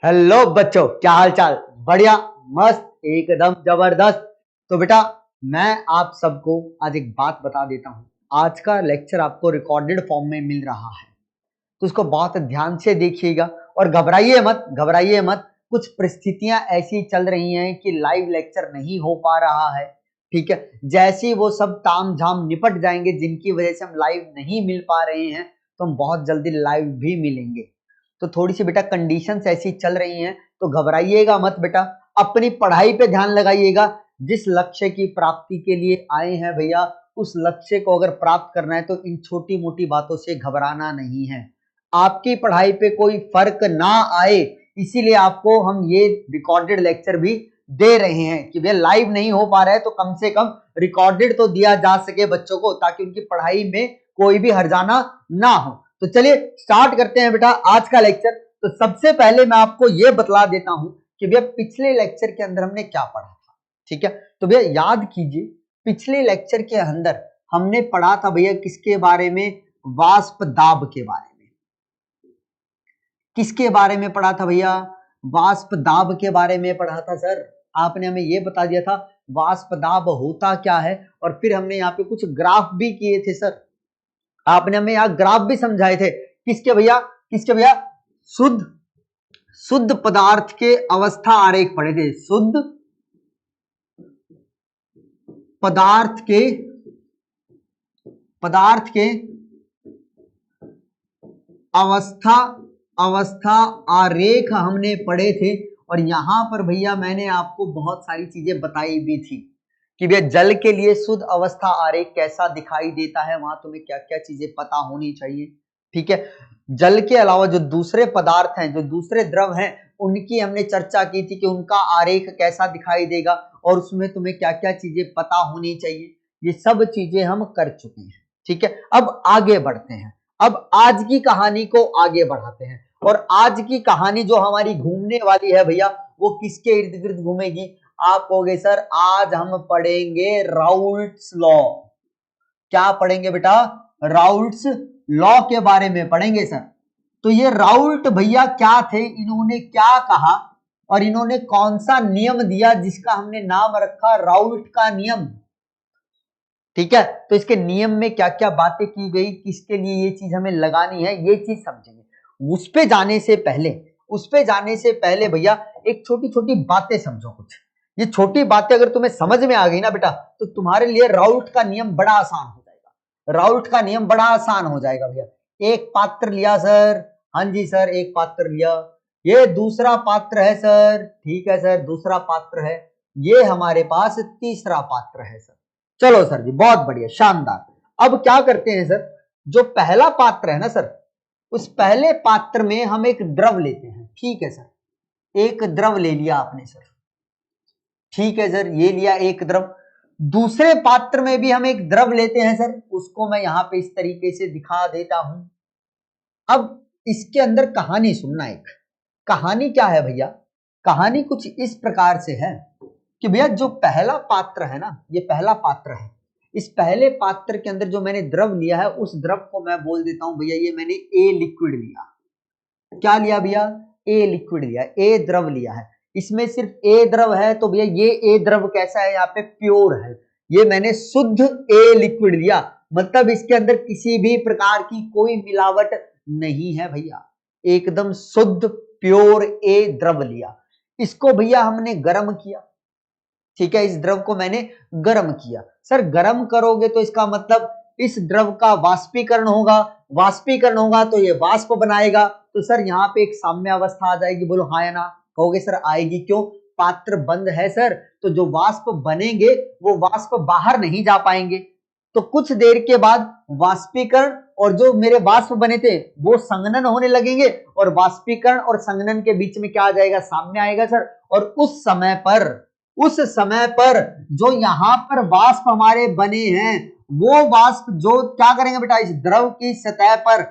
Hello बच्चों, क्या हाल चाल। बढ़िया, मस्त, एकदम जबरदस्त। तो बेटा, मैं आप सबको आज एक बात बता देता हूँ। आज का लेक्चर आपको रिकॉर्डेड फॉर्म में मिल रहा है, तो उसको बहुत ध्यान से देखिएगा और घबराइए मत, घबराइए मत। कुछ परिस्थितियां ऐसी चल रही हैं कि लाइव लेक्चर नहीं हो पा रहा है। ठीक है, जैसे ही वो सब ताम झाम निपट जाएंगे जिनकी वजह से हम लाइव नहीं मिल पा रहे हैं, तो हम बहुत जल्दी लाइव भी मिलेंगे। तो थोड़ी सी बेटा कंडीशंस ऐसी चल रही हैं, तो घबराइएगा मत बेटा। अपनी पढ़ाई पे ध्यान लगाइएगा। जिस लक्ष्य की प्राप्ति के लिए आए हैं भैया, उस लक्ष्य को अगर प्राप्त करना है तो इन छोटी मोटी बातों से घबराना नहीं है। आपकी पढ़ाई पे कोई फर्क ना आए, इसीलिए आपको हम ये रिकॉर्डेड लेक्चर भी दे रहे हैं कि भैया लाइव नहीं हो पा रहा है तो कम से कम रिकॉर्डेड तो दिया जा सके बच्चों को, ताकि उनकी पढ़ाई में कोई भी हर्जाना ना हो। तो चलिए स्टार्ट करते हैं बेटा आज का लेक्चर। तो सबसे पहले मैं आपको यह बतला देता हूं कि भैया पिछले लेक्चर के अंदर हमने क्या पढ़ा था। ठीक है, तो भैया याद कीजिए, पिछले लेक्चर के अंदर हमने पढ़ा था भैया किसके बारे में? वाष्प दाब के बारे में। किसके बारे में पढ़ा था भैया? वाष्प दाब के बारे में पढ़ा था सर। आपने हमें यह बता दिया था वाष्प दाब होता क्या है, और फिर हमने यहाँ पे कुछ ग्राफ भी किए थे सर। आपने हमें यहाँ ग्राफ भी समझाए थे। किसके भैया? किसके भैया? शुद्ध पदार्थ के अवस्था आरेख पढ़े थे। शुद्ध पदार्थ के अवस्था आरेख हमने पढ़े थे। और यहां पर भैया मैंने आपको बहुत सारी चीजें बताई भी थी कि भैया जल के लिए शुद्ध अवस्था आरेख कैसा दिखाई देता है, वहां तुम्हें क्या क्या चीजें पता होनी चाहिए। ठीक है, जल के अलावा जो दूसरे पदार्थ हैं, जो दूसरे द्रव हैं, उनकी हमने चर्चा की थी कि उनका आरेख कैसा दिखाई देगा और उसमें तुम्हें क्या क्या चीजें पता होनी चाहिए। ये सब चीजें हम कर चुके हैं। ठीक है, अब आगे बढ़ते हैं। अब आज की कहानी को आगे बढ़ाते हैं, और आज की कहानी जो हमारी घूमने वाली है भैया, वो किसके इर्द गिर्द घूमेगी? आप कहोगे सर आज हम पढ़ेंगे राउल्ट्स लॉ। क्या पढ़ेंगे बेटा? राउल्ट्स लॉ के बारे में पढ़ेंगे सर। तो ये राउल्ट भैया क्या थे, इन्होंने क्या कहा और इन्होंने कौन सा नियम दिया जिसका हमने नाम रखा राउल्ट का नियम। ठीक है, तो इसके नियम में क्या क्या बातें की गई, किसके लिए ये चीज हमें लगानी है, ये चीज समझेंगे। उस पे जाने से पहले भैया एक छोटी छोटी बातें समझो कुछ। ये छोटी बातें अगर तुम्हें समझ में आ गई ना बेटा, तो तुम्हारे लिए राउल्ट का नियम बड़ा आसान हो जाएगा। राउल्ट का नियम बड़ा आसान हो जाएगा भैया। एक पात्र लिया सर, हाँ जी सर, एक पात्र लिया। ये दूसरा पात्र है सर, ठीक है सर, दूसरा पात्र है। ये हमारे पास तीसरा पात्र है सर। चलो सर जी, बहुत बढ़िया, शानदार। अब क्या करते हैं सर, जो पहला पात्र है ना सर, उस पहले पात्र में हम एक द्रव लेते हैं। ठीक है सर, एक द्रव ले लिया आपने सर। ठीक है सर, ये लिया एक द्रव। दूसरे पात्र में भी हम एक द्रव लेते हैं सर, उसको मैं यहां पे इस तरीके से दिखा देता हूं। अब इसके अंदर कहानी सुनना। एक कहानी क्या है भैया? कहानी कुछ इस प्रकार से है कि भैया जो पहला पात्र है ना, ये पहला पात्र है। इस पहले पात्र के अंदर जो मैंने द्रव लिया है, उस द्रव को मैं बोल देता हूं भैया, ये मैंने ए लिक्विड लिया। क्या लिया भैया? ए लिक्विड लिया, ए द्रव लिया है। इसमें सिर्फ ए द्रव है, तो भैया ये ए द्रव कैसा है? यहाँ पे प्योर है। ये मैंने शुद्ध ए लिक्विड लिया, मतलब इसके अंदर किसी भी प्रकार की कोई मिलावट नहीं है भैया, एकदम शुद्ध प्योर ए द्रव लिया। इसको भैया हमने गर्म किया। ठीक है, इस द्रव को मैंने गर्म किया। सर गर्म करोगे तो इसका मतलब इस द्रव का वाष्पीकरण होगा। वाष्पीकरण होगा तो ये वाष्प बनाएगा। तो सर यहाँ पे एक साम्य अवस्था आ जाएगी। बोलो हाँ या ना? कहोगे सर आएगी। क्यों? पात्र बंद है सर, तो जो वाष्प बनेंगे वो वाष्प बाहर नहीं जा पाएंगे। तो कुछ देर के बाद वाष्पीकरण और जो मेरे वाष्प बने थे वो संघनन होने लगेंगे, और वाष्पीकरण और संघनन के बीच में क्या आ जाएगा? साम्य आएगा सर। और उस समय पर जो यहां पर वाष्प हमारे बने हैं, वो वाष्प जो क्या करेंगे बेटा? इस द्रव की सतह पर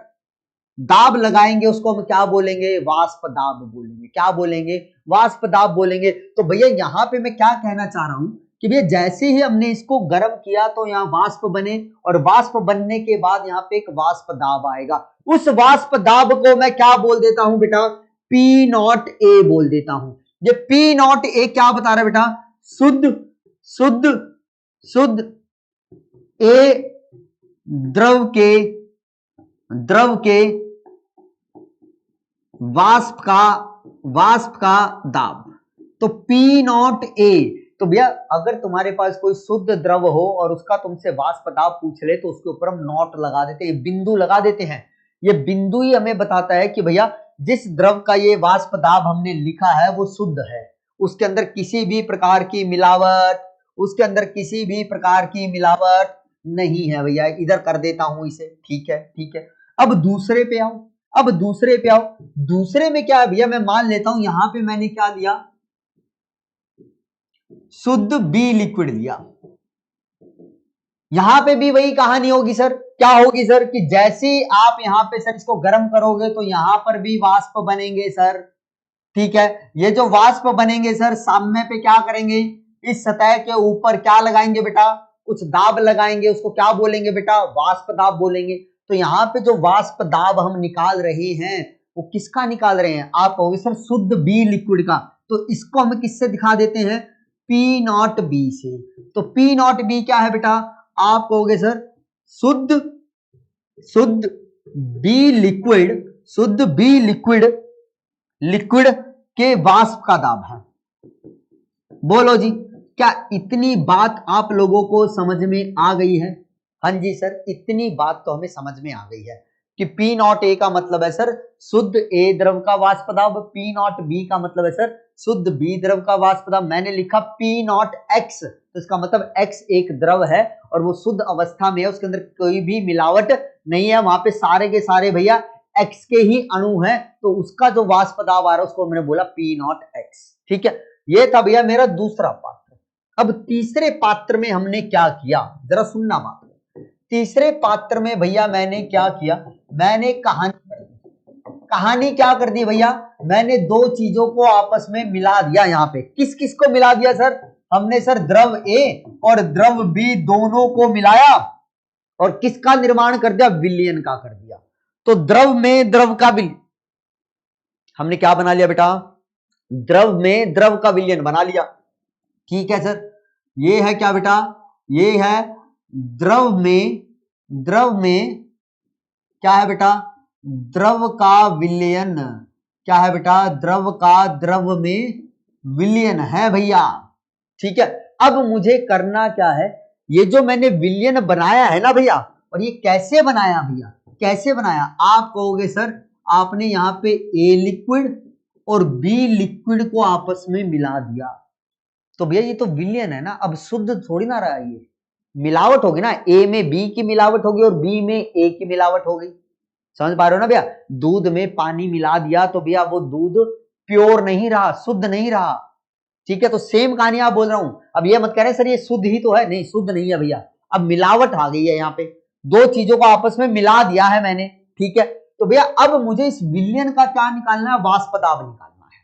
दाब लगाएंगे, उसको हम क्या बोलेंगे? वाष्प दाब बोलेंगे। क्या बोलेंगे? वाष्प दाब बोलेंगे। तो भैया यहां पे मैं क्या कहना चाह रहा हूं कि भैया जैसे ही हमने इसको गर्म किया तो यहाँ वाष्प बने, और वाष्प बनने के बाद यहाँ पे एक वाष्प दाब आएगा। उस वाष्प दाब को मैं क्या बोल देता हूं बेटा? पी नॉट ए बोल देता हूं। ये पी नॉट ए क्या बता रहा है बेटा? शुद्ध शुद्ध शुद्ध ए द्रव के वाष्प का दाब। तो पी नॉट ए, तो भैया अगर तुम्हारे पास कोई शुद्ध द्रव हो और उसका तुमसे वाष्प दाब पूछ ले तो उसके ऊपर हम नॉट लगा देते हैं, बिंदु लगा देते हैं। ये बिंदु ही हमें बताता है कि भैया जिस द्रव का ये वाष्प दाब हमने लिखा है वो शुद्ध है, उसके अंदर किसी भी प्रकार की मिलावट नहीं है भैया। इधर कर देता हूं इसे, ठीक है। अब दूसरे पे आओ, दूसरे में क्या है भैया? मैं मान लेता हूं यहां पे मैंने क्या लिया? शुद्ध बी लिक्विड लिया। यहां पे भी वही कहानी होगी सर। क्या होगी सर? कि जैसे आप यहां पे सर इसको गर्म करोगे तो यहां पर भी वाष्प बनेंगे सर, ठीक है। ये जो वाष्प बनेंगे सर, सामने पे क्या करेंगे? इस सतह के ऊपर क्या लगाएंगे बेटा? कुछ दाब लगाएंगे, उसको क्या बोलेंगे बेटा? वाष्प दाब बोलेंगे। तो यहाँ पे जो वाष्प दाब हम निकाल रहे हैं वो किसका निकाल रहे हैं? आप कहोगे सर शुद्ध बी लिक्विड का। तो इसको हम किससे दिखा देते हैं? पी नॉट बी से। तो पी नॉट बी क्या है बेटा? आप कहोगे सर शुद्ध बी लिक्विड के वाष्प का दाब है। बोलो जी, क्या इतनी बात आप लोगों को समझ में आ गई है? हाँ जी सर, इतनी बात तो हमें समझ में आ गई है कि पी नॉट ए का मतलब है सर शुद्ध ए द्रव का वाष्प दाब, पी नॉट बी का मतलब है सर शुद्ध बी द्रव का वाष्प दाब। मैंने लिखा पी नॉट एक्स, तो इसका मतलब एक्स एक द्रव है और वो शुद्ध अवस्था में है, उसके अंदर कोई भी मिलावट नहीं है, वहां पे सारे के सारे भैया एक्स के ही अणु हैं, तो उसका जो वाष्प दाब आ रहा है उसको मैंने बोला पी नॉट एक्स, ठीक है। ये था भैया मेरा दूसरा पात्र। अब तीसरे पात्र में हमने क्या किया, जरा सुनना बात। तीसरे पात्र में भैया मैंने क्या किया? मैंने कहानी क्या कर दी भैया? मैंने दो चीजों को आपस में मिला दिया। यहाँ पे किस किस को मिला दिया सर? हमने सर द्रव ए और द्रव बी दोनों को मिलाया और किसका निर्माण कर दिया? विलयन का कर दिया। तो द्रव में द्रव का विलयन हमने क्या बना लिया बेटा? द्रव में द्रव का विलयन बना लिया, ठीक है सर। ये है क्या बेटा? ये है द्रव में क्या है बेटा? द्रव का विलयन। क्या है बेटा? द्रव का द्रव में विलयन है भैया, ठीक है। अब मुझे करना क्या है? ये जो मैंने विलयन बनाया है ना भैया, और ये कैसे बनाया भैया? कैसे बनाया? आप कहोगे सर आपने यहाँ पे ए लिक्विड और बी लिक्विड को आपस में मिला दिया, तो भैया ये तो विलयन है ना, अब शुद्ध थोड़ी ना रहा, ये मिलावट होगी ना, ए में बी की मिलावट होगी और बी में ए की मिलावट होगी। समझ पा रहे हो ना भैया? दूध में पानी मिला दिया तो भैया वो दूध प्योर नहीं रहा, शुद्ध नहीं रहा, ठीक है। तो सेम कहानी आप बोल रहा हूं। अब ये मत कह रहे सर ये शुद्ध ही तो है, नहीं शुद्ध नहीं है भैया, अब मिलावट आ गई है। यहाँ पे दो चीजों को आपस में मिला दिया है मैंने, ठीक है। तो भैया अब मुझे इस विलयन का क्या निकालना है? वाष्प दाब निकालना है।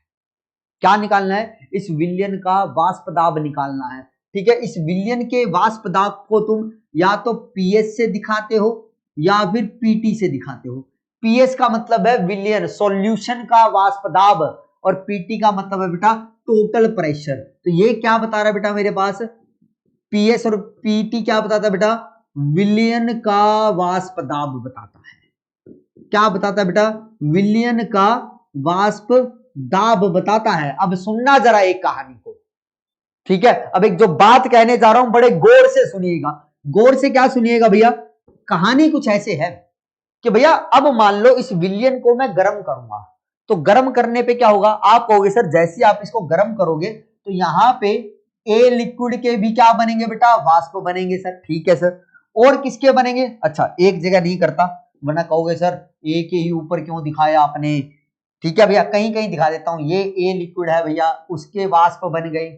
क्या निकालना है? इस विलयन का वाष्प दाब निकालना है, ठीक है। इस विलयन के वाष्प दाब को तुम या तो पीएस से दिखाते हो या फिर पीटी से दिखाते हो। पीएस का मतलब है विलयन, सॉल्यूशन का वाष्प दाब, और पीटी का मतलब है बेटा टोटल प्रेशर। तो ये क्या बता रहा है बेटा मेरे पास? पीएस और पीटी क्या बताता है बेटा? विलयन का वाष्प दाब बताता है। क्या बताता है बेटा? विलयन का वाष्प दाब बताता है। अब सुनना जरा एक कहानी को, ठीक है। अब एक जो बात कहने जा रहा हूं बड़े गौर से सुनिएगा। गौर से क्या सुनिएगा भैया? कहानी कुछ ऐसे है कि भैया अब मान लो इस विलयन को मैं गर्म करूंगा, तो गर्म करने पे क्या होगा? आप कहोगे सर जैसे आप इसको गर्म करोगे तो यहां पे ए लिक्विड के भी क्या बनेंगे बेटा? वाष्प बनेंगे सर, ठीक है सर। और किसके बनेंगे? अच्छा एक जगह नहीं करता, वरना कहोगे सर ए के ही ऊपर क्यों दिखाया आपने, ठीक है भैया कहीं कहीं दिखा देता हूं। ये ए लिक्विड है भैया, उसके वाष्प बन गए,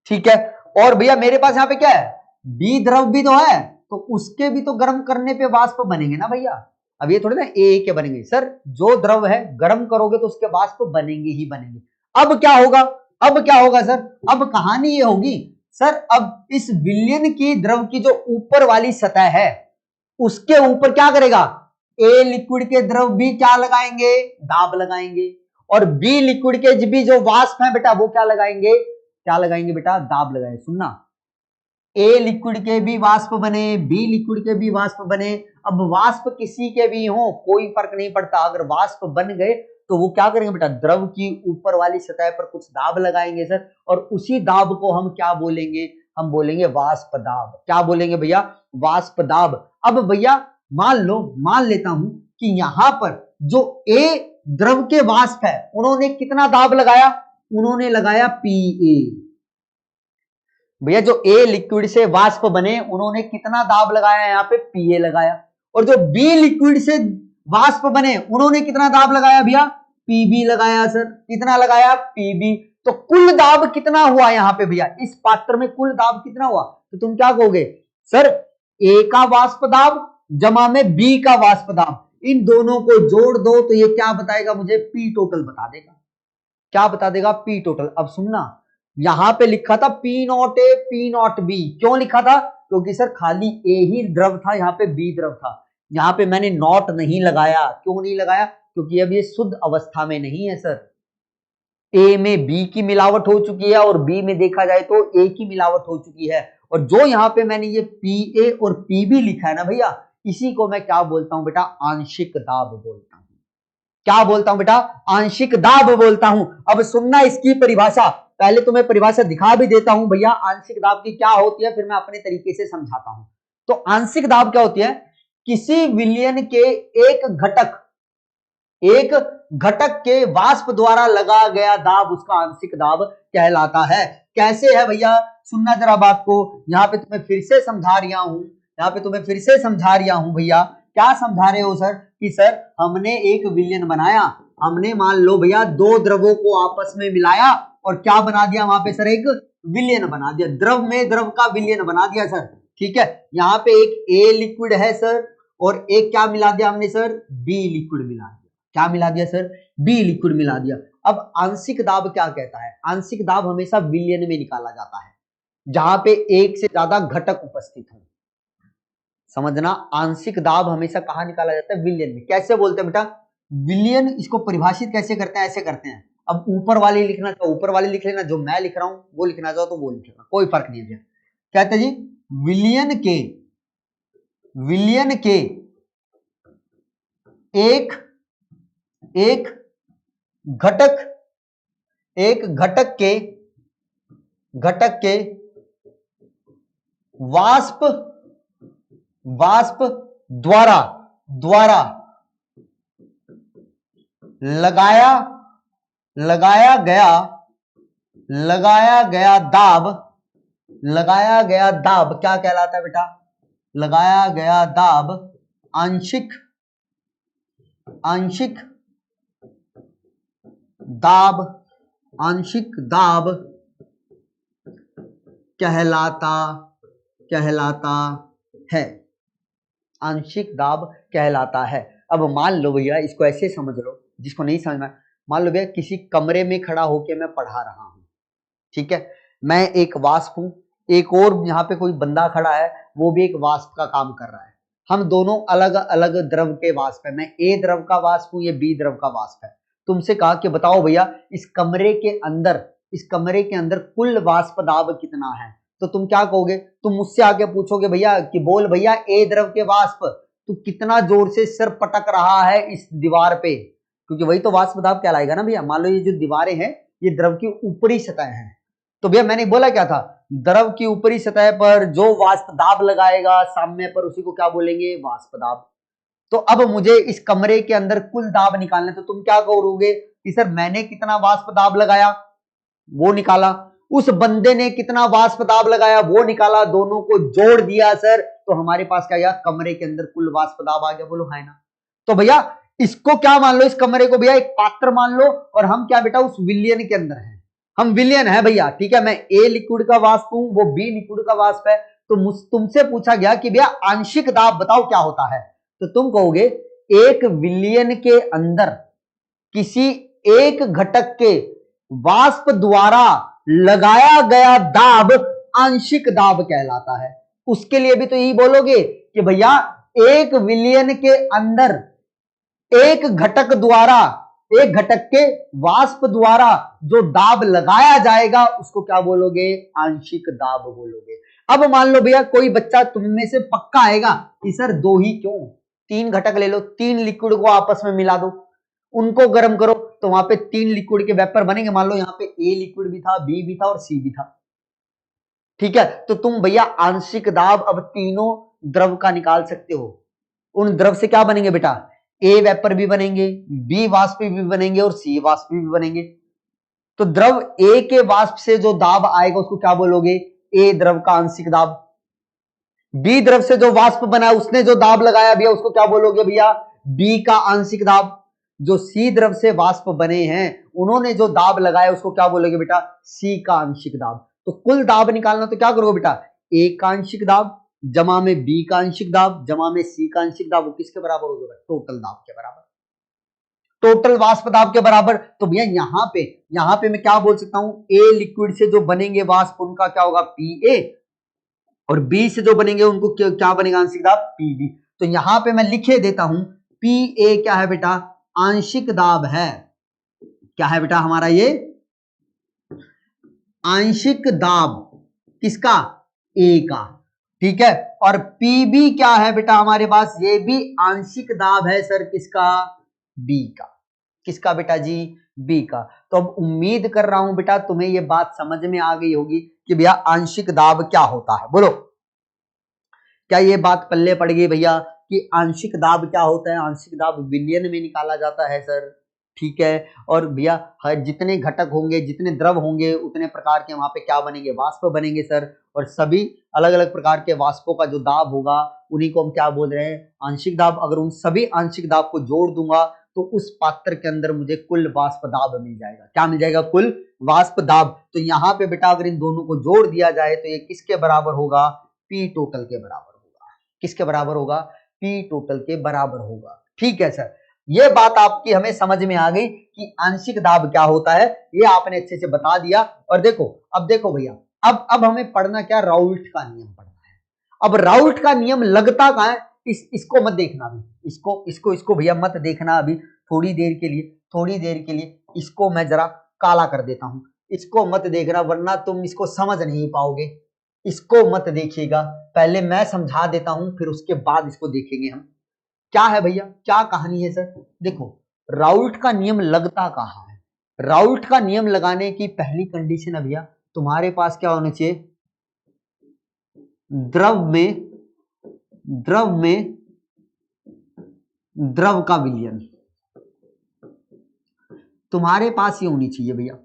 ठीक है। और भैया मेरे पास यहाँ पे क्या है? बी द्रव भी तो है, तो उसके भी तो गर्म करने पे वाष्प बनेंगे ना भैया। अब ये थोड़े ना ए के बनेंगे सर, जो द्रव है गर्म करोगे तो उसके वाष्प बनेंगे ही बनेंगे। अब क्या होगा? अब क्या होगा सर? अब कहानी ये होगी सर, अब इस विलयन की द्रव की जो ऊपर वाली सतह है उसके ऊपर क्या करेगा? ए लिक्विड के द्रव भी क्या लगाएंगे? दाब लगाएंगे। और बी लिक्विड के भी जो वाष्प है बेटा वो क्या लगाएंगे, क्या लगाएंगे बेटा, दाब लगाएंगे। सुनना, ए लिक्विड के भी वाष्प बने, बी लिक्विड के भी वाष्प बने। अब वाष्प किसी के भी हो कोई फर्क नहीं पड़ता, अगर वाष्प बन गए तो वो क्या करेंगे बेटा, द्रव की ऊपर वाली सतह पर कुछ दाब लगाएंगे सर, और उसी दाब को हम क्या बोलेंगे, हम बोलेंगे वाष्प दाब। क्या बोलेंगे भैया, वाष्प दाब। अब भैया मान लो, मान लेता हूं कि यहां पर जो ए द्रव के वाष्प है उन्होंने कितना दाब लगाया, उन्होंने लगाया पीए। भैया जो ए लिक्विड से वाष्प बने उन्होंने कितना दाब लगाया, यहाँ पे पीए लगाया। और जो बी लिक्विड से वाष्प बने उन्होंने कितना दाब लगाया भैया, पीबी लगाया सर। कितना लगाया, पीबी। तो कुल दाब कितना हुआ यहाँ पे भैया, इस पात्र में कुल दाब कितना हुआ, तो तुम क्या कहोगे सर, ए का वाष्प दाब जमा में बी का वाष्प दाब, इन दोनों को जोड़ दो तो ये क्या बताएगा मुझे, पी टोटल बता देगा। क्या बता देगा, पी टोटल। अब सुनना, यहां पे लिखा था P naught A P naught B, क्यों लिखा था, क्योंकि सर खाली ए ही द्रव था, यहाँ पे बी द्रव था। यहाँ पे मैंने नॉट नहीं लगाया, क्यों नहीं लगाया, क्योंकि अब ये शुद्ध अवस्था में नहीं है सर। ए में बी की मिलावट हो चुकी है और बी में देखा जाए तो ए की मिलावट हो चुकी है। और जो यहाँ पे मैंने ये पी ए और पी बी लिखा है ना भैया, इसी को मैं क्या बोलता हूं बेटा, आंशिक दाब बोलता हूं। क्या बोलता हूं बेटा, आंशिक दाब बोलता हूं। अब सुनना इसकी परिभाषा, पहले तो मैं परिभाषा दिखा भी देता हूं भैया आंशिक दाब की क्या होती है, फिर मैं अपने तरीके से समझाता हूं। तो आंशिक दाब क्या होती है, किसी विलयन के एक घटक के वाष्प द्वारा लगा गया दाब उसका आंशिक दाब कहलाता है। कैसे है भैया, सुनना जरा बात को, यहाँ पे तुम्हें फिर से समझा रहा हूं, यहाँ पे तुम्हें फिर से समझा रहा हूं भैया। क्या समझा रहे हो सर, कि सर हमने एक विलयन बनाया, हमने मान लो भैया दो द्रवों को आपस में मिलाया और क्या बना दिया वहां पे सर, एक विलयन बना दिया, द्रव में द्रव का विलयन बना दिया सर। ठीक है, यहाँ पे एक ए लिक्विड है सर और एक क्या मिला दिया हमने सर, बी लिक्विड मिला दिया। क्या मिला दिया सर, बी लिक्विड मिला दिया। अब आंशिक दाब क्या कहता है, आंशिक दाब हमेशा विलयन में निकाला जाता है जहां पे एक से ज्यादा घटक उपस्थित हो। समझना, आंशिक दाब हमेशा कहां निकाला जाता है, विलयन में। कैसे बोलते हैं बेटा, विलयन इसको परिभाषित कैसे करते हैं, ऐसे करते हैं। अब ऊपर वाली लिखना चाहो ऊपर वाली लिख लेना, जो मैं लिख रहा हूं वो लिखना चाहो तो वो लिख लेना, कोई फर्क नहीं है। कहते हैं जी, विलयन के एक घटक के वाष्प द्वारा लगाया गया दाब क्या कहलाता है बेटा, लगाया गया दाब आंशिक दाब कहलाता है। आंशिक दाब कहलाता है। अब मान लो भैया, इसको ऐसे समझ लो, जिसको नहीं समझ में, मान लो भैया किसी कमरे में खड़ा होकर मैं पढ़ा रहा हूं, ठीक है, मैं एक वाष्प हूं, एक और यहाँ पे कोई बंदा खड़ा है, वो भी एक वाष्प का काम कर रहा है। हम दोनों अलग अलग द्रव के वाष्प है, मैं ए द्रव का वाष्प हूं, ये बी द्रव का वाष्प है। तुमसे कहा कि बताओ भैया इस कमरे के अंदर कुल वाष्प दाब कितना है, तो तुम क्या कहोगे, तुम मुझसे आगे पूछोगे भैया कि बोल भैया ए द्रव के वाष्प, तू कितना जोर से सिर पटक रहा है इस दीवार पे, क्योंकि वही तो वाष्प दाब कहलाएगा ना भैया। मान लो ये जो दीवारें हैं ये द्रव की ऊपरी सतह है, तो भैया मैंने बोला क्या था, द्रव की ऊपरी सतह पर जो वाष्प दाब लगाएगा साम्य पर उसी को क्या बोलेंगे, वाष्प दाब। तो अब मुझे इस कमरे के अंदर कुल दाब निकालना, तो तुम क्या करोगे कि सर मैंने कितना वाष्प दाब लगाया वो निकाला, उस बंदे ने कितना वाष्प दाब लगाया वो निकाला, दोनों को जोड़ दिया सर, तो हमारे पास क्या आया, कमरे के अंदर कुल वाष्प दाब आ गया। बोलो है ना। तो भैया इसको क्या मान लो, इस कमरे को भैया एक पात्र मान लो, और हम क्या बेटा उस विलयन के अंदर हैं, हम विलयन है भैया। ठीक है, मैं ए लिक्विड का वाष्प हूं, वो बी लिक्विड का वाष्प है। तो तुमसे पूछा गया कि भैया आंशिक दाब बताओ क्या होता है, तो तुम कहोगे एक विलयन के अंदर किसी एक घटक के वाष्प द्वारा लगाया गया दाब आंशिक दाब कहलाता है। उसके लिए भी तो यही बोलोगे कि भैया एक विलयन के अंदर एक घटक द्वारा एक घटक के वाष्प द्वारा जो दाब लगाया जाएगा उसको क्या बोलोगे? आंशिक दाब बोलोगे। अब मान लो भैया कोई बच्चा तुम में से पक्का आएगा कि सर दो ही क्यों, तीन घटक ले लो, तीन लिक्विड को आपस में मिला दो, उनको गर्म करो तो वहां पे तीन लिक्विड के वेपर बनेंगे। मान लो यहाँ पे ए लिक्विड भी था, बी भी था और सी भी था, ठीक है। तो तुम भैया आंशिक दाब अब तीनों द्रव का निकाल सकते हो। उन द्रव से क्या बनेंगे बेटा? ए वेपर भी बनेंगे, बी वाष्प भी बनेंगे और सी वाष्प भी बनेंगे। तो द्रव ए के वाष्प से जो दाब आएगा उसको क्या बोलोगे? ए द्रव का आंशिक दाब। बी द्रव से जो वाष्प बना उसने जो दाब लगाया भैया उसको क्या बोलोगे भैया? बी का आंशिक दाब। जो सी द्रव से वाष्प बने हैं उन्होंने जो दाब लगाया उसको क्या बोलोगे बेटा? सी का आंशिक दाब। तो कुल दाब निकालना तो क्या करोगे बेटा? ए का आंशिक दाब जमा में बी का आंशिक दाब जमा में सी का आंशिक दाब, वो किसके बराबर हो जाएगा? टोटल दाब के बराबर, टोटल वाष्प दाब के बराबर। तो भैया यहां पे मैं क्या बोल सकता हूं? ए लिक्विड से जो बनेंगे वाष्प उनका क्या होगा? पी ए, और बी से जो बनेंगे उनको क्या बनेगा? आंशिक दाब पी बी। तो यहां पे मैं लिखे देता हूं पी ए क्या है बेटा? आंशिक दाब है। क्या है बेटा हमारा? ये आंशिक दाब किसका? ए का, ठीक है। और पीबी क्या है बेटा हमारे पास? ये भी आंशिक दाब है सर, किसका? बी का। किसका बेटा जी? बी का। तो अब उम्मीद कर रहा हूं बेटा तुम्हें ये बात समझ में आ गई होगी कि भैया आंशिक दाब क्या होता है। बोलो, क्या ये बात पल्ले पड़ गई भैया कि आंशिक दाब क्या होता है? आंशिक दाब विलयन में निकाला जाता है सर, ठीक है। और भैया जितने घटक होंगे, जितने द्रव होंगे, उतने प्रकार के वहां पे क्या बनेंगे? वाष्प बनेंगे सर। और सभी अलग अलग प्रकार के वाष्पों का जो दाब होगा उन्हीं को हम क्या बोल रहे हैं? आंशिक दाब। अगर उन सभी आंशिक दाब को जोड़ दूंगा तो उस पात्र के अंदर मुझे कुल वाष्प दाब मिल जाएगा। क्या मिल जाएगा? कुल वाष्प दाब। तो यहाँ पे बेटा अगर इन दोनों को जोड़ दिया जाए तो ये किसके बराबर होगा? पी टोटल के बराबर होगा। किसके बराबर होगा? पी टोटल के बराबर होगा, ठीक है सर। ये बात आपकी हमें समझ में आ गई कि आंशिक दाब क्या होता है, ये आपने अच्छे से बता दिया। और देखो, अब देखो भैया, अब हमें पढ़ना क्या? राउल्ट का नियम पढ़ना है। अब राउल्ट का नियम लगता कहां है? इसको मत देखना अभी, इसको भैया मत देखना अभी, थोड़ी देर के लिए इसको मैं जरा काला कर देता हूं। इसको मत देखना वरना तुम इसको समझ नहीं पाओगे। इसको मत देखिएगा, पहले मैं समझा देता हूं फिर उसके बाद इसको देखेंगे हम। क्या है भैया, क्या कहानी है सर? देखो, राउल्ट का नियम लगता कहां है? राउल्ट का नियम लगाने की पहली कंडीशन है भैया तुम्हारे पास क्या होना चाहिए? द्रव में द्रव का विलयन तुम्हारे पास ही होनी चाहिए भैया।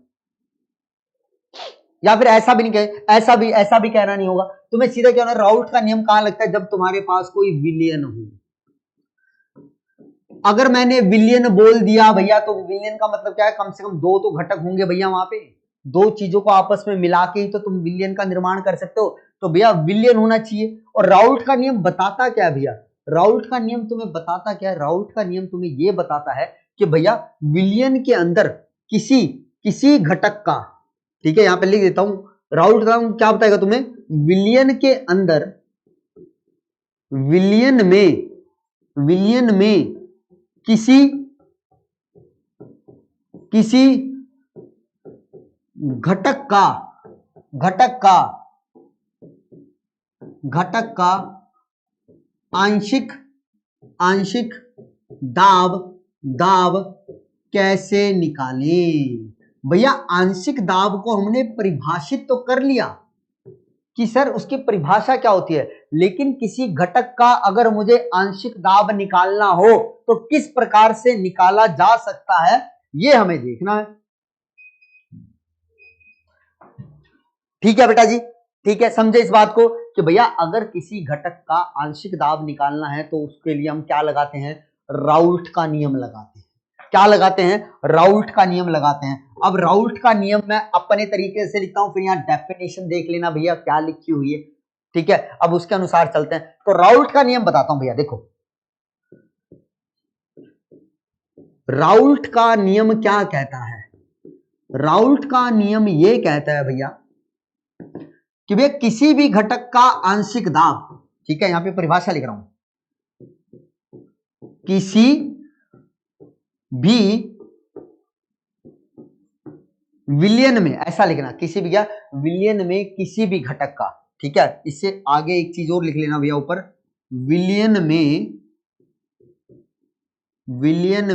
या फिर ऐसा भी नहीं कहे, ऐसा भी कहना नहीं होगा, तुम्हें सीधा क्या होना? राउल्ट का नियम कहां लगता है? जब तुम्हारे पास कोई विलयन हो। अगर मैंने विलयन बोल दिया भैया तो विलयन का मतलब क्या है? कम से कम दो तो घटक होंगे भैया वहां पे, दो चीजों को आपस में मिला के ही तो तुम विलयन का निर्माण कर सकते हो। तो भैया विलयन होना चाहिए। और राउल्ट का नियम बताता क्या भैया? राउल्ट का नियम तुम्हें बताता क्या है? राउल्ट का नियम तुम्हें यह बताता है कि भैया विलयन के अंदर किसी घटक का, ठीक है, यहां पे लिख देता हूं, राउल्ट का क्या बताएगा तुम्हें? विलयन के अंदर, विलयन में किसी घटक का आंशिक दाब कैसे निकालें? भैया आंशिक दाब को हमने परिभाषित तो कर लिया कि सर उसकी परिभाषा क्या होती है, लेकिन किसी घटक का अगर मुझे आंशिक दाब निकालना हो तो किस प्रकार से निकाला जा सकता है ये हमें देखना है। ठीक है बेटा जी, ठीक है, समझे इस बात को कि भैया अगर किसी घटक का आंशिक दाब निकालना है तो उसके लिए हम क्या लगाते हैं? राउल्ट का नियम लगाते हैं। क्या लगाते हैं? राउल्ट का नियम लगाते हैं। अब राउल्ट का नियम मैं अपने तरीके से लिखता हूं, फिर यहाँ डेफिनेशन देख लेना भैया क्या लिखी हुई है, ठीक है। अब उसके अनुसार चलते हैं। तो राउल्ट का नियम बताता हूं भैया, देखो राउल्ट का नियम क्या कहता है? राउल्ट का नियम ये कहता है भैया कि भैया किसी भी घटक का आंशिक दाब, ठीक है, यहां पे परिभाषा लिख रहा हूं, किसी भी विलियन में ऐसा लिखना, किसी भी क्या विलियन में किसी भी घटक का, ठीक है। इससे आगे एक चीज और लिख लेना भैया ऊपर, विलियन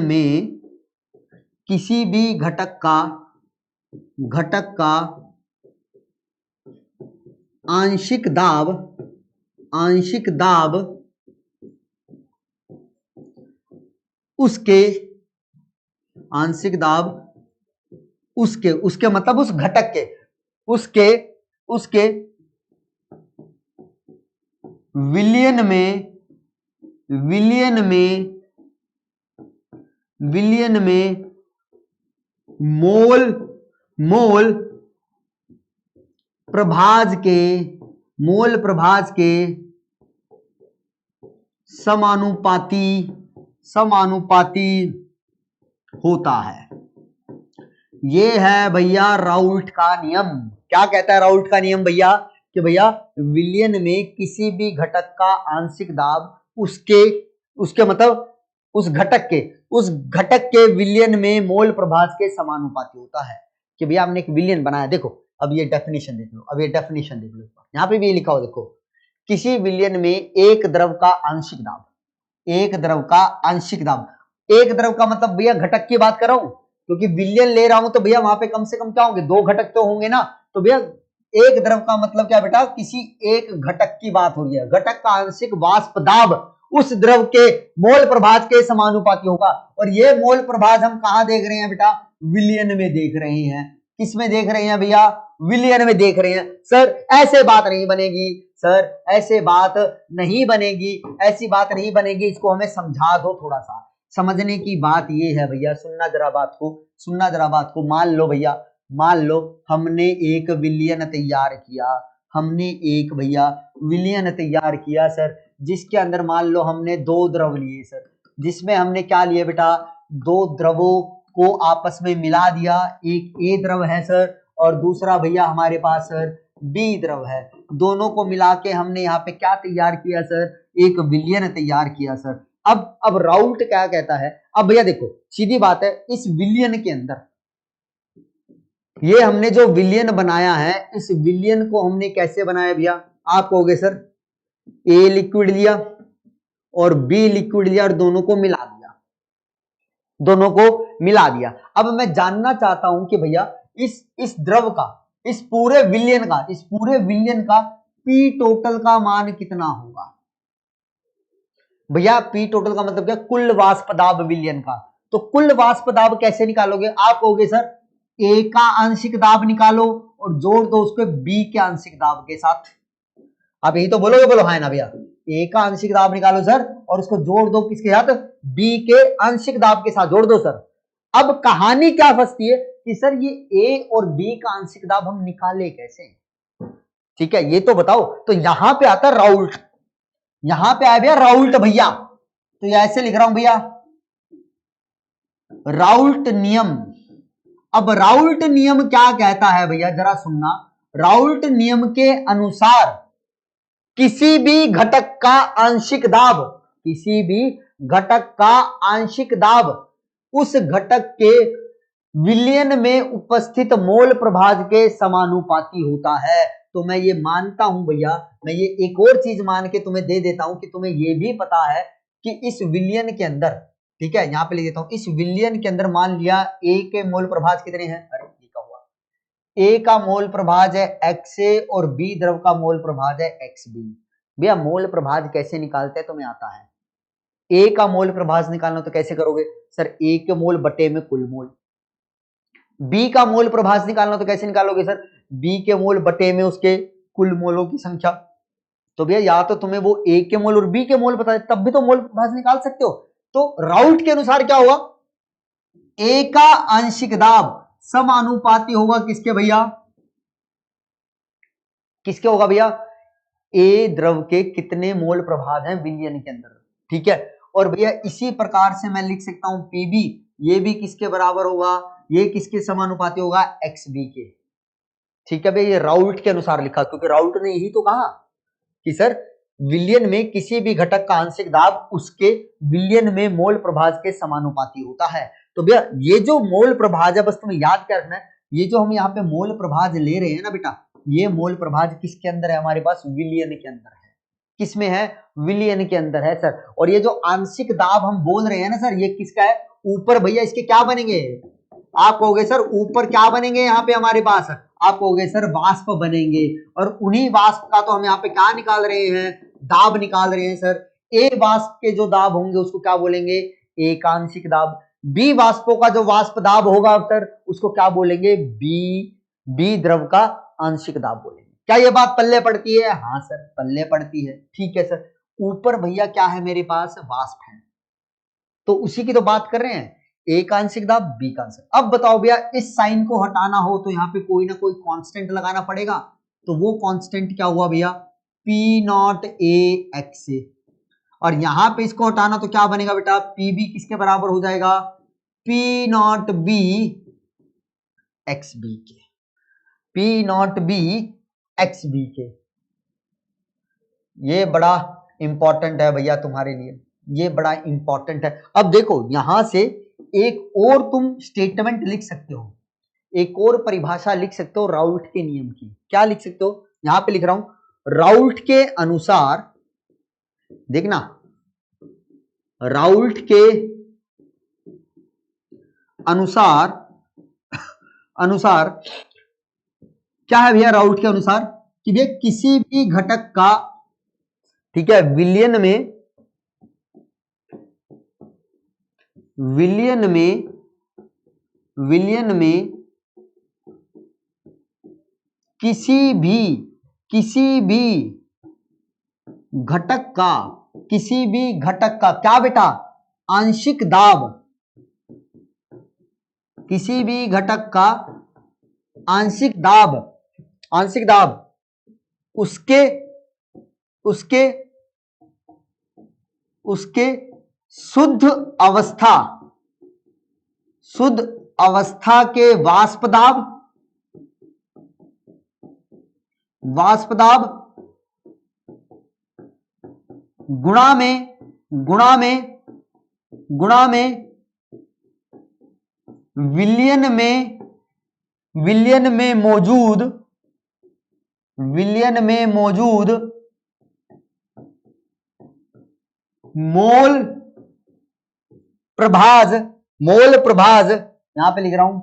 में किसी भी घटक का आंशिक दाब उसके आंशिक दाब उसके मतलब उस घटक के उसके विलियन में मोल प्रभाज के समानुपाती होता है। ये है भैया राउल्ट का नियम। क्या कहता है राउल्ट का नियम भैया, कि भैया विलियन में किसी भी घटक का आंशिक दाब उसके मतलब उस घटक के विलियन में मोल प्रभाज के समानुपाती होता है। कि भैया हमने एक विलियन बनाया, देखो अब ये डेफिनेशन देख लो, यहाँ पे भी ये लिखा हो, देखो किसी विलियन में एक द्रव का आंशिक दाब, एक द्रव का मतलब भैया घटक की बात कर रहा हूं, क्योंकि विलियन ले रहा हूं तो भैया वहां पे कम से कम क्या होंगे, दो घटक तो होंगे ना। तो भैया एक द्रव का मतलब क्या बेटा, किसी एक घटक की बात हो रही है, घटक का आंशिक वाष्प दाब उस द्रव के मोल प्रभाज के समानुपाती होगा। और ये मोल प्रभाज हम कहां देख रहे हैं बेटा, विलियन में देख रहे हैं। किस में देख रहे हैं भैया, विलियन में देख रहे हैं। सर ऐसे बात नहीं बनेगी, ऐसी बात नहीं बनेगी, इसको हमें समझा दो थोड़ा सा। समझने की बात ये है भैया, सुनना जरा बात को। मान लो हमने एक विलियन तैयार किया, सर, जिसके अंदर मान लो हमने दो द्रव लिए सर, जिसमें हमने क्या लिए बेटा, दो द्रवों को आपस में मिला दिया। एक ए द्रव है सर और दूसरा भैया हमारे पास सर बी द्रव है। दोनों को मिला के हमने यहाँ पे क्या तैयार किया सर, एक विलियन तैयार किया सर। अब राउल्ट क्या कहता है, अब भैया देखो सीधी बात है, इस विलियन के अंदर ये हमने जो विलियन बनाया है, इस विलियन को हमने कैसे बनाया भैया, आप कहोगे सर ए लिक्विड लिया और बी लिक्विड लिया और दोनों को मिला दिया। अब मैं जानना चाहता हूं कि भैया इस द्रव का, इस पूरे विलियन का पी टोटल का मान कितना होगा। भैया पी टोटल का मतलब क्या, कुल वाष्प दाब विलियन का। तो कुल वाष्प दाब कैसे निकालोगे, आप कहोगे सर ए का आंशिक दाब निकालो और जोड़ दो उसको बी के आंशिक दाब के साथ। आप यही तो बोलोगे, बोलो हाँ ना भैया, ए का आंशिक दाब निकालो सर और उसको जोड़ दो किसके साथ, बी के आंशिक दाब के साथ जोड़ दो सर। अब कहानी क्या फंसती है कि सर ये ए और बी का आंशिक दाब हम निकाले कैसे, ठीक है ये तो बताओ। तो यहां पे आता है राउल्ट, यहां पे आया भैया राउल्ट भैया, तो ये ऐसे लिख रहा हूं भैया राउल्ट नियम। अब राउल्ट नियम क्या कहता है भैया, जरा सुनना। राउल्ट नियम के अनुसार किसी भी घटक का आंशिक दाब उस घटक के विलियन में उपस्थित मोल प्रभाज के समानुपाती होता है। तो मैं ये मानता हूं भैया, मैं ये एक और चीज मान के तुम्हें दे देता हूं कि तुम्हें ये भी पता है कि इस विलियन के अंदर, ठीक है यहां पे लिख देता हूं, इस विलियन के अंदर मान लिया ए के मोल प्रभाज कितने हैं, अरे लिखा हुआ, ए का मोल प्रभाज है XA और बी द्रव का मोल प्रभाज है XB। भैया मोल प्रभाज कैसे निकालते हैं तुम्हें आता है, ए का मोल प्रभाज निकालना तो कैसे करोगे सर, ए के मोल बटे में कुल मोल। बी का मोल प्रभाज निकालना तो कैसे निकालोगे सर, बी के मोल बटे में उसके कुल मोलों की संख्या। तो भैया या तो तुम्हें वो ए के मोल और बी के मोल पता है तब भी तो मोल प्रभाज निकाल सकते हो। तो राउल्ट के अनुसार क्या होगा, ए का आंशिक दाब समानुपाती होगा किसके भैया, किसके होगा भैया, ए द्रव के कितने मोल प्रभाज हैं विलियन के अंदर, ठीक है। और भैया इसी प्रकार से मैं लिख सकता हूं पीबी, ये भी किसके बराबर होगा, ये किसके समानुपाती होगा, XB के, ठीक है भैया। ये राउल्ट के अनुसार लिखा, क्योंकि राउल्ट ने यही तो कहा कि सर विलियन में किसी भी घटक का आंशिक दाब उसके विलियन में मोल प्रभाज के समानुपाती होता है। तो भैया ये जो मोल प्रभाज है बस तुम्हें याद क्या रखना है, ये जो हम यहाँ पे मोल प्रभाज ले रहे हैं ना बेटा, ये मोल प्रभाज किसके अंदर है हमारे पास? विलयन के अंदर है। किसमें है? विलयन के अंदर है सर। और ये जो आंशिक दाब हम बोल रहे हैं ना सर, ये किसका है? ऊपर भैया इसके क्या बनेंगे? आप कहोगे सर ऊपर क्या बनेंगे यहाँ पे हमारे पास? आप कहोगे सर वाष्प बनेंगे। और उन्हीं वाष्प का तो हम यहाँ पे क्या निकाल रहे हैं? दाब निकाल रहे हैं सर। ए वाष्प के जो दाब होंगे उसको क्या बोलेंगे? एकांशिक दाब। बी वाष्पों का जो वाष्प दाब होगा सर उसको क्या बोलेंगे? बी द्रव का आंशिक दाब बोलेंगे। क्या ये बात पल्ले पड़ती है? हाँ सर पल्ले पड़ती है। ठीक है सर। ऊपर भैया क्या है मेरे पास? वाष्प है, तो उसी की तो बात कर रहे हैं, एक आंशिक दाब बी का आंशिक। अब बताओ भैया इस साइन को हटाना हो तो यहाँ पे कोई ना कोई कांस्टेंट लगाना पड़ेगा, तो वो कांस्टेंट क्या हुआ भैया? पी नॉट ए एक्स ए। और यहां पे इसको हटाना तो क्या बनेगा बेटा? पी बी किसके बराबर हो जाएगा? P naught B X B के। P naught B X B के। ये बड़ा इंपॉर्टेंट है भैया तुम्हारे लिए, ये बड़ा इंपॉर्टेंट है। अब देखो यहां से एक और तुम स्टेटमेंट लिख सकते हो, एक और परिभाषा लिख सकते हो राउल्ट के नियम की। क्या लिख सकते हो? यहां पे लिख रहा हूं, राउल्ट के अनुसार, देखना राउल्ट के अनुसार, अनुसार क्या है भैया? राउल्ट के अनुसार कि भैया किसी भी घटक का, ठीक है, विलयन में, विलयन में, विलयन में किसी भी घटक का, किसी भी घटक का क्या बेटा? आंशिक दाब। किसी भी घटक का आंशिक दाब, आंशिक दाब उसके उसके उसके शुद्ध अवस्था, शुद्ध अवस्था के वाष्प दाब, वाष्प दाब गुणा में, गुणा में, गुणा में विलयन में, विलयन में मौजूद, विलयन में मौजूद मोल प्रभाज, मोल प्रभाज, यहां पे लिख रहा हूं,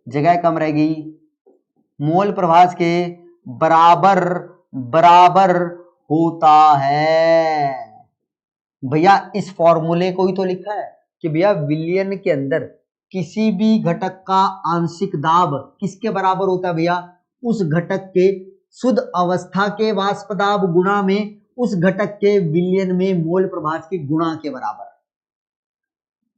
जगह कम रहेगी, मोल प्रभाज के बराबर, बराबर होता है। भैया इस फॉर्मूले को ही तो लिखा है कि भैया विलयन के अंदर किसी भी घटक का आंशिक दाब किसके बराबर होता है भैया? उस घटक के शुद्ध अवस्था के वाष्प दाब गुणा में उस घटक के विलयन में मोल प्रभाज के गुणा के बराबर।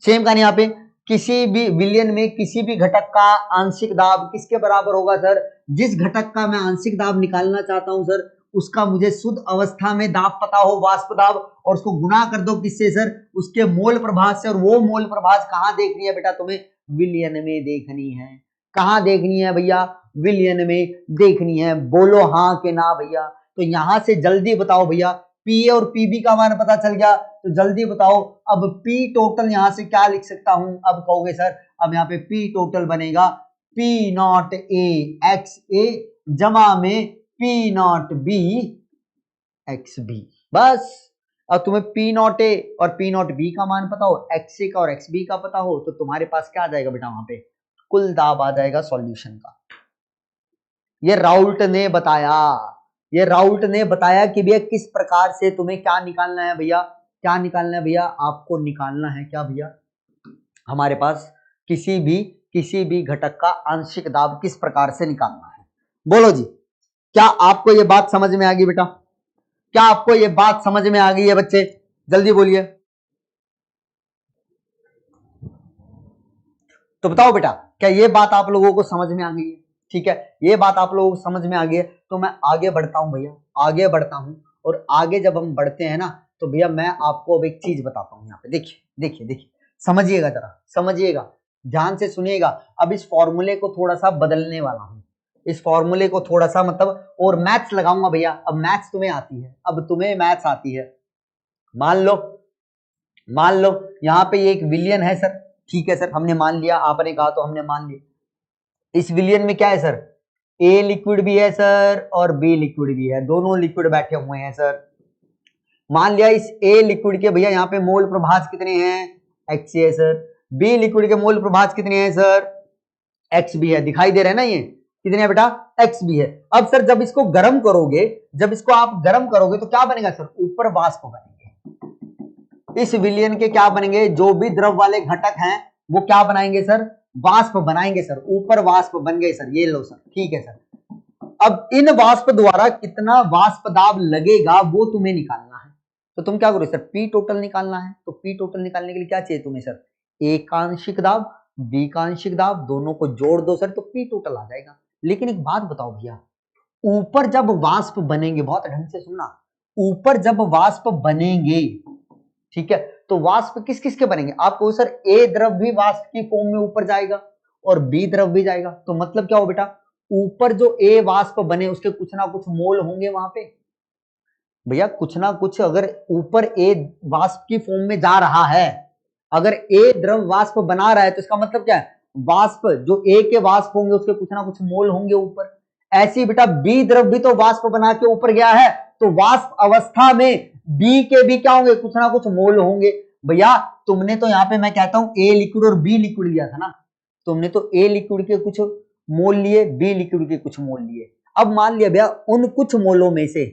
सेम कहानी यहाँ पे, किसी भी विलयन में किसी भी घटक का आंशिक दाब किसके बराबर होगा सर? जिस घटक का मैं आंशिक दाब निकालना चाहता हूं सर उसका मुझे शुद्ध अवस्था में दाब पता हो, वाष्प दाब, और उसको गुणा कर दो किससे सर? उसके मोल प्रभाज से। और वो मोल प्रभाज कहां देखनी है बेटा तुम्हें? विलयन में देखनी है। कहां देखनी है भैया? विलयन में देखनी है। बोलो हाँ के ना भैया। तो यहां से जल्दी बताओ भैया, पी ए और पीबी का मान पता चल गया, तो जल्दी बताओ अब पी टोटल यहां से क्या लिख सकता हूं? अब कहोगे सर अब यहाँ पे पी टोटल बनेगा P naught A X A जमा में P naught B X B. बस अब तुम्हें पी नॉट ए और पी नॉट बी का मान पता हो, एक्स ए का और एक्स बी का पता हो, तो तुम्हारे पास क्या आ जाएगा बेटा? वहां पे कुल दाब आ जाएगा सॉल्यूशन का। ये राउल्ट ने बताया, ये राउल्ट ने बताया कि भैया किस प्रकार से तुम्हें क्या निकालना है भैया? क्या निकालना है भैया? आपको निकालना है क्या भैया? हमारे पास किसी भी घटक का आंशिक दाब किस प्रकार से निकालना है। बोलो जी, क्या आपको ये बात समझ में आ गई बेटा? क्या आपको ये बात समझ में आ गई है बच्चे? जल्दी बोलिए। तो बताओ बेटा, क्या ये बात आप लोगों को समझ में आ गई है? ठीक है, ये बात आप लोगों को समझ में आ गई है तो मैं आगे बढ़ता हूं भैया, आगे बढ़ता हूं। और आगे जब हम बढ़ते हैं ना तो भैया मैं आपको अब एक चीज बताता हूं। यहाँ पे देखिए देखिए देखिए, समझिएगा, जरा समझिएगा, ध्यान से सुनिएगा। अब इस फॉर्मूले को थोड़ा सा बदलने वाला हूं, इस फॉर्मूले को थोड़ा सा मतलब और मैथ्स लगाऊंगा भैया। अब मैथ्स तुम्हें आती है, अब तुम्हें मैथ्स आती है। मान लो, मान लो यहाँ पे एक विलियन है सर, ठीक है सर, हमने मान लिया, आपने कहा तो हमने मान लिया। इस विलियन में क्या है सर, ए लिक्विड भी है सर और बी लिक्विड भी है, दोनों लिक्विड बैठे हुए हैं सर। मान लिया इस ए लिक्विड के भैया यहाँ पे मोल प्रभाज कितने हैं, एक्स है सर। बी लिक्विड के मोल प्रभाज कितने हैं सर, एक्स भी है, दिखाई दे रहे हैं ना, ये कितने हैं बेटा, एक्स भी है। अब सर जब इसको गर्म करोगे, जब इसको आप गर्म करोगे तो क्या बनेगा सर, ऊपर वाष्प बनेंगे। इस विलियन के क्या बनेंगे, जो भी द्रव वाले घटक हैं वो क्या बनाएंगे सर, वाष्प बनाएंगे सर, ऊपर वाष्प बन गए सर, ये लो सर, ठीक है सर। अब इन वाष्प द्वारा कितना वाष्प दाब लगेगा वो तुम्हें निकालना है, तो तुम क्या करो सर, पी टोटल निकालना है। तो पी टोटल निकालने के लिए क्या चाहिए तुम्हें सर, ए का आंशिक दाब, बी का आंशिक दाब, दोनों को जोड़ दो सर, तो पी टोटल आ जाएगा। लेकिन एक बात बताओ भैया, ऊपर जब वाष्प बनेंगे, बहुत ढंग से सुनना, ऊपर जब वाष्प बनेंगे, ठीक है, तो वाष्प किस किस के बनेंगे, आपको सर ए द्रव भी वाष्प की फॉर्म में ऊपर जाएगा और बी द्रव भी जाएगा। तो मतलब क्या हो बेटा, ऊपर जो ए वाष्प बने उसके कुछ ना कुछ मोल होंगे वहां पे भैया, कुछ ना कुछ। अगर ऊपर ए वाष्प की फॉर्म में जा रहा है, अगर ए द्रव वाष्प बना रहा है तो इसका मतलब क्या है, वाष्प जो ए के वाष्प होंगे उसके कुछ ना कुछ मोल होंगे ऊपर। ऐसी बेटा बी द्रव भी तो वाष्प बना के ऊपर गया है, तो वाष्प अवस्था में बी के भी क्या होंगे, कुछ ना कुछ मोल होंगे। भैया तुमने तो यहाँ पे मैं कहता हूं ए लिक्विड और बी लिक्विड लिया था ना, तुमने तो ए लिक्विड के कुछ मोल लिए, बी लिक्विड के कुछ मोल लिए। अब मान लिया भैया उन कुछ मोलों में से,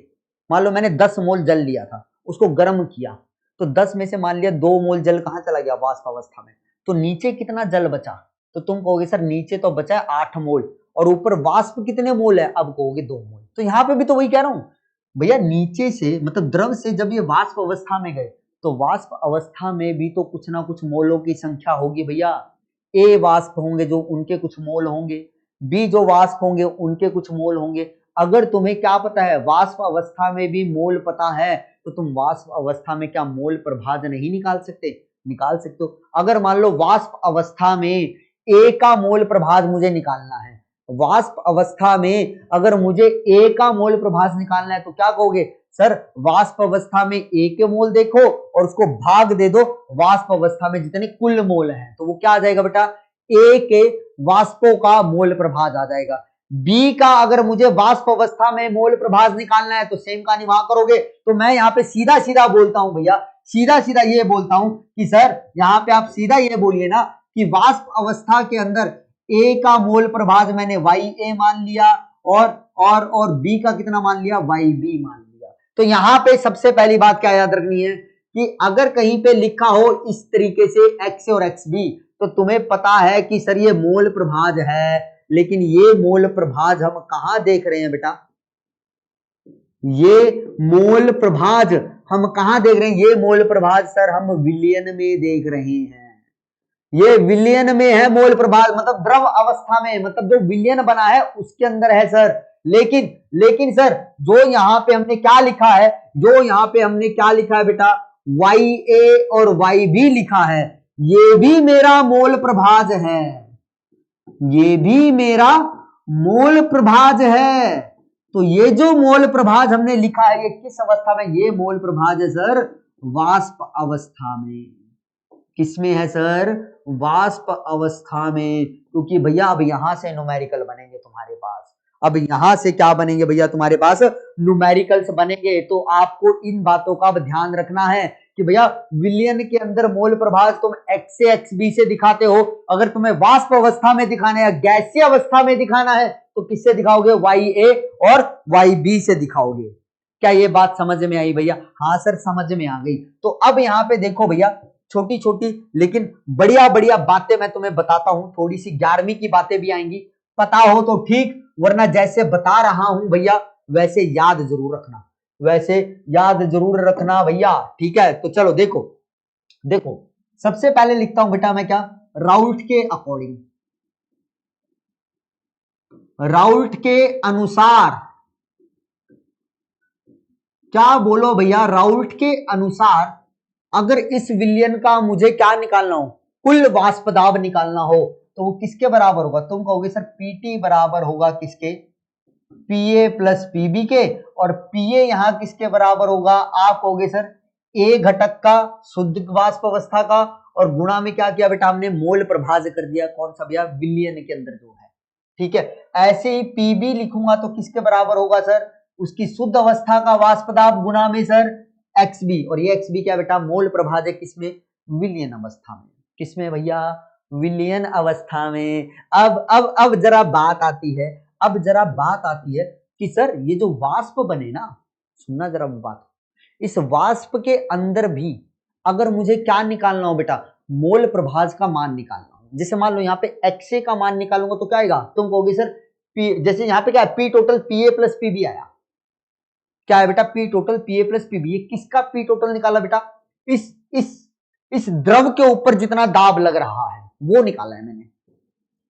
मान लो मैंने 10 मोल जल लिया था, उसको गर्म किया, तो 10 में से मान लिया 2 मोल जल कहां चला गया, वाष्प अवस्था में, तो नीचे कितना जल बचा, तो तुम कहोगे सर नीचे तो बचा है 8 मोल और ऊपर वाष्प कितने मोल है, अब कहोगे 2 मोल। तो यहां पे भी तो वही कह रहा हूं भैया, नीचे से मतलब द्रव से जब ये वाष्प अवस्था में गए, तो वाष्प अवस्था में भी तो कुछ ना कुछ मोलों की संख्या होगी भैया। ए वाष्प होंगे जो उनके कुछ मोल होंगे, बी जो वाष्प होंगे उनके कुछ मोल होंगे। अगर तुम्हें क्या पता है, वाष्प अवस्था में भी मोल पता है, तो तुम वाष्प अवस्था में क्या मोल प्रभाज नहीं निकाल सकते, निकाल सकते हो। अगर मान लो वाष्प अवस्था में ए का मोल प्रभाज मुझे निकालना है, वाष्प अवस्था में अगर मुझे ए का मोल प्रभाज निकालना है, तो क्या कहोगे सर, वाष्प अवस्था में ए के मोल देखो और उसको भाग दे दो वाष्प अवस्था में जितने कुल मोल हैं, तो वो क्या आ जाएगा बेटा, ए के वाष्पों का मोल प्रभाज आ जाएगा। बी का अगर मुझे वाष्प अवस्था में मोल प्रभाज निकालना है, तो सेम कहानी वहां करोगे। तो मैं यहाँ पे सीधा सीधा बोलता हूं भैया, सीधा सीधा ये बोलता हूं कि सर यहाँ पे आप सीधा ये बोलिए ना कि वाष्प अवस्था के अंदर ए का मोल प्रभाज मैंने वाई ए मान लिया और बी का कितना मान लिया, वाई बी मान लिया। तो यहां पे सबसे पहली बात क्या याद रखनी है कि अगर कहीं पे लिखा हो इस तरीके से एक्स और एक्स बी, तो तुम्हें पता है कि सर ये मोल प्रभाज है, लेकिन ये मोल प्रभाज हम कहां देख रहे हैं बेटा, ये मोल प्रभाज हम कहां देख रहे हैं, ये मोल प्रभाज सर हम विलियन में देख रहे हैं। ये विलियन में है मोल प्रभाज, मतलब द्रव अवस्था में, मतलब जो विलियन बना है उसके अंदर है सर। लेकिन सर जो यहां पे हमने क्या लिखा है, जो यहां पे हमने क्या लिखा है बेटा, वाई ए और वाई बी लिखा है, ये भी मेरा मोल प्रभाज है, ये भी मेरा मोल प्रभाज है। तो ये जो मोल प्रभाज हमने लिखा है ये किस अवस्था में, ये मोल प्रभाज है सर वाष्प अवस्था में। किसमें है सर, वाष्प अवस्था में। क्योंकि भैया अब यहां से न्यूमेरिकल बनेंगे तुम्हारे पास, अब यहां से क्या बनेंगे भैया तुम्हारे पास न्यूमेरिकल्स बनेंगे। तो आपको इन बातों का ध्यान रखना है कि भैया विलियन के अंदर मोल प्रभाज तुम एक्स से एक्स बी से दिखाते हो, अगर तुम्हें वाष्प अवस्था में दिखाना है या गैसीय अवस्था में दिखाना है तो किससे दिखाओगे, वाई ए और वाई बी से दिखाओगे। क्या ये बात समझ में आई भैया, हाँ सर समझ में आ गई। तो अब यहाँ पे देखो भैया, छोटी छोटी लेकिन बढ़िया बढ़िया बातें मैं तुम्हें बताता हूं, थोड़ी सी 11वीं की बातें भी आएंगी, पता हो तो ठीक, वरना जैसे बता रहा हूं भैया वैसे याद जरूर रखना, वैसे याद जरूर रखना भैया, ठीक है। तो चलो देखो देखो, सबसे पहले लिखता हूं बेटा मैं क्या, राउल्ट के अकॉर्डिंग, राउल्ट के अनुसार, क्या बोलो भैया, राउल्ट के अनुसार अगर इस विलियन का मुझे क्या निकालना हो, कुल वाष्प दाब निकालना हो, तो वो किसके बराबर होगा, तुम कहोगे सर पीटी बराबर होगा किसके, पीए प्लस पीबी के, और पीए यहां किसके बराबर होगा, आप कहोगे सर ए घटक का शुद्ध वाष्प अवस्था का, और गुणा में क्या किया बेटा हमने, मोल प्रभाज कर दिया, कौन सा भैया, विलियन के अंदर जो है। ठीक है। ऐसे ही पीबी लिखूंगा तो किसके बराबर होगा सर, उसकी शुद्ध अवस्था का वाष्प दाब गुना में सर एक्सबी, और ये एक्सबी क्या बेटा, मोल प्रभाजक किसमें, विलयन अवस्था में। किसमें भैया, विलयन अवस्था में। अब जरा बात आती है, अब जरा बात आती है कि सर ये जो वाष्प बने ना, सुनना जरा बात, इस वाष्प के अंदर भी अगर मुझे क्या निकालना हो बेटा, मोल प्रभाज का मान निकालना हो, जैसे मान लो यहाँ पे एक्सए का मान निकालूंगा तो क्या आएगा, तुम कहोगे सर पी, जैसे यहाँ पे क्या है, पी टोटल पीए प्लस पीबी आया, क्या है बेटा, पी टोटल पीए प्लस पीबी। ये किसका पी टोटल निकाला बेटा, इस द्रव के ऊपर जितना दाब लग रहा है वो निकाला है मैंने,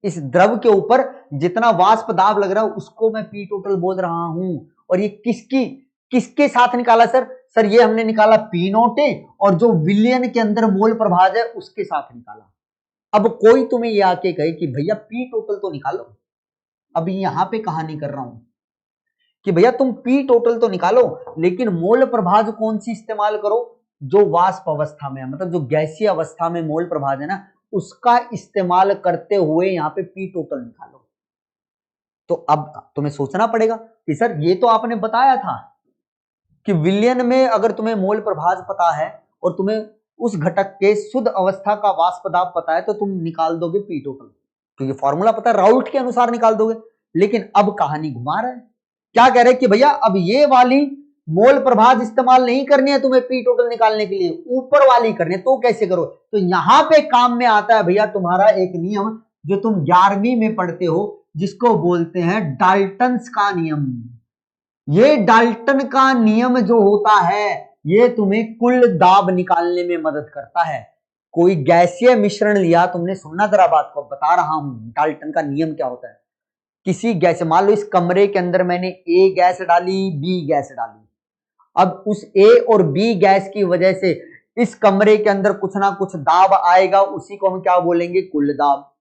इस द्रव के ऊपर जितना वाष्प दाब लग रहा है उसको मैं पी टोटल बोल रहा हूं। और ये किसके साथ निकाला सर, सर ये हमने निकाला पी नोटे और जो विलयन के अंदर मोल प्रभाज है उसके साथ निकाला। अब कोई तुम्हें ये आके कहे कि भैया पी टोटल तो निकालो, अभी यहां पे कहानी कर रहा हूं कि भैया तुम पी टोटल तो निकालो लेकिन मोल प्रभाज कौन सी इस्तेमाल करो, जो वाष्प अवस्था में है, मतलब जो गैसीय अवस्था में मोल प्रभाज है ना उसका इस्तेमाल करते हुए यहां पे पी टोटल निकालो। तो अब तुम्हें सोचना पड़ेगा कि सर ये तो आपने बताया था कि विलयन में अगर तुम्हें मोल प्रभाज पता है और तुम्हें उस घटक के शुद्ध अवस्था का वाष्प दाब पता है तो तुम निकाल दोगे पी टोटल, क्योंकि फॉर्मूला पता है, राउल्ट के अनुसार निकाल दोगे। लेकिन अब कहानी घुमा रहा है, क्या कह रहे हैं कि भैया अब ये वाली मोल प्रभाज इस्तेमाल नहीं करनी है तुम्हें पी टोटल निकालने के लिए, ऊपर वाली करनी है। तो कैसे करो, तो यहां पे काम में आता है भैया तुम्हारा एक नियम जो तुम 11वीं में पढ़ते हो, जिसको बोलते हैं डाल्टन्स का नियम। ये डाल्टन का नियम जो होता है ये तुम्हें कुल दाब निकालने में मदद करता है। कोई गैसीय मिश्रण लिया तुमने, सुनना जरा बात को, बता रहा हूं डाल्टन का नियम क्या होता है। किसी गैस, मान लो इस कमरे के अंदर मैंने ए गैस डाली, बी गैस डाली, अब उस ए और बी गैस की वजह से इस कमरे के अंदर कुछ ना कुछ दाब आएगा, उसी को हम क्या बोलेंगे, कुल दाब।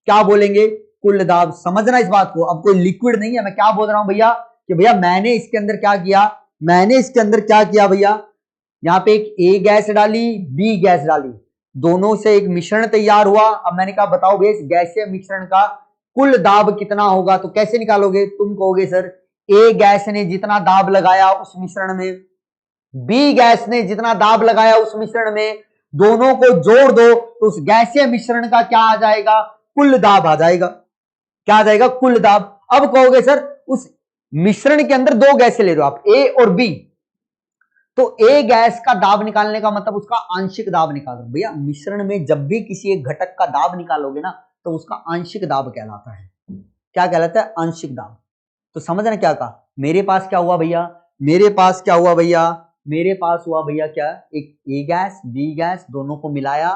क्या बोलेंगे, कुल दाब। समझना इस बात को, अब कोई लिक्विड नहीं है, मैं क्या बोल रहा हूं भैया कि भैया मैंने इसके अंदर क्या किया, मैंने इसके अंदर क्या किया भैया, यहां पे एक ए गैस डाली, बी गैस डाली, दोनों से एक मिश्रण तैयार हुआ। अब मैंने कहा बताओ भैया इस गैसीय मिश्रण का कुल दाब कितना होगा, तो कैसे निकालोगे, तुम कहोगे सर ए गैस ने जितना दाब लगाया उस मिश्रण में, बी गैस ने जितना दाब लगाया उस मिश्रण में, दोनों को जोड़ दो तो उस गैसीय मिश्रण का क्या आ जाएगा, कुल दाब आ जाएगा। क्या आ जाएगा, कुल दाब। अब कहोगे सर उस मिश्रण के अंदर दो गैसें ले लो आप, ए और बी, तो ए गैस का दाब निकालने का मतलब उसका आंशिक दाब निकालो। भैया मिश्रण में जब भी किसी एक घटक का दाब निकालोगे ना तो उसका आंशिक दाब कहलाता है। क्या कहलाता है, आंशिक दाब। तो समझना क्या कहा, मेरे पास क्या हुआ भैया, मेरे पास क्या हुआ भैया, मेरे पास हुआ भैया क्या, एक ए गैस बी गैस दोनों को मिलाया,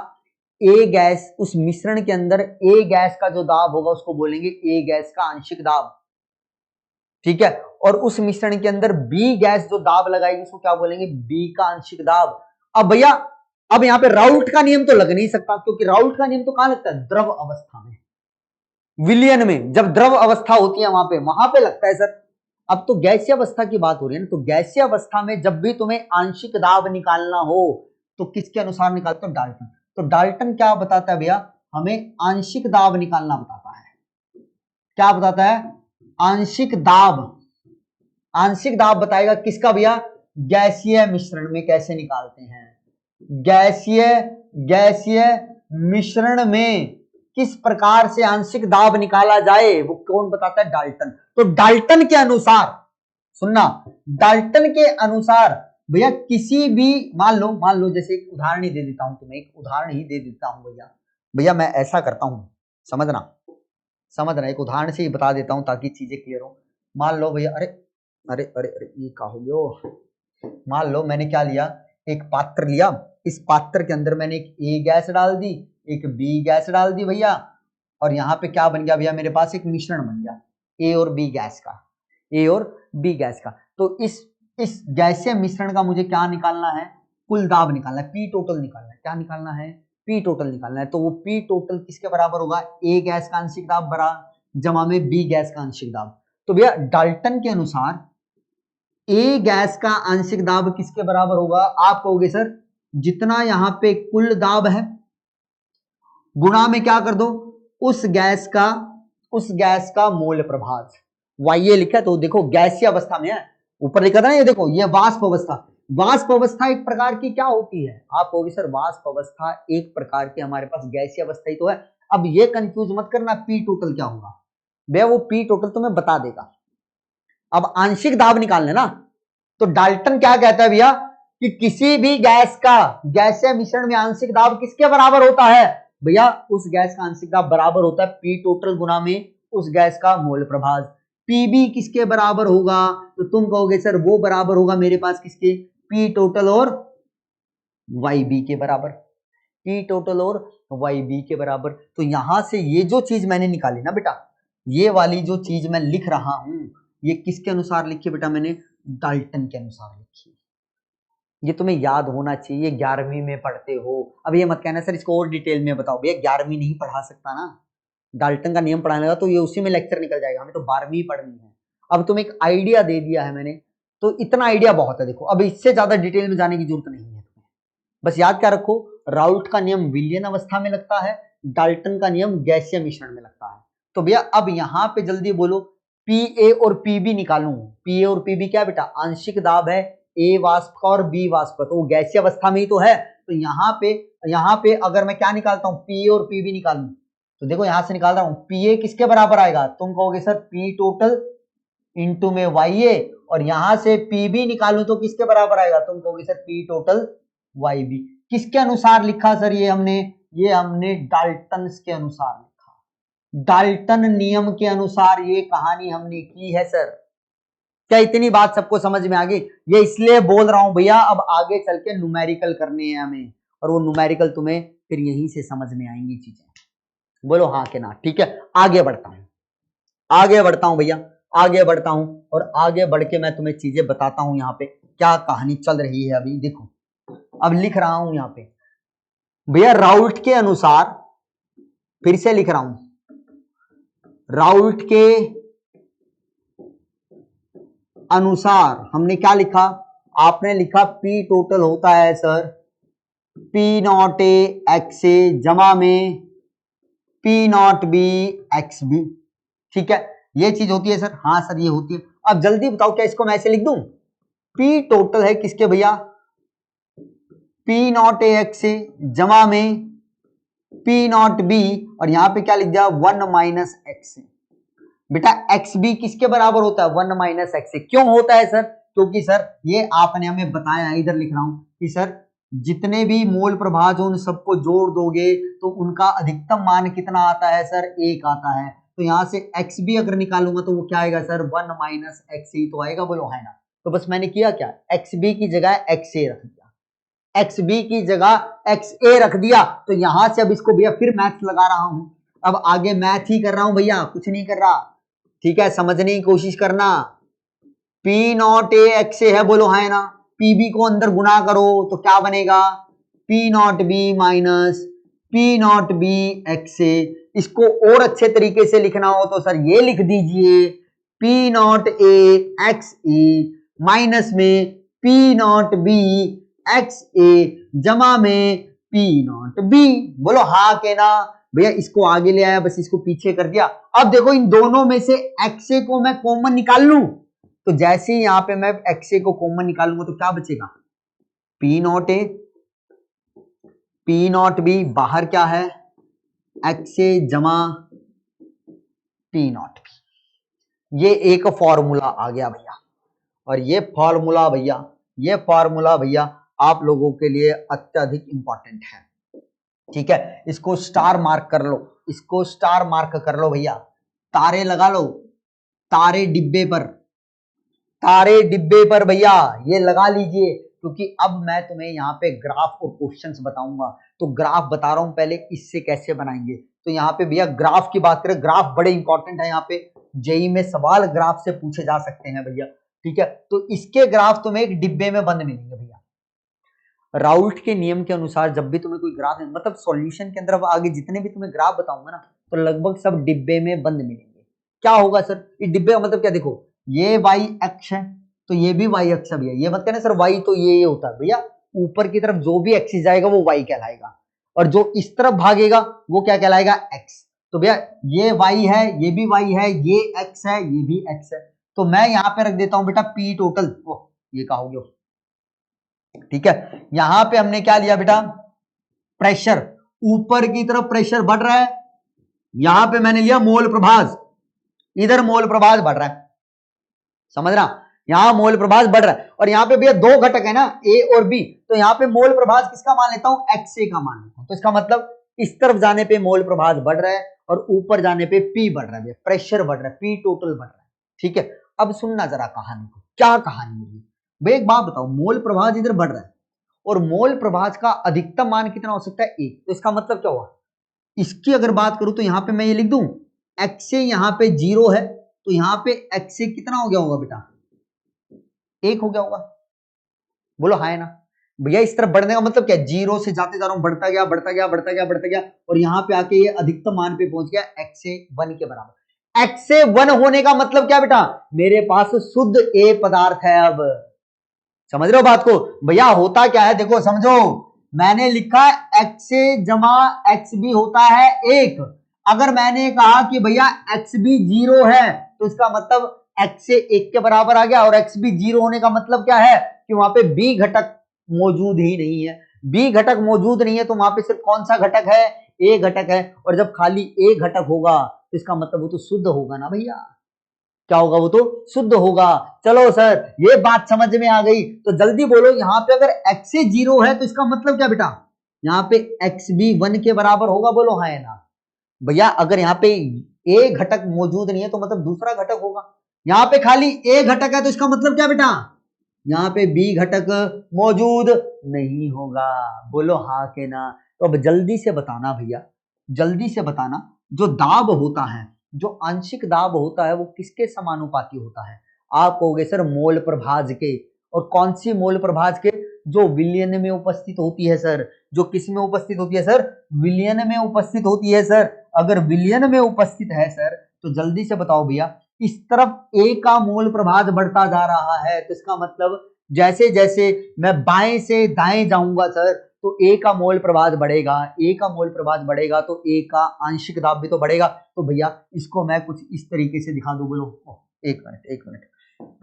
ए गैस उस मिश्रण के अंदर ए गैस का जो दाब होगा उसको बोलेंगे ए गैस का आंशिक दाब, ठीक है। और उस मिश्रण के अंदर बी गैस जो दाब लगाएगी उसको क्या बोलेंगे, बी का आंशिक दाब। अब भैया अब यहां पे राउल्ट का नियम तो लग नहीं सकता, क्योंकि राउल्ट का नियम तो कहां लगता है, द्रव अवस्था में, विलयन में, जब द्रव अवस्था होती है वहां पे लगता है सर। अब तो गैसीय अवस्था की बात हो रही है ना, तो गैसीय अवस्था में जब भी तुम्हें आंशिक दाब निकालना हो तो किसके अनुसार निकालते हो, डाल्टन। तो डाल्टन क्या बताता है भैया, हमें आंशिक दाब निकालना बताता है। क्या बताता है, आंशिक दाब। आंशिक दाब बताएगा किसका भैया, गैसीय मिश्रण में कैसे निकालते हैं, गैसीय मिश्रण में किस प्रकार से आंशिक दाब निकाला जाए वो कौन बताता है, डाल्टन। तो डाल्टन के अनुसार, सुनना, डाल्टन के अनुसार भैया किसी भी, मान लो जैसे एक उदाहरण ही दे देता हूं तुम्हें, एक उदाहरण ही दे देता हूं भैया मैं ऐसा करता हूं, समझना एक उदाहरण से ही बता देता हूं ताकि चीजें क्लियर हो। मान लो भैया, अरे अरे अरे अरे ये क्या हो गया, मान लो मैंने क्या लिया, एक पात्र लिया, इस पात्र के अंदर मैंने एक ए गैस डाल दी, एक बी गैस डाल दी भैया, और यहाँ पे क्या बन गया भैया, मेरे पास एक मिश्रण बन गया ए और बी गैस का। तो इस गैसीय मिश्रण का मुझे क्या निकालना है, कुल दाब निकालना है, पी टोटल निकालना है। क्या निकालना है, पी टोटल निकालना है। तो वो पी टोटल किसके बराबर होगा, ए गैस का आंशिक दाब बरा जमा में बी गैस का आंशिक दाब। तो भैया डाल्टन के अनुसार ए गैस का आंशिक दाब किसके बराबर होगा, आप कहोगे सर जितना यहां पे कुल दाब है गुणा में क्या कर दो, उस गैस का उस गैस का मोल प्रभाज। वाई लिखा है तो देखो गैसीय अवस्था में है, ऊपर लिखा था ना, ये देखो ये वाष्प अवस्था। वाष्प अवस्था एक प्रकार की क्या होती है, आप कहोगे सर वाष्प अवस्था एक प्रकार की हमारे पास गैसीय अवस्था ही तो है। अब ये कंफ्यूज मत करना पी टोटल क्या होगा, भैया वो पी टोटल तुम्हें बता देगा। अब आंशिक दाब निकालने ना, तो डाल्टन क्या कहता है भैया कि किसी भी गैस का गैसीय मिश्रण में आंशिक दाब किसके बराबर होता है, भैया उस गैस का आंशिक दाब बराबर होता है पी टोटल गुना में उस गैस का मोल प्रभाज। पीबी किसके बराबर होगा, तो तुम कहोगे सर वो बराबर होगा मेरे पास किसके, पी टोटल और वाई बी के बराबर, पी टोटल और वाई बी के बराबर। तो यहां से ये जो चीज मैंने निकाली ना बेटा, ये वाली जो चीज मैं लिख रहा हूं, ये किसके अनुसार लिखी बेटा, मैंने डाल्टन के अनुसार लिखी। ये तुम्हें याद होना चाहिए, 11वीं में पढ़ते हो। अब ये मत कहना सर इसको और डिटेल में बताओ, भैया 11वीं नहीं पढ़ा सकता ना, डाल्टन का नियम पढ़ाने लगा तो ये उसी में लेक्चर निकल जाएगा, हमें तो 12वीं पढ़नी है। अब तुम्हें एक आइडिया दे दिया है मैंने, तो इतना आइडिया बहुत है। देखो अब इससे ज्यादा डिटेल में जाने की जरूरत नहीं है तुम्हें, बस याद क्या रखो, राउल्ट का नियम विलियन अवस्था में लगता है, डाल्टन का नियम गैसीय मिश्रण में लगता है। तो भैया अब यहां पे जल्दी बोलो, पी ए और पीबी निकालूं। पी ए और पीबी क्या बेटा, आंशिक दाब है ए वाष्प का और बी वाष्प का, तो वो गैसीय अवस्था में ही तो है। तो यहाँ पे अगर मैं क्या निकालता हूं, पी ए और पीबी निकालूं, तो देखो यहां से निकाल रहा हूं, पी ए किसके बराबर आएगा, तुम कहोगे सर पी टोटल इंटू में वाई ए, और यहां से पीबी निकालूं तो किसके बराबर आएगा, तुम कहोगे sir P total Y B. किसके अनुसार लिखा सर ये हमने डाल्टन के अनुसार लिखा, डाल्टन नियम के अनुसार ये कहानी हमने की है सर। क्या इतनी बात सबको समझ में आ गई, ये इसलिए बोल रहा हूं भैया, अब आगे चल के न्यूमेरिकल करने हैं हमें, और वो न्यूमेरिकल तुम्हें फिर यहीं से समझ में आएंगी चीजें। बोलो हाँ के ना, ठीक है। आगे बढ़ता हूं भैया, आगे बढ़ता हूं, और आगे बढ़ के मैं तुम्हें चीजें बताता हूं यहाँ पे क्या कहानी चल रही है अभी। देखो अब लिख रहा हूं यहाँ पे भैया, राउल्ट के अनुसार, फिर से लिख रहा हूं, राउल्ट के अनुसार हमने क्या लिखा, आपने लिखा पी टोटल होता है sir P naught A X A जमा में P naught B X B, ठीक है, ये चीज होती है सर, हाँ सर ये होती है। अब जल्दी बताओ क्या इसको मैं ऐसे लिख दूं, पी टोटल है किसके भैया, P naught A X A जमा में पी नॉट बी, और यहां पे क्या लिख दिया 1 माइनस एक्स ए। बेटा एक्स बी किसके बराबर होता है, 1 माइनस एक्स ए। क्यों होता है सर, क्योंकि सर ये आपने हमें बताया, इधर लिख रहा हूं कि सर जितने भी मोल प्रभाज उन सबको जोड़ दोगे तो उनका अधिकतम मान कितना आता है सर, 1 आता है। तो यहां से एक्स बी अगर निकालूंगा तो वो क्या आएगा सर, 1 माइनस एक्स ए तो आएगा, बोलो है ना। तो बस मैंने किया क्या, एक्स बी की जगह एक्स ए रख दिया, एक्स बी की जगह एक्स ए रख दिया। तो यहां से अब इसको भैया फिर मैथ लगा रहा हूं, अब आगे मैथ ही कर रहा हूं भैया, कुछ नहीं कर रहा, ठीक है, समझने की कोशिश करना। P naught A X A है, बोलो है ना, पीबी को अंदर गुना करो तो क्या बनेगा, P naught B minus P naught B X A. इसको और अच्छे तरीके से लिखना हो तो सर ये लिख दीजिए, P naught A X A minus में P naught B X A जमा में पी नॉट बी, बोलो हाँ के ना। भैया इसको आगे ले आया, बस इसको पीछे कर दिया। अब देखो इन दोनों में से एक्स ए को मैं कॉमन निकाल लूं, तो जैसे ही यहां पे मैं एक्स ए को कॉमन निकालूंगा तो क्या बचेगा, P naught A P naught B, बाहर क्या है एक्स ए जमा पी नॉट बी। ये एक फॉर्मूला आ गया भैया, और ये फॉर्मूला भैया आप लोगों के लिए अत्यधिक इंपॉर्टेंट है, ठीक है। इसको स्टार मार्क कर लो, इसको स्टार मार्क कर लो भैया, तारे लगा लो, तारे डिब्बे पर भैया ये लगा लीजिए, क्योंकि अब मैं तुम्हें यहाँ पे ग्राफ और क्वेश्चंस बताऊंगा। तो ग्राफ बता रहा हूं पहले, इससे कैसे बनाएंगे। तो यहाँ पे भैया ग्राफ की बात करें, ग्राफ बड़े इंपॉर्टेंट है, यहाँ पे जेई में सवाल ग्राफ से पूछे जा सकते हैं भैया, ठीक है। तो इसके ग्राफ तुम्हें एक डिब्बे में बंद मिलेंगे भैया। राउल्ट के नियम के अनुसार जब भी तुम्हें कोई ग्राफ, मतलब सॉल्यूशन के अंदर आगे जितने भी तुम्हें ग्राफ बताऊंगा ना, तो लगभग सब डिब्बे में बंद मिलेंगे। क्या होगा सर, ये डिब्बे का मतलब क्या, देखो ये वाई अक्ष है तो ये भी वाई अक्ष भैया, ये मत कहना सर वाई तो ये होता है भैया, ऊपर की तरफ जो भी एक्सिस जाएगा वो वाई कहलाएगा, और जो इस तरफ भागेगा वो क्या कहलाएगा, एक्स। तो भैया ये y है, ये भी y है, ये x है, ये भी x है, तो मैं यहां पे रख देता हूं बेटा p टोटल, ये कहा हो गया, ठीक है। यहां पे हमने क्या लिया बेटा, प्रेशर, ऊपर की तरफ प्रेशर बढ़ रहा है, यहां पे मैंने लिया मोल प्रभाज, इधर मोल प्रभाज बढ़ रहा है, समझ रहा, यहां मोल प्रभाज बढ़ रहा है, और यहां पे भैया दो घटक है ना ए और बी, तो यहां पे मोल प्रभाज किसका मान लेता हूं, XA का मान लेता हूं, तो इसका मतलब इस तरफ जाने पे मोल प्रभाज बढ़ रहा है और ऊपर जाने पे P बढ़ रहा है, प्रेशर बढ़ रहा है, P टोटल बढ़ रहा है, ठीक है। अब सुनना जरा कहानी को, क्या कहानी है भाई, एक बात बताओ, मोल प्रभाज इधर बढ़ रहा है और मोल प्रभाज का अधिकतम मान कितना हो सकता है, 1, तो इसका मतलब क्या हुआ, इसकी अगर बात करूं तो यहां पे मैं ये लिख दूं XA यहां पे 0 है, तो यहां पे XA कितना हो गया होगा बेटा, 1 हो गया होगा, बोलो हाँ है ना भैया। इस तरफ बढ़ने का मतलब क्या, 0 से जाते जा रहा हूं, बढ़ता गया बढ़ता गया बढ़ता गया बढ़ता गया, और यहां पे आके ये अधिकतम मान पे पहुंच गया XA 1 के बराबर। XA 1 होने का मतलब क्या बेटा, मेरे पास शुद्ध A पदार्थ है। अब समझ रहे हो बात को भैया, होता क्या है देखो समझो, मैंने लिखा XA जमा XB होता है 1, अगर मैंने कहा कि भैया XB 0 है तो इसका मतलब XA 1 के बराबर आ गया, और XB 0 होने का मतलब क्या है कि वहां पे B घटक मौजूद ही नहीं है, B घटक मौजूद नहीं है, तो वहां पे सिर्फ कौन सा घटक है, A घटक है, और जब खाली A घटक होगा तो इसका मतलब वो तो शुद्ध होगा ना भैया, क्या होगा, वो तो शुद्ध होगा। चलो सर ये बात समझ में आ गई, तो जल्दी बोलो, यहां पे अगर XA 0 है तो इसका मतलब क्या बेटा, यहां पे XB 1 के बराबर होगा, बोलो हाँ है ना भैया। अगर यहाँ पे A घटक मौजूद नहीं है तो मतलब दूसरा घटक होगा, यहाँ पे खाली A घटक है तो इसका मतलब क्या बेटा, यहाँ पे B घटक मौजूद नहीं होगा, बोलो हाँ के ना। तो अब जल्दी से बताना भैया, जल्दी से बताना, जो दाब होता है, जो आंशिक दाब होता है वो किसके समानुपाती होता है, आप कहोगे सर मोल प्रभाज के, और कौन सी मोल प्रभाज के, जो विलयन में उपस्थित होती है सर, जो किस में उपस्थित होती है सर, विलयन में उपस्थित होती है सर। अगर विलयन में उपस्थित है सर तो जल्दी से बताओ भैया, इस तरफ A का मोल प्रभाज बढ़ता जा रहा है, तो इसका मतलब जैसे जैसे मैं बाएं से दाएं जाऊंगा सर तो A का मोल प्रभाज बढ़ेगा, A का मोल प्रभाज बढ़ेगा तो A का आंशिक दाब भी तो बढ़ेगा। तो भैया इसको मैं कुछ इस तरीके से दिखा दूं, बोलो एक मिनट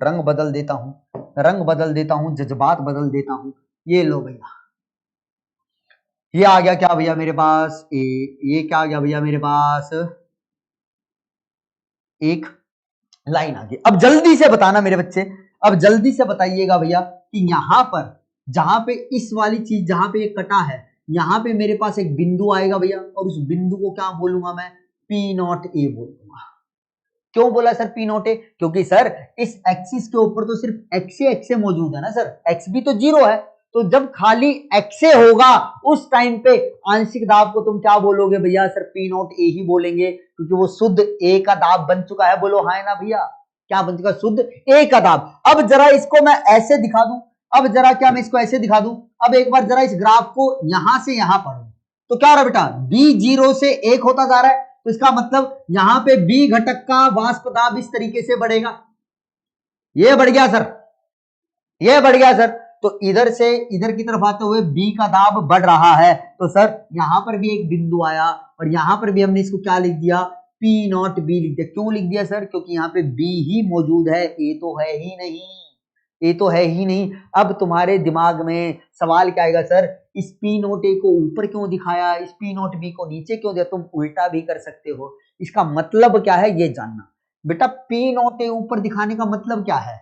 रंग बदल देता हूं, रंग बदल देता हूं, जज्बात बदल देता हूं। ये लो भैया, ये आ गया क्या भैया मेरे पास ये क्या आ गया भैया मेरे पास, एक लाइन आ गई। अब जल्दी से बताना मेरे बच्चे, अब जल्दी से बताइएगा भैया कि यहां पर जहां पे इस वाली चीज जहां पे ये कटा है, यहां पे मेरे पास एक बिंदु आएगा भैया, और उस बिंदु को क्या बोलूंगा मैं, P0A बोल दूंगा। क्यों बोला सर P0A, क्योंकि सर इस एक्सिस के ऊपर तो सिर्फ XA मौजूद है ना सर, XB तो 0 है, तो जब खाली XA होगा उस टाइम पे आंशिक दाब को तुम क्या बोलोगे भैया, सर P0A ही बोलेंगे, क्योंकि वो शुद्ध A का दाब बन चुका है, बोलो हाँ ना भैया, क्या बन चुका, शुद्ध A का दाब। अब जरा इसको मैं ऐसे दिखा दूं, अब जरा क्या मैं इसको ऐसे दिखा दूं, अब एक बार जरा इस ग्राफ को यहां से यहां पढ़ो, तो क्या हो रहा है बेटा, B 0 से 1 होता जा रहा है, तो इसका मतलब यहां पे B घटक का वाष्प दाब इस तरीके से बढ़ेगा, ये बढ़ गया सर, ये बढ़ गया सर, तो इधर से इधर की तरफ आते हुए B का दाब बढ़ रहा है, तो सर यहां पर भी एक बिंदु आया, और यहां पर भी हमने इसको क्या लिख दिया, P0B लिख दिया। क्यों लिख दिया सर, क्योंकि यहाँ पे B ही मौजूद है, A तो है ही नहीं, A तो है ही नहीं। अब तुम्हारे दिमाग में सवाल क्या आएगा, सर इस P0A को ऊपर क्यों दिखाया, इस P0B को नीचे क्यों दिया, तुम उल्टा भी कर सकते हो, इसका मतलब क्या है ये जानना बेटा। P0A ऊपर दिखाने का मतलब क्या है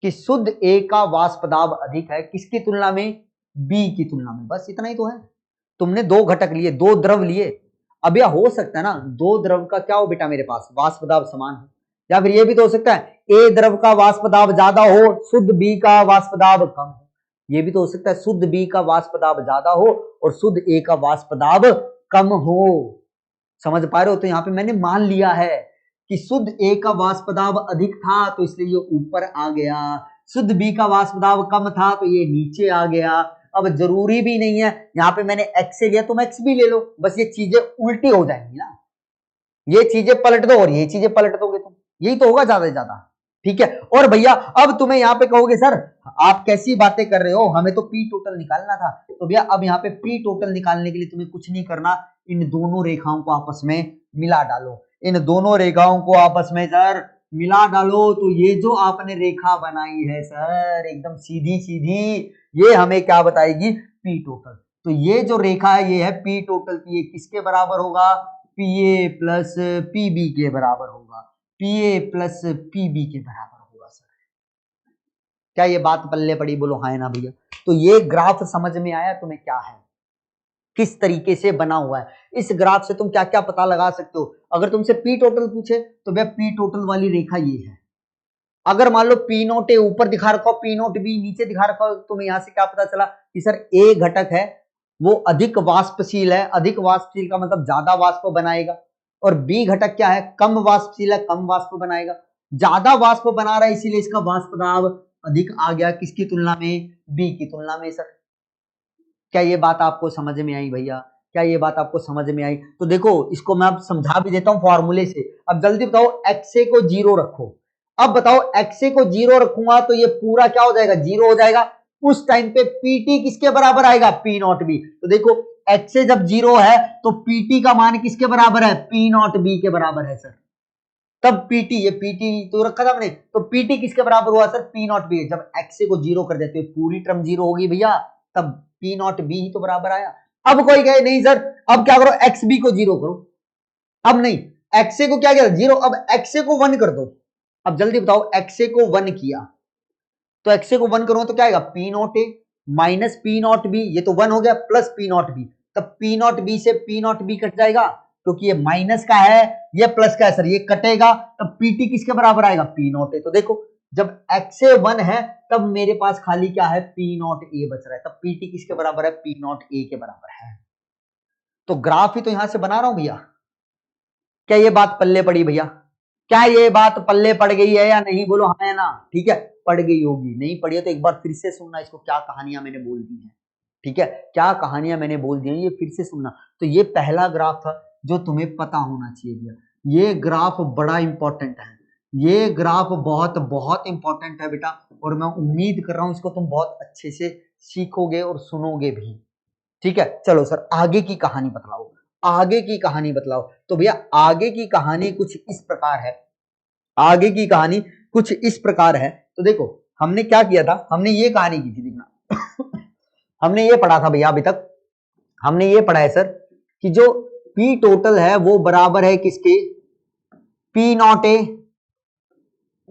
कि शुद्ध A का वाष्प दाब अधिक है किसकी तुलना में, B की तुलना में, बस इतना ही तो है। तुमने दो घटक लिए, दो द्रव लिए, अब यह हो सकता है ना दो द्रव का क्या हो बेटा मेरे पास वाष्प दाब समान हो, या फिर ये भी तो हो सकता है A द्रव का वाष्प दाब ज्यादा हो, शुद्ध B का वाष्प दाब कम हो, ये भी तो हो सकता है शुद्ध B का वाष्प दाब ज्यादा हो और शुद्ध A का वाष्प दाब कम हो, समझ पा रहे हो। तो यहाँ पे मैंने मान लिया है कि शुद्ध A का वाष्प दाब अधिक था तो इसलिए ये ऊपर आ गया, शुद्ध B का वाष्प दाब कम था तो ये नीचे आ गया। अब जरूरी भी नहीं है यहाँ पे मैंने X से लिया तुम X भी ले लो, बस ये चीजें उल्टी हो जाएंगी ना, ये चीजें पलट दो और ये चीजें पलट दोगे तुम, यही तो होगा ज्यादा से ज्यादा, ठीक है। और भैया अब तुम्हें यहाँ पे कहोगे सर आप कैसी बातें कर रहे हो, हमें तो P टोटल निकालना था, तो भैया अब यहाँ पे P टोटल निकालने के लिए तुम्हें कुछ नहीं करना, इन दोनों रेखाओं को आपस में मिला डालो, इन दोनों रेखाओं को आपस में सर मिला डालो, तो ये जो आपने रेखा बनाई है सर एकदम सीधी सीधी, ये हमें क्या बताएगी, पी टोटल। तो ये जो रेखा है ये है पी टोटल की, ये किसके बराबर होगा, पी ए प्लस पीबी के बराबर होगा, पी ए प्लस पीबी के बराबर होगा सर। क्या ये बात पल्ले पड़ी, बोलो हाँ ना भैया। तो ये ग्राफ समझ में आया तुम्हें क्या है, किस तरीके से बना हुआ है। इस ग्राफ से तुम क्या क्या पता लगा सकते हो। अगर तुमसे पी टोटल पूछे तो भैया पी टोटल वाली रेखा ये है। अगर मान लो पी नोट ए ऊपर दिखा रखा हो, पी नोट बी नीचे दिखा रखा हो, तुम्हें यहां से क्या पता चला कि सर ए घटक है वो अधिक वाष्पशील है, अधिक वाष्पशील का मतलब ज्यादा वाष्प बनाएगा, और बी घटक क्या है, कम वाष्पशील है, कम वाष्प बनाएगा। ज्यादा वाष्प बना रहा है इसीलिए इसका वाष्प दाब अधिक आ गया, किसकी तुलना में, बी की तुलना में सर। क्या ये बात आपको समझ में आई भैया, क्या ये बात आपको समझ में आई। तो देखो इसको मैं अब समझा भी देता हूं फॉर्मूले से। अब जल्दी बताओ, एक्सए को जीरो रखो। अब बताओ एक्सए को जीरो रखूंगा तो ये पूरा क्या हो जाएगा, जीरो हो जाएगा। उस टाइम पे पीटी किसके बराबर आएगा, पी नॉट बी। तो देखो एक्सए जब जीरो है तो पीटी का मान किसके बराबर है, पी नॉट बी के बराबर है सर। तब पीटी, ये पीटी तो रखा था हमने, तो पीटी किसके बराबर हुआ सर, पी नॉट बी। जब एक्सए को जीरो कर देते हो पूरी टर्म जीरो होगी भैया, तब पी नॉट बी ही तो बराबर आया। अब कोई कहे नहीं सर अब क्या करो, एक्स बी को जीरो करो। अब नहीं, एक्सए को क्या किया जीरो, अब एक्सए को वन कर दो। अब जल्दी बताओ, एक्सए को वन किया तो एक्सए को वन करो तो क्या आएगा, पी नॉट ए माइनस पी नॉट बी, ये तो वन हो गया, प्लस पी नॉट बी। तब पी नॉट बी से पी नॉट बी कट जाएगा क्योंकि ये माइनस का है ये प्लस का है सर, ये कटेगा। तब पीटी किसके बराबर आएगा, पी नॉट ए। तो देखो जब एक्सए वन है तब मेरे पास खाली क्या है, पी नॉट ए बच रहा है, तब पीटी किसके बराबर है, पी नॉट ए के बराबर है। तो ग्राफ ही तो यहां से बना रहा हूं भैया। क्या ये बात पल्ले पड़ी भैया, क्या ये बात पल्ले पड़ गई है या नहीं, बोलो हाँ है ना। ठीक है, पड़ गई होगी, नहीं पड़ी है तो एक बार फिर से सुनना इसको, क्या कहानियां मैंने बोल दी है। ठीक है, क्या कहानियां मैंने बोल दी है ये फिर से सुनना। तो ये पहला ग्राफ था जो तुम्हें पता होना चाहिए भैया। ये ग्राफ बड़ा इंपॉर्टेंट है, ये ग्राफ बहुत बहुत इंपॉर्टेंट है बेटा, और मैं उम्मीद कर रहा हूं इसको तुम बहुत अच्छे से सीखोगे और सुनोगे भी। ठीक है, चलो सर आगे की कहानी बतलाओ, आगे की कहानी बतलाओ। तो भैया आगे की कहानी कुछ इस प्रकार है, आगे की कहानी कुछ इस प्रकार है। तो देखो हमने क्या किया था, हमने ये कहानी की थी, देखना हमने ये पढ़ा था भैया अभी तक, हमने ये पढ़ा है सर कि जो पी टोटल है वो बराबर है किसके, P naught A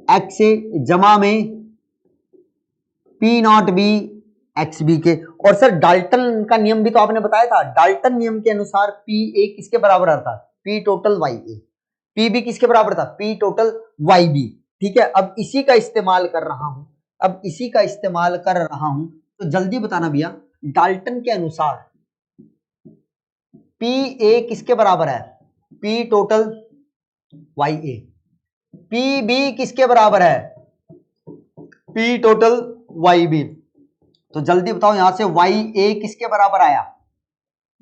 X A जमा में P naught B X B के। और सर डाल्टन का नियम भी तो आपने बताया था, डाल्टन नियम के अनुसार पी ए किसके बराबर आता, P total Y A, P B किसके बराबर था, पी टोटल वाई बी। ठीक है, अब इसी का इस्तेमाल कर रहा हूं, अब इसी का इस्तेमाल कर रहा हूं। तो जल्दी बताना भैया, डाल्टन के अनुसार पी ए किसके बराबर है, P total Y A, P B किसके बराबर है, पी टोटल वाई बी। तो जल्दी बताओ यहां से वाई ए किसके बराबर आया,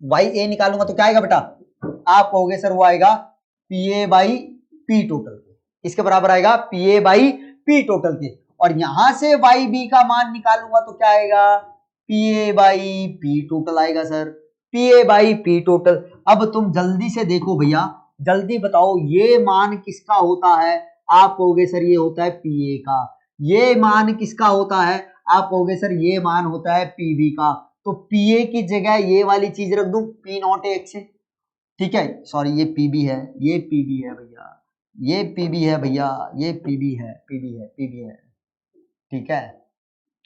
वाई ए निकालूंगा तो क्या आएगा बेटा, आप कहोगे सर वो आएगा P A by P total के, किसके बराबर आएगा, P A by P total के। और यहां से वाई बी का मान निकालूंगा तो क्या आएगा, P A by P total आएगा sir, P A by P total. अब तुम जल्दी से देखो भैया, जल्दी बताओ ये मान किसका होता है, आप कहोगे सर ये होता है पी ए का। ये मान किसका होता है, आप कहोगे सर ये मान होता है पीबी का। तो पीए की जगह ये वाली चीज रख दूं, पी नॉट एक्स। ठीक है, सॉरी ये पीबी है, ये पीबी है भैया, ये पीबी है भैया, ये पीबी है, पीबी है, पीबी है। ठीक है,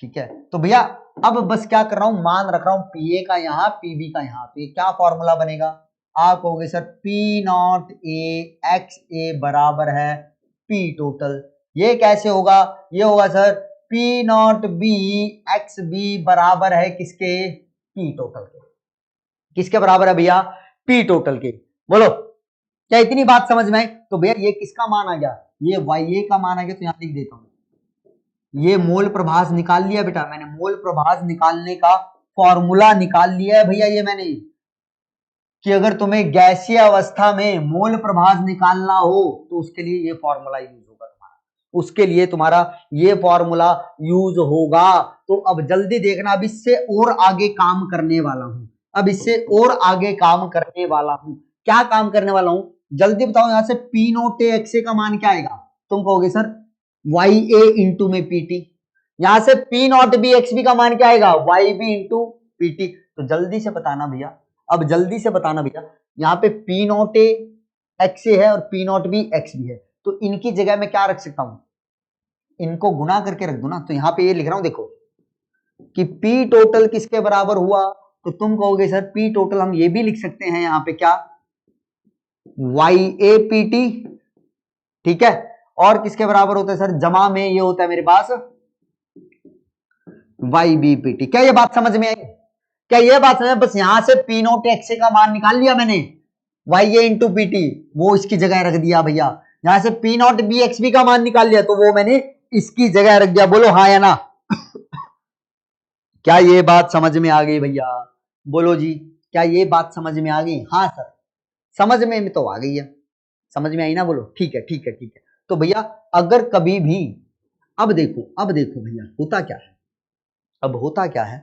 ठीक है। तो भैया अब बस क्या कर रहा हूं, मान रख रहा हूं पीए का यहाँ, पीबी का यहाँ। तो ये क्या फॉर्मूला बनेगा, आप कहोगे sir P naught A X A बराबर है पी टोटल। ये कैसे होगा, ये होगा sir P naught B X B बराबर है किसके, पी टोटल के। किसके बराबर है भैया, पी टोटल के। बोलो क्या इतनी बात समझ में आई। तो भैया ये किसका मान आ गया, ये वाई ए का मान आ गया। तो यहां लिख देता हूं, ये मोल प्रभास निकाल लिया बेटा मैंने, मोल प्रभास निकालने का फॉर्मूला निकाल लिया है भैया ये मैंने, कि अगर तुम्हें गैसीय अवस्था में मोल प्रभास निकालना हो तो उसके लिए ये फॉर्मूला यूज होगा तुम्हारा, उसके लिए तुम्हारा ये फॉर्मूला यूज होगा। तो अब जल्दी देखना, अब इससे और आगे काम करने वाला हूं, अब इससे और आगे काम करने वाला हूं। क्या काम करने वाला हूं, जल्दी बताओ यहां से P naught A X A का मान क्या आएगा? तुम कहोगे सर वाई ए इंटू में पीटी। यहां से P naught B X B का मान क्या आएगा? Y B into PT. तो जल्दी से बताना भैया, अब जल्दी से बताना भैया, यहाँ पे P naught A X A है और P naught B X B है, तो इनकी जगह में क्या रख सकता हूं? इनको गुना करके रख दू ना। तो यहाँ पे ये लिख रहा हूं देखो कि पी टोटल किसके बराबर हुआ? तो तुम कहोगे सर पी टोटल हम ये भी लिख सकते हैं यहाँ पे क्या, वाई ए पी टी, ठीक है। और किसके बराबर होता है सर? जमा में ये होता है मेरे पास वाई बी पी टी। क्या ये बात समझ में आई? क्या ये बात समझ में? बस यहां से पी नोट एक्स ए का मान निकाल लिया मैंने, Y A into P T वो इसकी जगह रख दिया भैया। यहां से P naught B X B का मान निकाल लिया तो वो मैंने इसकी जगह रख दिया। बोलो हाँ या ना? क्या ये बात समझ में आ गई भैया? बोलो जी, क्या ये बात समझ में आ गई? हाँ सर समझ में तो आ गई है, समझ में आई ना? बोलो ठीक है ठीक है ठीक है। तो भैया अगर कभी भी, अब देखो भैया होता क्या है, अब होता क्या है,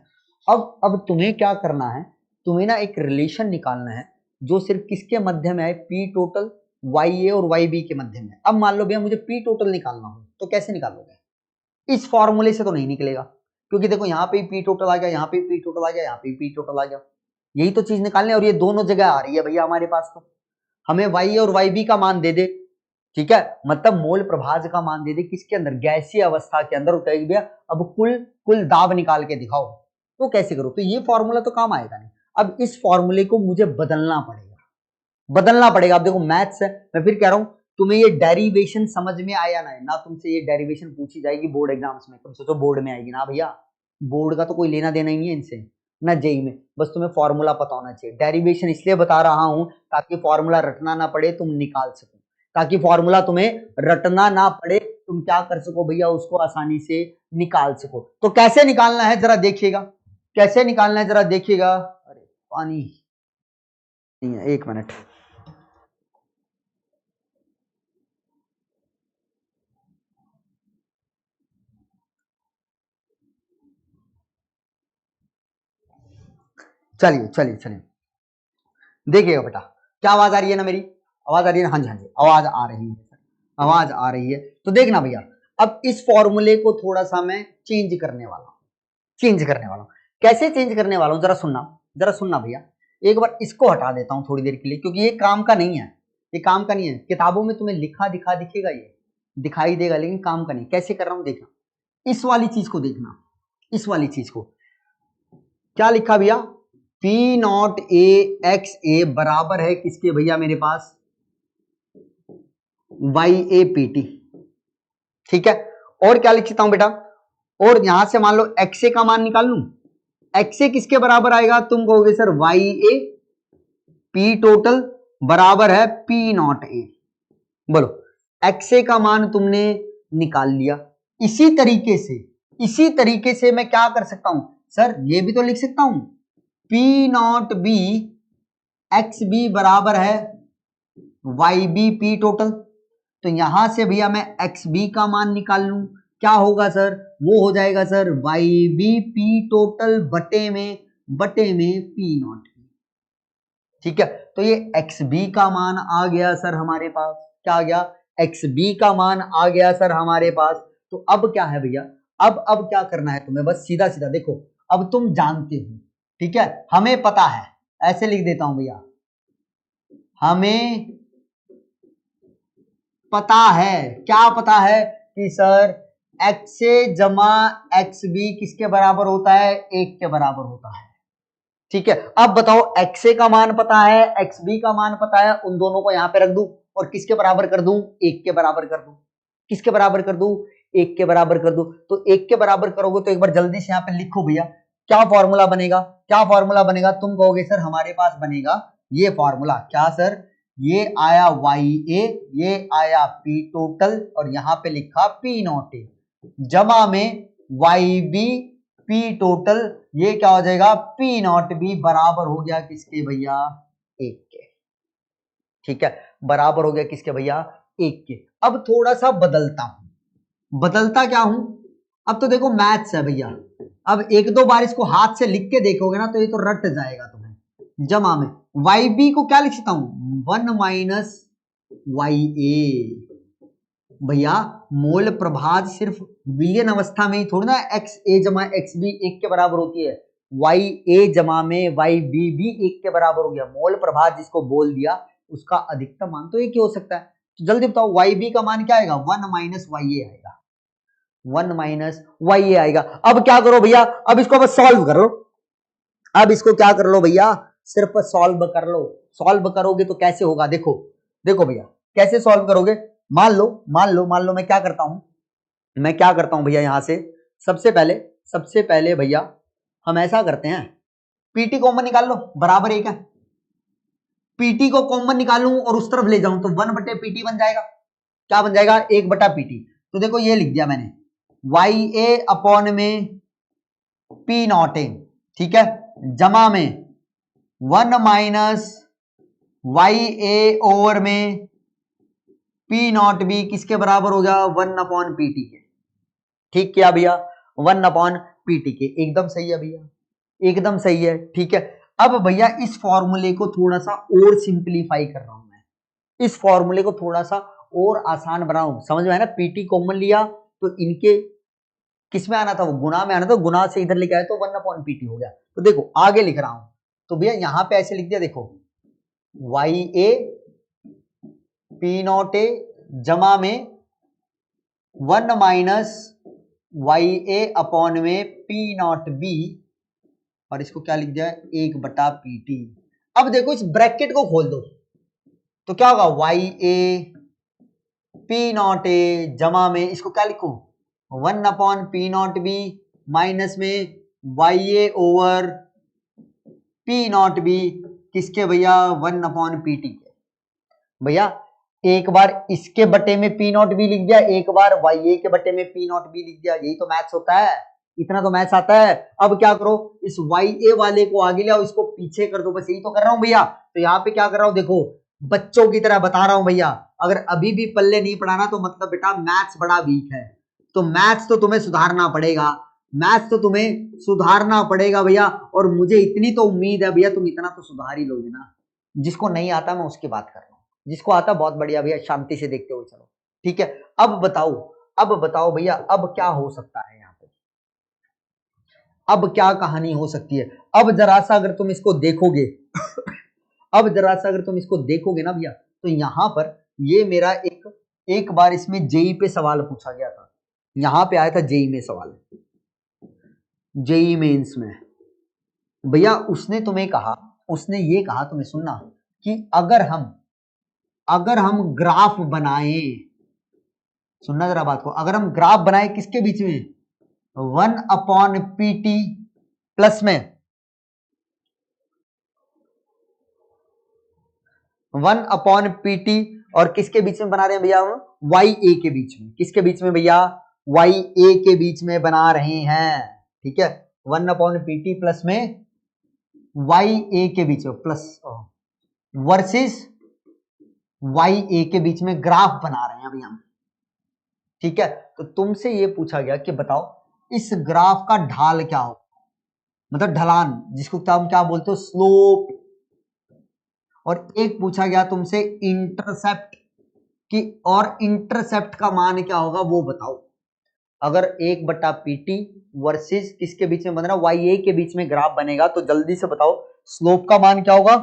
अब तुम्हें क्या करना है, तुम्हें ना एक रिलेशन निकालना है जो सिर्फ किसके मध्य में है? पी टोटल वाई ए और वाई बी के मध्य में। अब मान लो भैया मुझे पी टोटल निकालना हो तो कैसे निकालोगे? इस फॉर्मूले से तो नहीं निकलेगा, क्योंकि देखो यहाँ पे पी टोटल आ गया, यहाँ पे पी टोटल आ गया, यहाँ पे पी टोटल आ गया, यही तो चीज निकालने, और ये दोनों जगह आ रही है भैया हमारे पास। तो हमें वाई और वाई बी का मान दे दे, ठीक है, मतलब मोल प्रभाज का मान दे दे किसके अंदर? गैसीय अवस्था के अंदर। कहेगी भैया अब कुल दाब निकाल के दिखाओ, तो कैसे करो? तो ये फॉर्मूला तो काम आएगा नहीं। अब इस फॉर्मूले को मुझे बदलना पड़ेगा। अब देखो मैथ्स है, मैं फिर कह रहा हूं तुम्हें ये डेरिवेशन समझ में आया ना तुमसे ये डेरिवेशन पूछी जाएगी बोर्ड एग्जाम्स में, तुम सोचो बोर्ड में आएगी ना भैया, बोर्ड का तो कोई लेना देना ही नहीं है इनसे ना जेई में, बस तुम्हें फॉर्मूला पता होना चाहिए। डेरिवेशन इसलिए बता रहा हूं ताकि फॉर्मूला रटना ना पड़े, तुम निकाल सको, ताकि फॉर्मूला तुम्हें रटना ना पड़े, तुम क्या कर सको भैया उसको आसानी से निकाल सको। तो कैसे निकालना है जरा देखिएगा, कैसे निकालना है जरा देखिएगा। अरे पानी नहीं है, एक मिनट। चलिए देखिएगा बेटा, क्या आवाज आ रही है ना मेरी? आवाज आ रही है ना? हाँ जी हाँ जी आवाज आ रही है, आवाज आ रही है। तो देखना भैया अब इस फॉर्मूले को थोड़ा सा मैं चेंज करने वाला हूं। कैसे चेंज करने वाला हूं जरा सुनना भैया। एक बार इसको हटा देता हूं थोड़ी देर के लिए, क्योंकि ये काम का नहीं है, किताबों में तुम्हें लिखा दिखेगा, ये दिखाई देगा, लेकिन काम का नहीं। कैसे कर रहा हूं देखना, इस वाली चीज को देखना, इस वाली चीज को क्या लिखा भैया? P naught A X A बराबर है किसके भैया मेरे पास? वाई ए पी टी, ठीक है। और क्या लिख सकता हूं बेटा? और यहां से मान लो एक्स ए का मान निकाल लूं, एक्स ए किसके बराबर आएगा? तुम कहोगे sir Y A P total बराबर है पी नॉट ए। बोलो एक्स ए का मान तुमने निकाल लिया। इसी तरीके से मैं क्या कर सकता हूं सर? ये भी तो लिख सकता हूं P naught B X B बराबर है वाई बी पी टोटल। तो यहां से भैया मैं एक्स बी का मान निकाल लूं, क्या होगा सर? वो हो जाएगा sir Y B P total बटे में पी नॉट, ठीक है। तो ये एक्स बी का मान आ गया सर हमारे पास, क्या आ गया? एक्स बी का मान आ गया सर हमारे पास। तो अब क्या है भैया, अब क्या करना है तुम्हें? बस सीधा सीधा देखो, अब तुम जानते हो, ठीक है, हमें पता है, ऐसे लिख देता हूं भैया, हमें पता है, क्या पता है कि सर एक्स ए जमा एक्स बी किसके बराबर होता है? 1 के बराबर होता है, ठीक है। अब बताओ एक्स ए का मान पता है, एक्स बी का मान पता है, उन दोनों को यहां पे रख दूं और किसके बराबर कर दूं? 1 के बराबर कर दूं। किसके बराबर कर दूं? 1 के बराबर कर दूं। तो 1 के बराबर करोगे तो एक बार जल्दी से यहां पे लिखो भैया, क्या फॉर्मूला बनेगा? तुम कहोगे सर हमारे पास बनेगा ये फॉर्मूला, क्या सर? ये आया वाई ए, ये आया पी टोटल, और यहां पे लिखा पी नॉट ए, जमा में वाई बी पी टोटल, ये क्या हो जाएगा? पी नॉट बी बराबर हो गया किसके भैया? 1 के, ठीक है, बराबर हो गया किसके भैया? 1 के। अब थोड़ा सा बदलता क्या हूं? अब तो देखो मैथ्स है भैया, अब एक दो बार इसको हाथ से लिख के देखोगे ना तो ये तो रट जाएगा तुम्हें। जमा में वाई बी को क्या लिख सकता हूं? 1 माइनस वाई ए। भैया मोल प्रभाज सिर्फ विलयन अवस्था में ही थोड़ी ना एक्स ए जमा एक्स बी एक के बराबर होती है, वाई ए जमा में वाई बी भी एक के बराबर हो गया। मोल प्रभाज जिसको बोल दिया उसका अधिकतम मान तो एक ही हो सकता है। तो जल्दी बताओ वाई बी का मान क्या आएगा, 1 माइनस वाई ए आएगा, 1 माइनस वाई ए आएगा। अब क्या करो भैया, अब इसको बस सॉल्व कर लो, अब इसको क्या कर लो भैया, सिर्फ सॉल्व कर लो। सॉल्व करोगे तो कैसे होगा, देखो देखो भैया कैसे सॉल्व करोगे। मान लो मैं क्या करता हूं भैया, यहां से सबसे पहले भैया हम ऐसा करते हैं, पीटी कॉमन निकाल लो, बराबर एक है, पीटी को कॉमन निकालूं और उस तरफ ले जाऊं तो 1 बटे पीटी बन जाएगा। क्या बन जाएगा, 1 बटा पीटी। तो देखो ये लिख दिया मैंने, वाई ए अपॉन में पी नॉट ए, ठीक है, जमा में 1 माइनस वाई ए ओवर में पी नॉट बी किसके बराबर हो गया, 1 अपॉन पीटी के। ठीक किया भैया, 1 अपॉन पीटी के, एकदम सही है भैया, एकदम सही है। ठीक है, अब भैया इस फॉर्मूले को थोड़ा सा और सिंप्लीफाई कर रहा हूं मैं, इस फॉर्मूले को थोड़ा सा और आसान बनाऊं, समझ में है ना। पीटी कॉमन लिया तो इनके किस में आना था, वो गुणा में आना था, गुणा से इधर लेके आए तो 1 अपॉन पीटी हो गया। तो देखो आगे लिख रहा हूं, तो भैया यहां पे ऐसे लिख दिया, देखो Y A P naught A जमा में 1 माइनस वाई ए अपॉन में पी नॉट बी, और इसको क्या लिख दिया है, 1 बटा पीटी। अब देखो इस ब्रैकेट को खोल दो तो क्या होगा, Y A P naught A जमा में इसको क्या लिखो, 1 upon P naught B minus में Y A over P naught B किसके भैया, 1 अपॉन पी टी के। भैया एक बार इसके बटे में पी नॉट बी लिख दिया, एक बार वाई ए के बटे में पी नॉट बी लिख दिया, यही तो मैथ्स होता है, इतना तो मैथ्स आता है। अब क्या करो, इस वाई ए वाले को आगे ले आओ, इसको पीछे कर दो, बस यही तो कर रहा हूं भैया। तो यहाँ पे क्या कर रहा हूं, देखो बच्चों की तरह बता रहा हूं भैया, अगर अभी भी पल्ले नहीं पढ़ाना तो मतलब बेटा मैथ्स बड़ा वीक है, तो मैथ्स तो तुम्हें सुधारना पड़ेगा, मैथ्स तो तुम्हें सुधारना पड़ेगा भैया। और मुझे इतनी तो उम्मीद है भैया तुम इतना तो सुधार ही लोगे ना। जिसको नहीं आता मैं उसकी बात कर रहा हूँ, जिसको आता बहुत बढ़िया भैया, शांति से देखते हुए चलो। ठीक है, अब बताओ भैया, अब क्या हो सकता है यहाँ पे, अब क्या कहानी हो सकती है। अब जरा सा अगर तुम इसको देखोगे अब जरा सा अगर तुम इसको देखोगे ना भैया, तो यहां पर ये मेरा एक बार इसमें जेई पे सवाल पूछा गया था, यहां पे आया था जेई में सवाल, जेई मेंस में भैया। उसने तुम्हें कहा, उसने ये कहा तुम्हें, सुनना, कि अगर हम ग्राफ बनाएं, सुनना जरा बात को, अगर हम ग्राफ बनाएं किसके बीच में, 1 अपॉन पीटी प्लस में 1 अपॉन पीटी, और किसके बीच में बना रहे हैं भैया हम, वाई ए के बीच में, किसके बीच में भैया, वाई ए के बीच में बना रहे हैं। ठीक है, 1 अपॉन पीटी प्लस में वाई ए के बीच में, प्लस वर्सेस वाई ए के बीच में ग्राफ बना रहे हैं अभी हम। ठीक है, तो तुमसे ये पूछा गया कि बताओ इस ग्राफ का ढाल क्या हो, मतलब ढलान, जिसको हम क्या बोलते हो, स्लोप। और एक पूछा गया तुमसे इंटरसेप्ट की, और इंटरसेप्ट का मान क्या होगा वो बताओ। अगर 1 बटा पीटी वर्सेस किसके बीच में बन रहा है, वाई ए के बीच में ग्राफ बनेगा, तो जल्दी से बताओ स्लोप का मान क्या होगा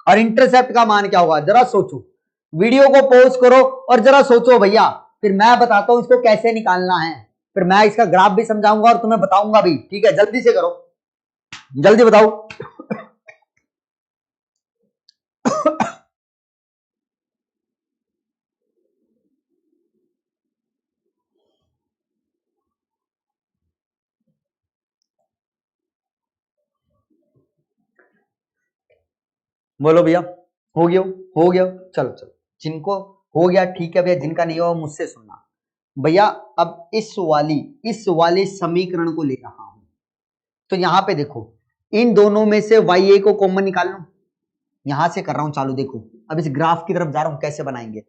और इंटरसेप्ट का मान क्या होगा। जरा सोचो, वीडियो को पॉज करो और जरा सोचो भैया, फिर मैं बताता हूं इसको कैसे निकालना है, फिर मैं इसका ग्राफ भी समझाऊंगा और तुम्हें बताऊंगा भी। ठीक है, जल्दी से करो, जल्दी बताओ। बोलो भैया, हो गया, हो गया, चलो चलो, जिनको हो गया ठीक है भैया, जिनका नहीं हुआ मुझसे सुनना भैया। अब इस वाले समीकरण को ले रहा हूं, तो यहां पे देखो, इन दोनों में से वाई ए को कॉमन निकाल लो, यहां से कर रहा हूं चालू, देखो अब इस ग्राफ की तरफ जा रहा हूं कैसे बनाएंगे।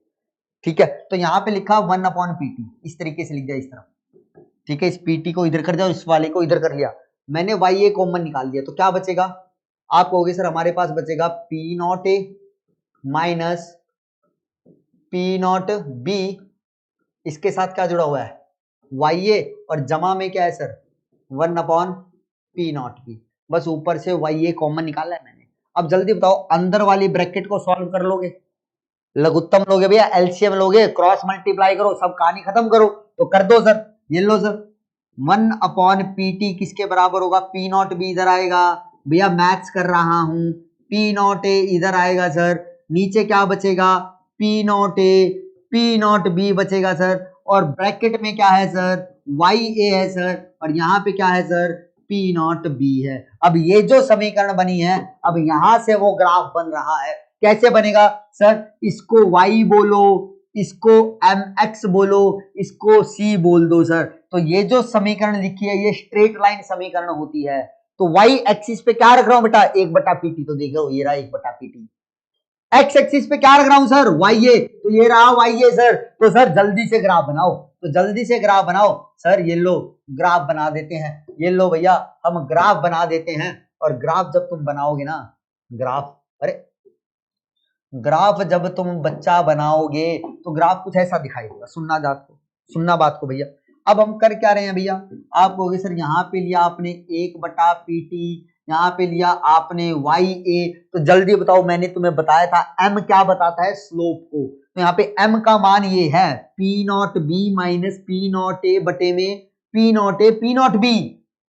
ठीक है, तो यहां पे लिखा 1 अपॉन पीटी, इस तरीके से लिख दिया इस तरफ। ठीक है, इस पीटी को इधर कर दिया, इस वाले को इधर कर लिया, मैंने वाई ए कॉमन निकाल दिया, तो क्या बचेगा, आप कहोगे सर हमारे पास बचेगा पी नॉट ए माइनस पी नॉट बी, इसके साथ क्या जुड़ा हुआ है, वाई ए, और जमा में क्या है सर, 1/P0B। बस ऊपर से वाई ए कॉमन निकाला है मैंने। अब जल्दी बताओ, अंदर वाली ब्रैकेट को सॉल्व कर लोगे, लघुत्तम लोगे भैया, एलसीएम लोगे, क्रॉस मल्टीप्लाई करो, सब कहानी खत्म करो, तो कर दो सर। ये लो सर, 1/PT किसके बराबर होगा, P0B इधर आएगा भैया, मैथ्स कर रहा हूं, P0A इधर आएगा सर, नीचे क्या बचेगा, P0A, P0B बचेगा सर, और ब्रैकेट में क्या है सर, YA है सर, और यहाँ पे क्या है सर, P0B है। अब ये जो समीकरण बनी है, अब यहां से वो ग्राफ बन रहा है। कैसे बनेगा सर, इसको y बोलो, इसको mx बोलो, इसको c बोल दो सर। तो ये जो समीकरण लिखी है, ये स्ट्रेट लाइन समीकरण होती है। तो y एक्सिस पे क्या रख रहा हूं बेटा, 1/PT, तो देखो ये रहा 1/PT। एक्स एक्सिस पे क्या रख रहा हूं सर, YA, तो ये रहा YA सर। तो सर जल्दी से ग्राफ बनाओ, तो जल्दी से ग्राफ बनाओ सर। ये लो ग्राफ बना देते हैं, ये लो भैया हम ग्राफ बना देते हैं। और ग्राफ जब तुम बनाओगे ना, ग्राफ, अरे ग्राफ जब तुम बच्चा बनाओगे तो ग्राफ कुछ ऐसा दिखाई देगा। सुनना बात को भैया। अब हम कर क्या रहे हैं भैया, आप कहोगे सर यहाँ पे लिया आपने 1/PT, यहाँ पे लिया आपने YA, तो जल्दी बताओ, मैंने तुम्हें बताया था m क्या बताता है, स्लोप को। तो यहाँ पे m का मान ये है P0B माइनस P0A बटे में P0A P0B,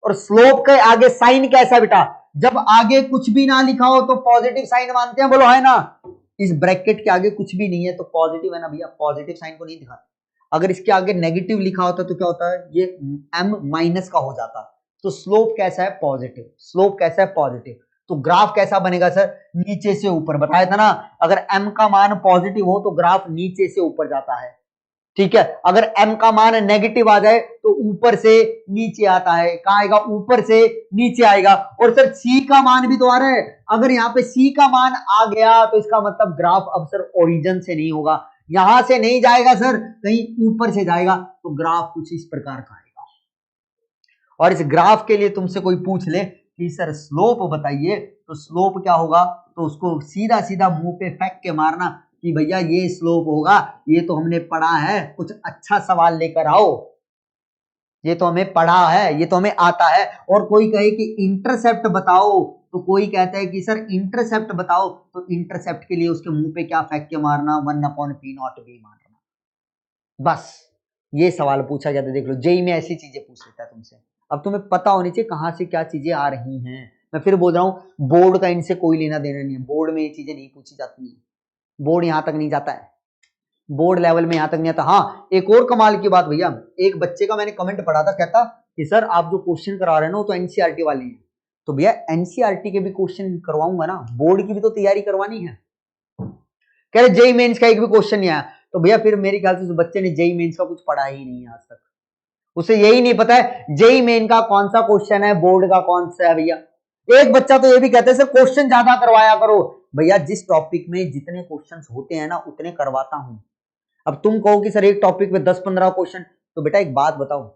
और स्लोप के आगे साइन कैसा बेटा, जब आगे कुछ भी ना लिखा हो तो पॉजिटिव साइन मानते हैं, बोलो है ना। इस ब्रैकेट के आगे कुछ भी नहीं है तो पॉजिटिव है ना भैया, पॉजिटिव साइन को नहीं दिखाते। अगर इसके आगे नेगेटिव लिखा होता तो क्या होता है, ये m माइनस का हो जाता। तो स्लोप कैसा है, पॉजिटिव। स्लोप कैसा है, पॉजिटिव। तो ग्राफ कैसा बनेगा सर, नीचे से ऊपर, बताया था ना, अगर m का मान पॉजिटिव हो तो ग्राफ नीचे से ऊपर जाता है, ठीक है। अगर m का मान नेगेटिव आ जाए तो ऊपर से नीचे आता है, कहां आएगा, ऊपर से नीचे आएगा। और सर c का मान भी तो आ रहा है, अगर यहाँ पे c का मान आ गया तो इसका मतलब ग्राफ अब सर ओरिजिन से नहीं होगा, यहां से नहीं जाएगा सर, कहीं ऊपर से जाएगा, तो ग्राफ कुछ इस प्रकार का आएगा। और इस ग्राफ के लिए तुमसे कोई पूछ ले कि सर स्लोप बताइए, तो स्लोप क्या होगा, तो उसको सीधा सीधा मुंह पे फेंक के मारना कि भैया ये स्लोप होगा, ये तो हमने पढ़ा है, कुछ अच्छा सवाल लेकर आओ, ये तो हमें पढ़ा है, ये तो हमें आता है। और कोई कहे कि इंटरसेप्ट बताओ, तो कोई कहता है कि सर इंटरसेप्ट बताओ, तो इंटरसेप्ट के लिए उसके मुंह पे क्या फेंक के मारना, 1/P0B मारना। बस ये सवाल पूछा जाता है, देख लो जेई में ऐसी चीजें पूछ लेता है तुमसे। अब तुम्हें पता होनी चाहिए कहां से क्या चीजें आ रही हैं। मैं फिर बोल रहा हूं, बोर्ड का इनसे कोई लेना देना नहीं है, बोर्ड में ये चीजें नहीं पूछी जाती है, बोर्ड यहां तक नहीं जाता है, बोर्ड लेवल में यहां तक नहीं आता। हाँ, एक और कमाल की बात भैया, एक बच्चे का मैंने कमेंट पढ़ा था, कहता कि सर आप जो क्वेश्चन करा रहे हैं ना, तो एनसीईआरटी वाले हैं। तो भैया एनसीईआरटी के भी क्वेश्चन करवाऊंगा ना, बोर्ड की भी तो तैयारी करवानी है। कह रहे जेई मेंस का एक भी क्वेश्चन नहीं आया, तो भैया फिर मेरे ख्याल से उस बच्चे ने जेई मेंस का कुछ पढ़ा ही नहीं है आज तक, उसे यही नहीं पता है जेई मेन का कौन सा क्वेश्चन है, बोर्ड का कौन सा है। भैया एक बच्चा तो ये भी कहता है सर क्वेश्चन ज्यादा करवाया करो। भैया जिस टॉपिक में जितने क्वेश्चंस होते हैं ना, उतने करवाता हूं। अब तुम कहो कि सर एक टॉपिक में 10-15 क्वेश्चन, तो बेटा एक बात बताओ,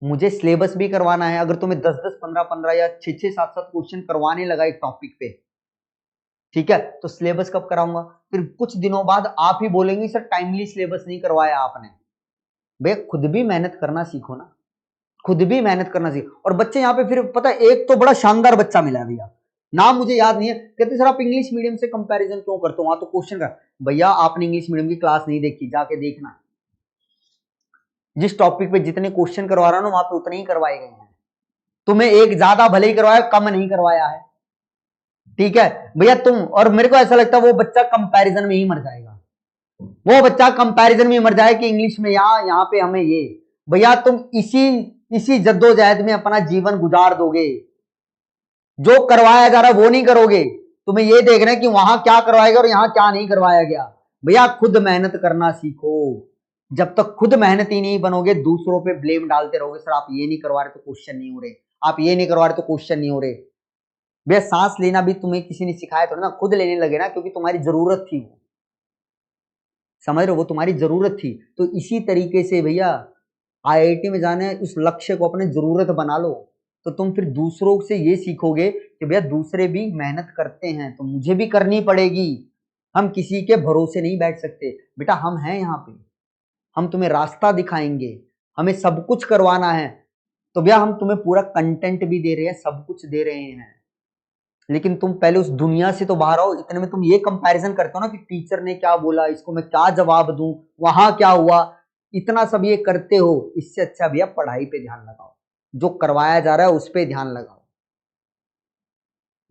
मुझे सिलेबस भी करवाना है। अगर तुम्हें 10-10, 15-15 या 6-6, 7-7 क्वेश्चन करवाने लगा एक टॉपिक पे, ठीक है, तो सिलेबस कब कराऊंगा, फिर कुछ दिनों बाद आप ही बोलेंगे सर टाइमली सिलेबस नहीं करवाया आपने। भैया खुद भी मेहनत करना सीखो ना, खुद भी मेहनत करना सीखो। और बच्चे यहाँ पे फिर पता है, एक तो बड़ा शानदार बच्चा मिला है भैया, नाम मुझे याद नहीं है, कहते सर आप इंग्लिश मीडियम से कंपैरिजन क्यों करते हो, वहां तो क्वेश्चन का। भैया आपने इंग्लिश मीडियम की क्लास नहीं देखी, जाके देखना, जिस टॉपिक पे जितने क्वेश्चन करवा रहा हूं वहां पे उतने ही करवाए गए हैं। तुम्हें एक ज्यादा भले ही करवाया, कम नहीं करवाया है, ठीक है भैया। तुम और मेरे को ऐसा लगता है वो बच्चा कंपैरिजन में ही मर जाएगा, वो बच्चा कंपैरिजन में मर जाए कि इंग्लिश में यहाँ पे हमें ये। भैया तुम इसी जद्दोजहद में अपना जीवन गुजार दोगे, जो करवाया जा रहा है वो नहीं करोगे। तुम्हें ये देखना है कि वहां क्या करवाया गया और यहाँ क्या नहीं करवाया गया। भैया खुद मेहनत करना सीखो, जब तक खुद मेहनत ही नहीं बनोगे, दूसरों पे ब्लेम डालते रहोगे, सर आप ये नहीं करवा रहे तो क्वेश्चन नहीं हो रहे, आप ये नहीं करवा रहे तो क्वेश्चन नहीं हो रहे। भैया सांस लेना भी तुम्हें किसी ने सिखाया थोड़ा ना, खुद लेने लगे ना, क्योंकि तुम्हारी जरूरत थी वो, समझ रहे हो, वो तुम्हारी जरूरत थी। तो इसी तरीके से भैया आईआईटी में जाने उस लक्ष्य को अपने जरूरत बना लो, तो तुम फिर दूसरों से ये सीखोगे कि भैया दूसरे भी मेहनत करते हैं तो मुझे भी करनी पड़ेगी, हम किसी के भरोसे नहीं बैठ सकते बेटा, हम हैं यहाँ पे, हम तुम्हें रास्ता दिखाएंगे, हमें सब कुछ करवाना है। तो भैया हम तुम्हें पूरा कंटेंट भी दे रहे हैं, सब कुछ दे रहे हैं, लेकिन तुम पहले उस दुनिया से तो बाहर आओ। इतने में तुम ये कंपैरिजन करते हो ना कि टीचर ने क्या बोला, इसको मैं क्या जवाब दूं, वहां क्या हुआ, इतना सब ये करते हो। इससे अच्छा भैया पढ़ाई पे ध्यान लगाओ, जो करवाया जा रहा है उस पे ध्यान लगाओ,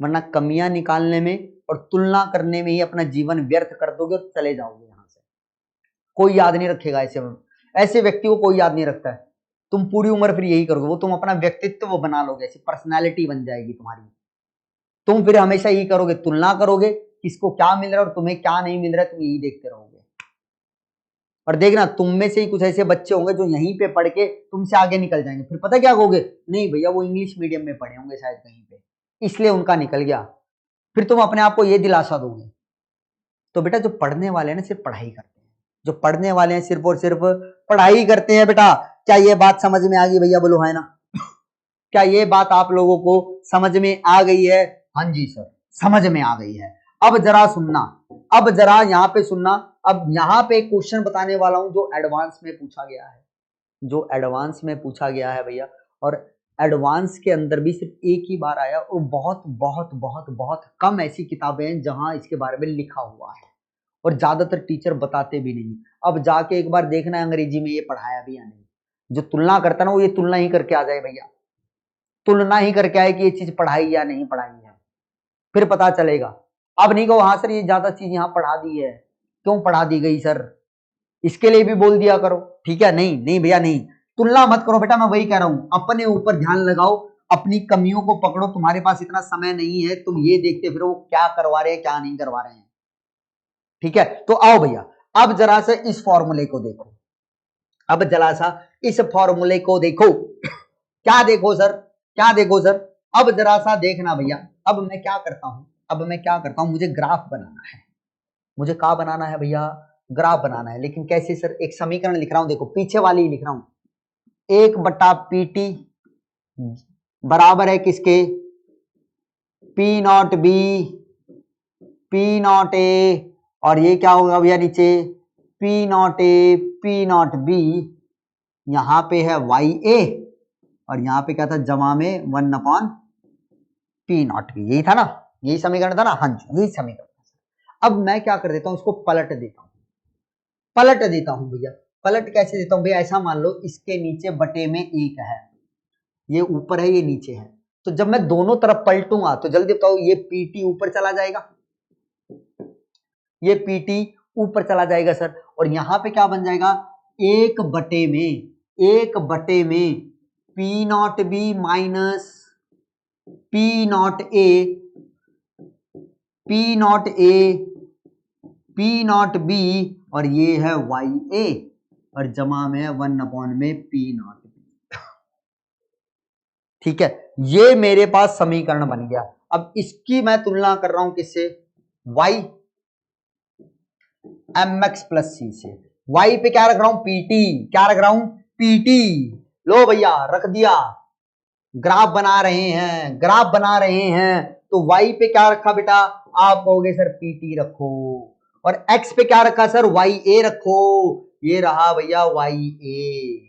वरना कमियां निकालने में और तुलना करने में ही अपना जीवन व्यर्थ कर दोगे और चले जाओगे यहां से। कोई याद नहीं रखेगा, ऐसे व्यक्ति को कोई याद नहीं रखता है। तुम पूरी उम्र फिर यही करोगे, वो तुम अपना व्यक्तित्व बना लोगे, ऐसी पर्सनैलिटी बन जाएगी तुम्हारी। तुम फिर हमेशा यही करोगे, तुलना करोगे किसको क्या मिल रहा है और तुम्हें क्या नहीं मिल रहा है, तुम यही देखते रहोगे। और देखना तुम में से ही कुछ ऐसे बच्चे होंगे जो यहीं पे पढ़ के तुमसे आगे निकल जाएंगे। फिर पता क्या कहोगे, नहीं भैया वो इंग्लिश मीडियम में पढ़े होंगे शायद कहीं पे, इसलिए उनका निकल गया। फिर तुम अपने आप को ये दिलासा दोगे। तो बेटा जो पढ़ने वाले हैं ना सिर्फ पढ़ाई करते हैं, जो पढ़ने वाले हैं सिर्फ और सिर्फ पढ़ाई करते हैं बेटा। क्या ये बात समझ में आ गई भैया, बोलो है ना? क्या ये बात आप लोगों को समझ में आ गई है? हाँ जी सर समझ में आ गई है। अब जरा सुनना, अब जरा यहाँ पे सुनना। अब यहाँ पे एक क्वेश्चन बताने वाला हूं जो एडवांस में पूछा गया है, जो एडवांस में पूछा गया है भैया। और एडवांस के अंदर भी सिर्फ एक ही बार आया, और बहुत बहुत बहुत बहुत कम ऐसी किताबें हैं जहां इसके बारे में लिखा हुआ है, और ज्यादातर टीचर बताते भी नहीं। अब जाके एक बार देखना है अंग्रेजी में ये पढ़ाया भी या नहीं। जो तुलना करता ना वो ये तुलना ही करके आ जाए भैया, तुलना ही करके आए कि ये चीज पढ़ाई या नहीं पढ़ाई है, फिर पता चलेगा। अब नहीं कहो हाँ सर ये ज्यादा चीज यहाँ पढ़ा दी है, क्यों पढ़ा दी गई सर, इसके लिए भी बोल दिया करो, ठीक है? नहीं नहीं भैया नहीं, तुलना मत करो बेटा, मैं वही कह रहा हूं, अपने ऊपर ध्यान लगाओ, अपनी कमियों को पकड़ो। तुम्हारे पास इतना समय नहीं है तुम ये देखते फिर वो क्या करवा रहे हैं क्या नहीं करवा रहे हैं, ठीक है? तो आओ भैया अब जरा सा इस फॉर्मूले को देखो, अब जरा सा इस फॉर्मूले को देखो। क्या देखो सर, क्या देखो सर? अब जरा सा देखना भैया, अब मैं क्या करता हूं, अब मैं क्या करता हूं, मुझे ग्राफ बनाना है, मुझे क्या बनाना है भैया, ग्राफ बनाना है। लेकिन कैसे सर? एक समीकरण लिख रहा हूं, देखो पीछे वाली ही लिख रहा हूं, 1/PT बराबर है किसके, P not B P not A, और ये क्या होगा भैया नीचे, P not A P not B, यहां पे है YA, और यहां पे क्या था जमा में 1/P नॉट B, यही था ना, यही समीकरण था ना? हाँ जी यही समीकरण। अब मैं क्या कर देता हूं, इसको पलट देता हूं, पलट देता हूं भैया। पलट कैसे देता हूं भैया, ऐसा मान लो इसके नीचे बटे में 1 है, ये ऊपर है ये नीचे है, तो जब मैं दोनों तरफ पलटूंगा तो जल्दी बताओ ये PT ऊपर चला जाएगा, ये PT ऊपर चला जाएगा सर, और यहां पे क्या बन जाएगा, 1/में P not B minus P not A, P not A P not B, और ये है YA, और जमा में 1/P नॉट B, ठीक है? ये मेरे पास समीकरण बन गया। अब इसकी मैं तुलना कर रहा हूं किससे, y mx प्लस c से। y पे क्या रख रहा हूं, PT, क्या रख रहा हूं, PT। लो भैया रख दिया, ग्राफ बना रहे हैं, ग्राफ बना रहे हैं, तो y पे क्या रखा बेटा, आप कहोगे सर PT रखो, और x पे क्या रखा सर, YA रखो, ये रहा भैया YA,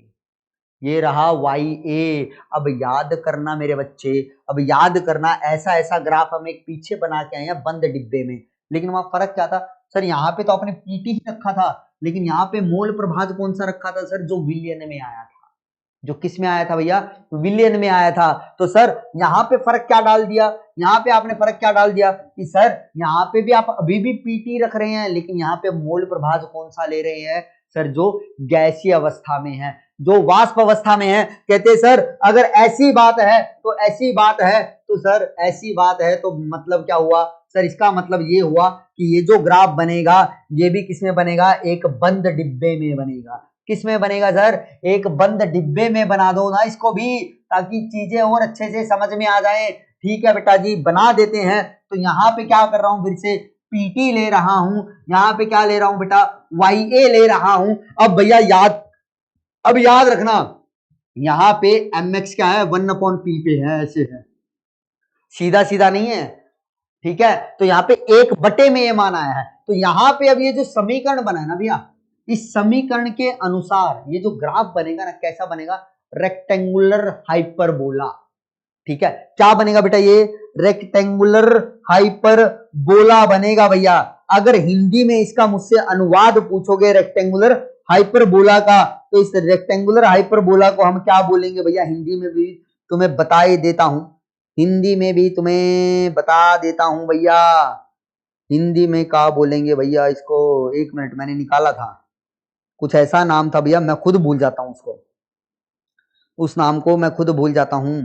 ये रहा YA। अब याद करना मेरे बच्चे, अब याद करना, ऐसा ऐसा ग्राफ हम एक पीछे बना के आए हैं बंद डिब्बे में, लेकिन वहां फर्क क्या था सर, यहाँ पे तो आपने PT ही रखा था, लेकिन यहाँ पे मोल प्रभाज कौन सा रखा था सर, जो विलियन में आया था, जो किस में आया था भैया, विलियन में आया था। तो सर यहाँ पे फर्क क्या डाल दिया, यहाँ पे आपने फर्क क्या डाल दिया कि सर यहाँ पे भी आप अभी भी PT रख रहे हैं, लेकिन यहाँ पे मोल प्रभाज कौन सा ले रहे हैं सर, जो गैसीय अवस्था में है, जो वाष्प अवस्था में है। कहते सर अगर ऐसी बात है तो ऐसी बात है, तो सर ऐसी बात है तो मतलब क्या हुआ सर, इसका मतलब ये हुआ कि ये जो ग्राफ बनेगा ये भी किसमें बनेगा, एक बंद डिब्बे में बनेगा। किस में बनेगा सर, एक बंद डिब्बे में बना दो ना इसको भी, ताकि चीजें और अच्छे से समझ में आ जाए। ठीक है बेटा जी बना देते हैं। तो यहाँ पे क्या कर रहा हूं, फिर से PT ले रहा हूं, यहाँ पे क्या ले रहा हूं बेटा, YA ले रहा हूं। अब भैया अब याद रखना, यहाँ पे mx क्या है, 1/P पे है, ऐसे है, सीधा सीधा नहीं है। ठीक है, तो यहाँ पे 1/, में ये मान आया है। तो यहाँ पे अब ये जो समीकरण बना है ना भैया, इस समीकरण के अनुसार ये जो ग्राफ बनेगा ना, कैसा बनेगा, रेक्टेंगुलर हाइपरबोला। ठीक है, क्या बनेगा बेटा, ये रेक्टेंगुलर हाइपरबोला बनेगा भैया। अगर हिंदी में इसका मुझसे अनुवाद पूछोगे रेक्टेंगुलर हाइपरबोला का, तो इस रेक्टेंगुलर हाइपरबोला को हम क्या बोलेंगे भैया, हिंदी में भी तुम्हें बता ही देता हूं, हिंदी में भी तुम्हें बता देता हूं भैया। हिंदी में क्या बोलेंगे भैया इसको, एक मिनट, मैंने निकाला था, कुछ ऐसा नाम था भैया, मैं खुद भूल जाता हूं उसको, उस नाम को मैं खुद भूल जाता हूं।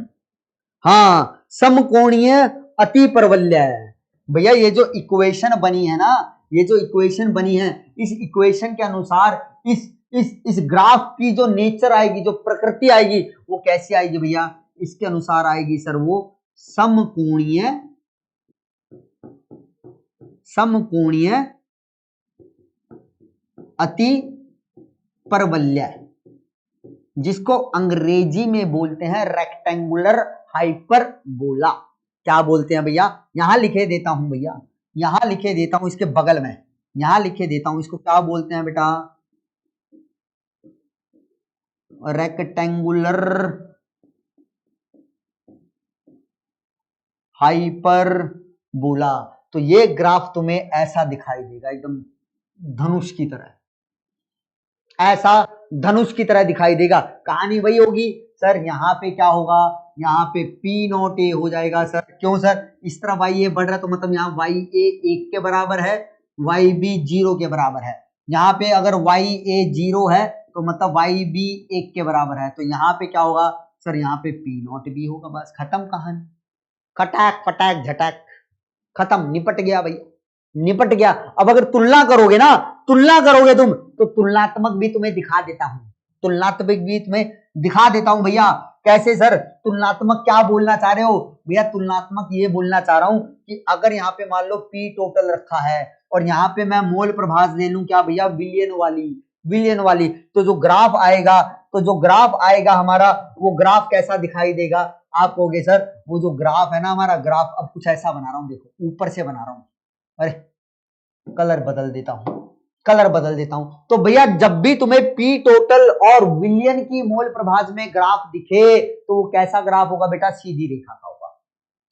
हाँ, समकोणीय अति परवलय है भैया। ये जो इक्वेशन बनी है ना, ये जो इक्वेशन बनी है, इस इक्वेशन के अनुसार इस ग्राफ की जो नेचर आएगी, जो प्रकृति आएगी, वो कैसी आएगी भैया, इसके अनुसार आएगी सर, वो समकोणीय अति परवलय, जिसको अंग्रेजी में बोलते हैं रेक्टेंगुलर हाइपरबोला। क्या बोलते हैं भैया, यहां लिखे देता हूं भैया, यहां लिखे देता हूं, इसके बगल में यहां लिखे देता हूं, इसको क्या बोलते हैं बेटा, रेक्टेंगुलर हाइपरबोला। तो ये ग्राफ तुम्हें ऐसा दिखाई देगा, एकदम धनुष की तरह, ऐसा धनुष की तरह दिखाई देगा। कहानी वही होगी सर, यहाँ पे क्या होगा, यहाँ पे पी नॉट ए हो जाएगा सर। क्यों सर, इस तरह वाई ए बढ़ रहा है, तो मतलब यहाँ वाई ए 1 के बराबर है, वाई बी 0 के बराबर है। यहाँ पे अगर वाई ए 0 है तो मतलब वाई बी 1 के बराबर है, तो यहाँ पे क्या होगा सर, यहाँ पे पी नॉट भी होगा। बस खत्म कहानी, खटाक पटाक झटाक, खत्म, निपट गया भैया, निपट गया। अब अगर तुलना करोगे ना, तुलना करोगे तुम, तो तुलनात्मक भी तुम्हें दिखा देता हूं, तुलनात्मक भी तुम्हें दिखा देता हूं भैया। कैसे सर, तुलनात्मक क्या बोलना चाह रहे हो भैया, तुलनात्मक ये बोलना चाह रहा हूं कि अगर यहाँ पे मान लो पी टोटल रखा है और यहाँ पे मैं मोल प्रभाज ले लूं, क्या भैया, विलियन वाली, तो जो ग्राफ आएगा, तो जो ग्राफ आएगा हमारा, वो ग्राफ कैसा दिखाई देगा, आप कहोगे सर वो जो ग्राफ है ना हमारा, ग्राफ अब कुछ ऐसा बना रहा हूं, देखो ऊपर से बना रहा हूं, अरे कलर बदल देता हूं, कलर बदल देता हूं। तो भैया जब भी तुम्हें पी टोटल और विलियन की मोल प्रभाज में ग्राफ दिखे, तो वो कैसा ग्राफ होगा बेटा, सीधी रेखा का होगा।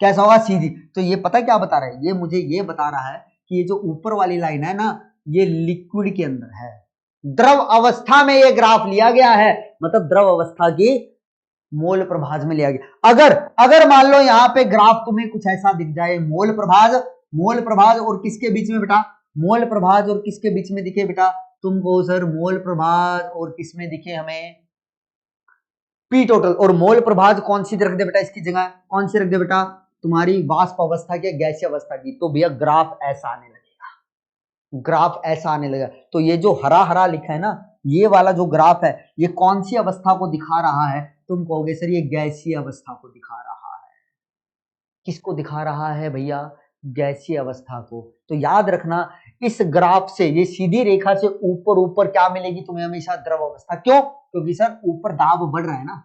कैसा होगा, सीधी। तो ये पता क्या बता रहा है, ये मुझे ये बता रहा है कि ये जो ऊपर वाली लाइन है ना, ये लिक्विड के अंदर है, द्रव अवस्था में ये ग्राफ लिया गया है, मतलब द्रव अवस्था की मोल प्रभाज में लिया गया। अगर मान लो यहाँ पे ग्राफ तुम्हें कुछ ऐसा दिख जाए, मोल प्रभाज और किसके बीच में बेटा, मोल प्रभाज और किसके बीच में दिखे बेटा तुमको, सर मोल प्रभाज और किसमें दिखे हमें, पी टोटल। और मोल प्रभाज कौन सी रख दे बेटा, इसकी जगह कौन सी रख दे बेटा, तुम्हारी वाष्प अवस्था की, गैसीय अवस्था की। तो भैया ग्राफ ऐसा आने लगेगा, ग्राफ ऐसा आने लगेगा। तो ये जो हरा हरा लिखा है ना, ये वाला जो ग्राफ है, ये कौन सी अवस्था को दिखा रहा है, तुम कहोगे सर ये गैसीय अवस्था को दिखा रहा है। किसको दिखा रहा है भैया, गैसीय अवस्था को। तो याद रखना, इस ग्राफ से, ये सीधी रेखा से ऊपर ऊपर क्या मिलेगी तुम्हें, हमेशा द्रव अवस्था। क्यों, क्योंकि सर ऊपर दाब बढ़ रहा है ना,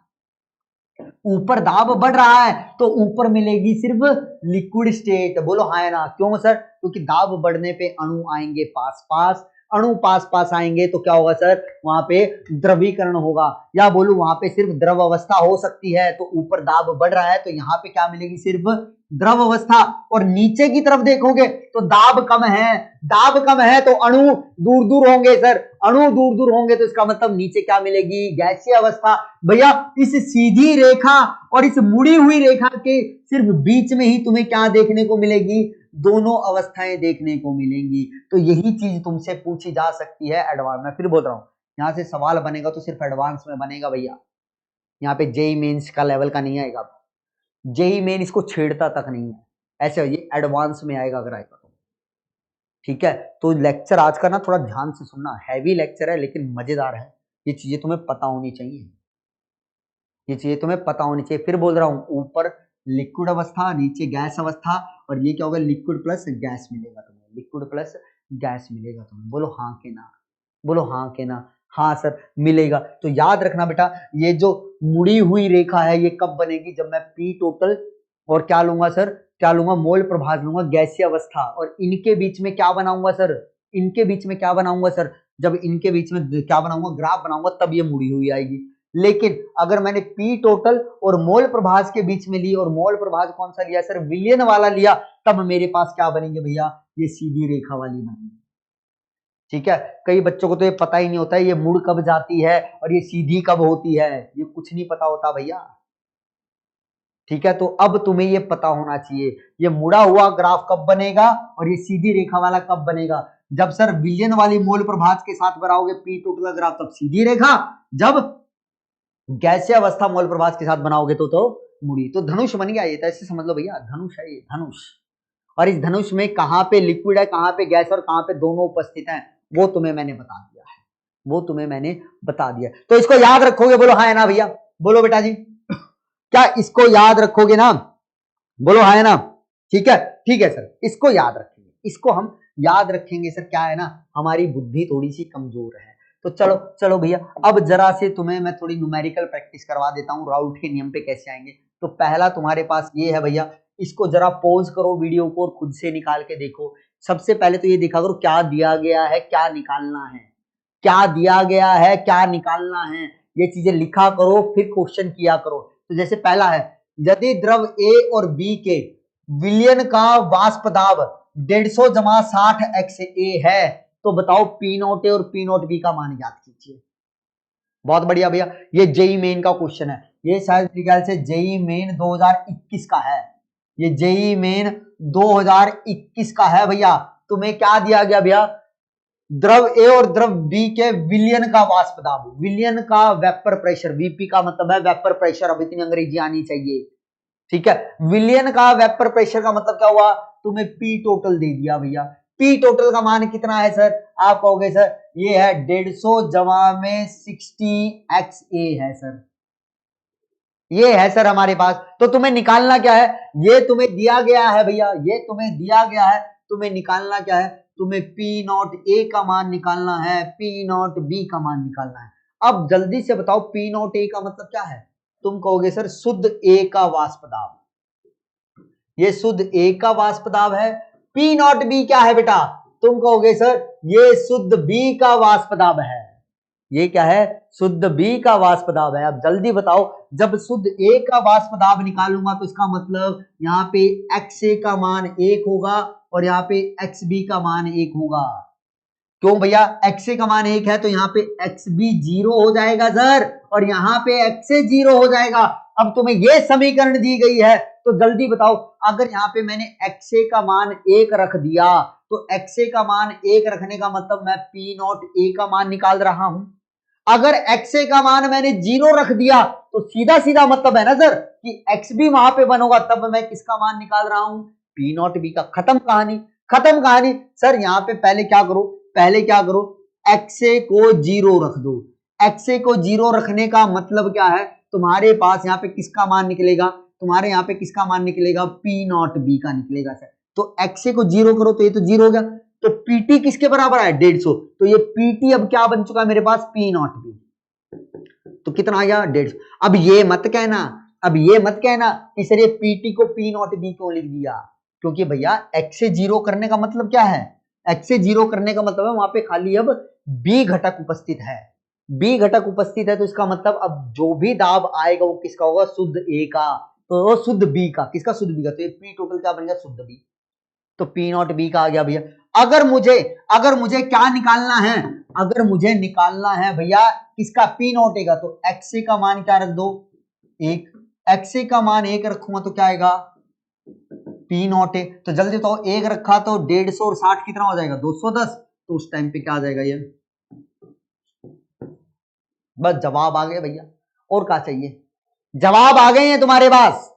ऊपर दाब बढ़ रहा है, तो ऊपर मिलेगी सिर्फ लिक्विड स्टेट। बोलो हाँ है ना, क्यों सर, क्योंकि दाब बढ़ने पे अणु आएंगे पास पास, अणु पास पास आएंगे तो क्या होगा सर, वहां पे द्रवीकरण होगा, या बोलूं वहां पे सिर्फ द्रव अवस्था हो सकती है। तो ऊपर दाब बढ़ रहा है, तो यहाँ पे क्या मिलेगी, सिर्फ द्रव अवस्था। और नीचे की तरफ देखोगे तो दाब कम है, दाब कम है तो अणु दूर दूर होंगे सर, अणु दूर दूर होंगे तो इसका मतलब नीचे क्या मिलेगी, गैसीय अवस्था। भैया इस सीधी रेखा और इस मुड़ी हुई रेखा के सिर्फ बीच में ही तुम्हें क्या देखने को मिलेगी, दोनों अवस्थाएं देखने को मिलेंगी। तो यही चीज तुमसे पूछी जा सकती है एडवांस। मैं फिर बोल रहा हूं, यहां से सवाल बनेगा तो सिर्फ एडवांस में बनेगा भैया, यहाँ पे जेई मेंस का लेवल का नहीं आएगा, जेई मेन इसको छेड़ता तक नहीं है, ऐसे ये एडवांस में आएगा अगर आएगा तो। ठीक है, तो लेक्चर आज का ना थोड़ा ध्यान से सुनना, हैवी लेक्चर है लेकिन मजेदार है, ये चीजें तुम्हें पता होनी चाहिए, ये चीजें तुम्हें पता होनी चाहिए। फिर बोल रहा हूं, ऊपर लिक्विड अवस्था, नीचे गैस अवस्था, और ये क्या होगा, लिक्विड प्लस गैस मिलेगा तुम्हें, लिक्विड प्लस गैस मिलेगा तुम्हें। बोलो हाँ के ना, बोलो हाँ के ना, हाँ सर मिलेगा। तो याद रखना बेटा, ये जो मुड़ी हुई रेखा है ये कब बनेगी, जब मैं पी टोटल और क्या लूंगा सर, क्या लूंगा, मोल प्रभाज लूंगा, गैसीय अवस्था, और इनके बीच में क्या बनाऊंगा सर, इनके बीच में क्या बनाऊंगा सर, जब इनके बीच में क्या बनाऊंगा, ग्राफ बनाऊंगा, तब ये मुड़ी हुई आएगी। लेकिन अगर मैंने पी टोटल और मोल प्रभाज के बीच में ली, और मोल प्रभाज कौन सा लिया सर, विलयन वाला लिया, तब मेरे पास क्या बनेंगे भैया, ये सीधी रेखा वाली बनेंगे। ठीक है, कई बच्चों को तो ये पता ही नहीं होता है ये मुड़ कब जाती है और ये सीधी कब होती है, ये कुछ नहीं पता होता भैया। ठीक है, तो अब तुम्हें ये पता होना चाहिए ये मुड़ा हुआ ग्राफ कब बनेगा और ये सीधी रेखा वाला कब बनेगा। जब सर विलयन वाली मोल प्रभाज के साथ बनाओगे पी टोटल का ग्राफ तब सीधी रेखा, जब गैसीय अवस्था मोल प्रभाज के साथ बनाओगे तो मुड़ी। तो धनुष बन गया ये, तो ऐसे समझ लो भैया धनुष है ये, धनुष। और इस धनुष में कहां पे लिक्विड है, कहां पे गैस और कहां पे दोनों उपस्थित हैं, वो तुम्हें मैंने बता दिया है, वो तुम्हें मैंने बता दिया। तो इसको याद रखोगे, बोलो हाँ है ना भैया, बोलो बेटा जी, क्या इसको याद रखोगे ना, बोलो हाँ है ना। ठीक है, ठीक है सर, इसको याद रखेंगे, इसको हम याद रखेंगे सर। क्या है ना, हमारी बुद्धि थोड़ी सी कमजोर है। तो चलो चलो भैया, अब जरा से तुम्हें मैं थोड़ी न्यूमेरिकल प्रैक्टिस करवा देता हूँ, राउट के नियम पे कैसे आएंगे। तो पहला तुम्हारे पास ये है भैया, इसको जरा पॉज करो वीडियो को और खुद से निकाल के देखो। सबसे पहले तो ये देखा करो क्या दिया गया है, क्या निकालना है, क्या दिया गया है, क्या निकालना है, ये चीजें लिखा करो, फिर क्वेश्चन किया करो। तो जैसे पहला है, यदि द्रव ए और बी के विलयन का वाष्प दाब 150 जमा 60 XA है, तो बताओ पी नॉट ए और पी नॉट बी का मान ज्ञात कीजिए। बहुत बढ़िया भैया, ये जेई मेन का क्वेश्चन है, ये शायद मेरे ख्याल से जेई मेन 2021 का है, ये जेई मेन 2021 का है भैया। तुम्हें क्या दिया गया भैया, द्रव ए और द्रव बी के विलयन का वाष्प दाब, विलयन का वेपर प्रेशर, वीपी का मतलब है वेपर प्रेशर, अब इतनी अंग्रेजी आनी चाहिए। ठीक है, विलयन का वेपर प्रेशर का मतलब क्या हुआ, तुम्हें पी टोटल दे दिया भैया। पी टोटल का मान कितना है सर, आप कहोगे सर ये है 150 जमा में 60 XA है सर, ये है सर हमारे पास। तो तुम्हें निकालना क्या है, ये तुम्हें दिया गया है भैया, ये तुम्हें दिया गया है, तुम्हें निकालना क्या है, तुम्हें पी नॉट ए का मान निकालना है, पी नॉट बी का मान निकालना है। अब जल्दी से बताओ पी नॉट ए का मतलब क्या है, तुम कहोगे सर शुद्ध ए का वाष्प दाब, ये शुद्ध ए का वाष्प दाब है। पी नॉट बी क्या है बेटा, तुम कहोगे सर ये शुद्ध बी का वाष्प दाब है, ये क्या है, शुद्ध बी का वाष्प दाब है। अब जल्दी बताओ, जब शुद्ध ए का वाष्प दाब निकालूंगा तो इसका मतलब यहाँ पे XA का मान 1 होगा और यहाँ पे XB का मान 1 होगा। क्यों भैया, XA का मान 1 है तो यहाँ पे XB 0 हो जाएगा सर, और यहाँ पे XA 0 हो जाएगा। अब तुम्हें ये समीकरण दी गई है तो जल्दी बताओ, अगर यहाँ पे मैंने XA का मान 1 रख दिया तो XA का मान 1 रखने का मतलब मैं P नॉट A का मान निकाल रहा हूं। अगर XA का मान मैंने 0 रख दिया तो सीधा सीधा मतलब है ना सर कि XB वहां पे बनोगा, तब मैं किसका मान निकाल रहा हूं, P नॉट B का। खत्म कहानी, खत्म कहानी। सर यहाँ पे पहले क्या करो, पहले क्या करो, XA को 0 रख दो। XA को 0 रखने का मतलब क्या है, तुम्हारे पास यहाँ पे किसका मान निकलेगा, तुम्हारे यहाँ पे किसका मान निकलेगा, P नॉट B का निकलेगा सर। तो XA को 0 करो तो ये तो 0 हो गया, तो PT किसके बराबर है 150, तो ये PT अब क्या बन चुका है मेरे पास, P नॉट B, तो कितना आ गया 150। अब ये मत कहना, अब ये मत कहना कि सर ये PT को P नॉट B क्यों लिख दिया, क्योंकि भैया X से 0 करने का मतलब क्या है, X से 0 करने का मतलब है वहां पे खाली अब B घटक उपस्थित है, B घटक उपस्थित है, तो इसका मतलब अब जो भी दाब आएगा वो किसका होगा, शुद्ध A का, तो वो शुद्ध B का, किसका, शुद्ध B का, तो ये P टोटल क्या बन गया, शुद्ध B, तो P नॉट B का आ गया भैया। अगर मुझे क्या निकालना है, अगर मुझे निकालना है भैया किसका, P नॉट A का, तो XA का मान क्या रख दो, 1, XA का मान 1 रखूंगा तो क्या आएगा, P नॉट A। तो जल्दी तो 1 रखा तो 150 और 60 कितना हो जाएगा, 210, तो उस टाइम पे क्या आ जाएगा ये, बस जवाब आ गया भैया, और क्या चाहिए, जवाब आ गए हैं तुम्हारे पास।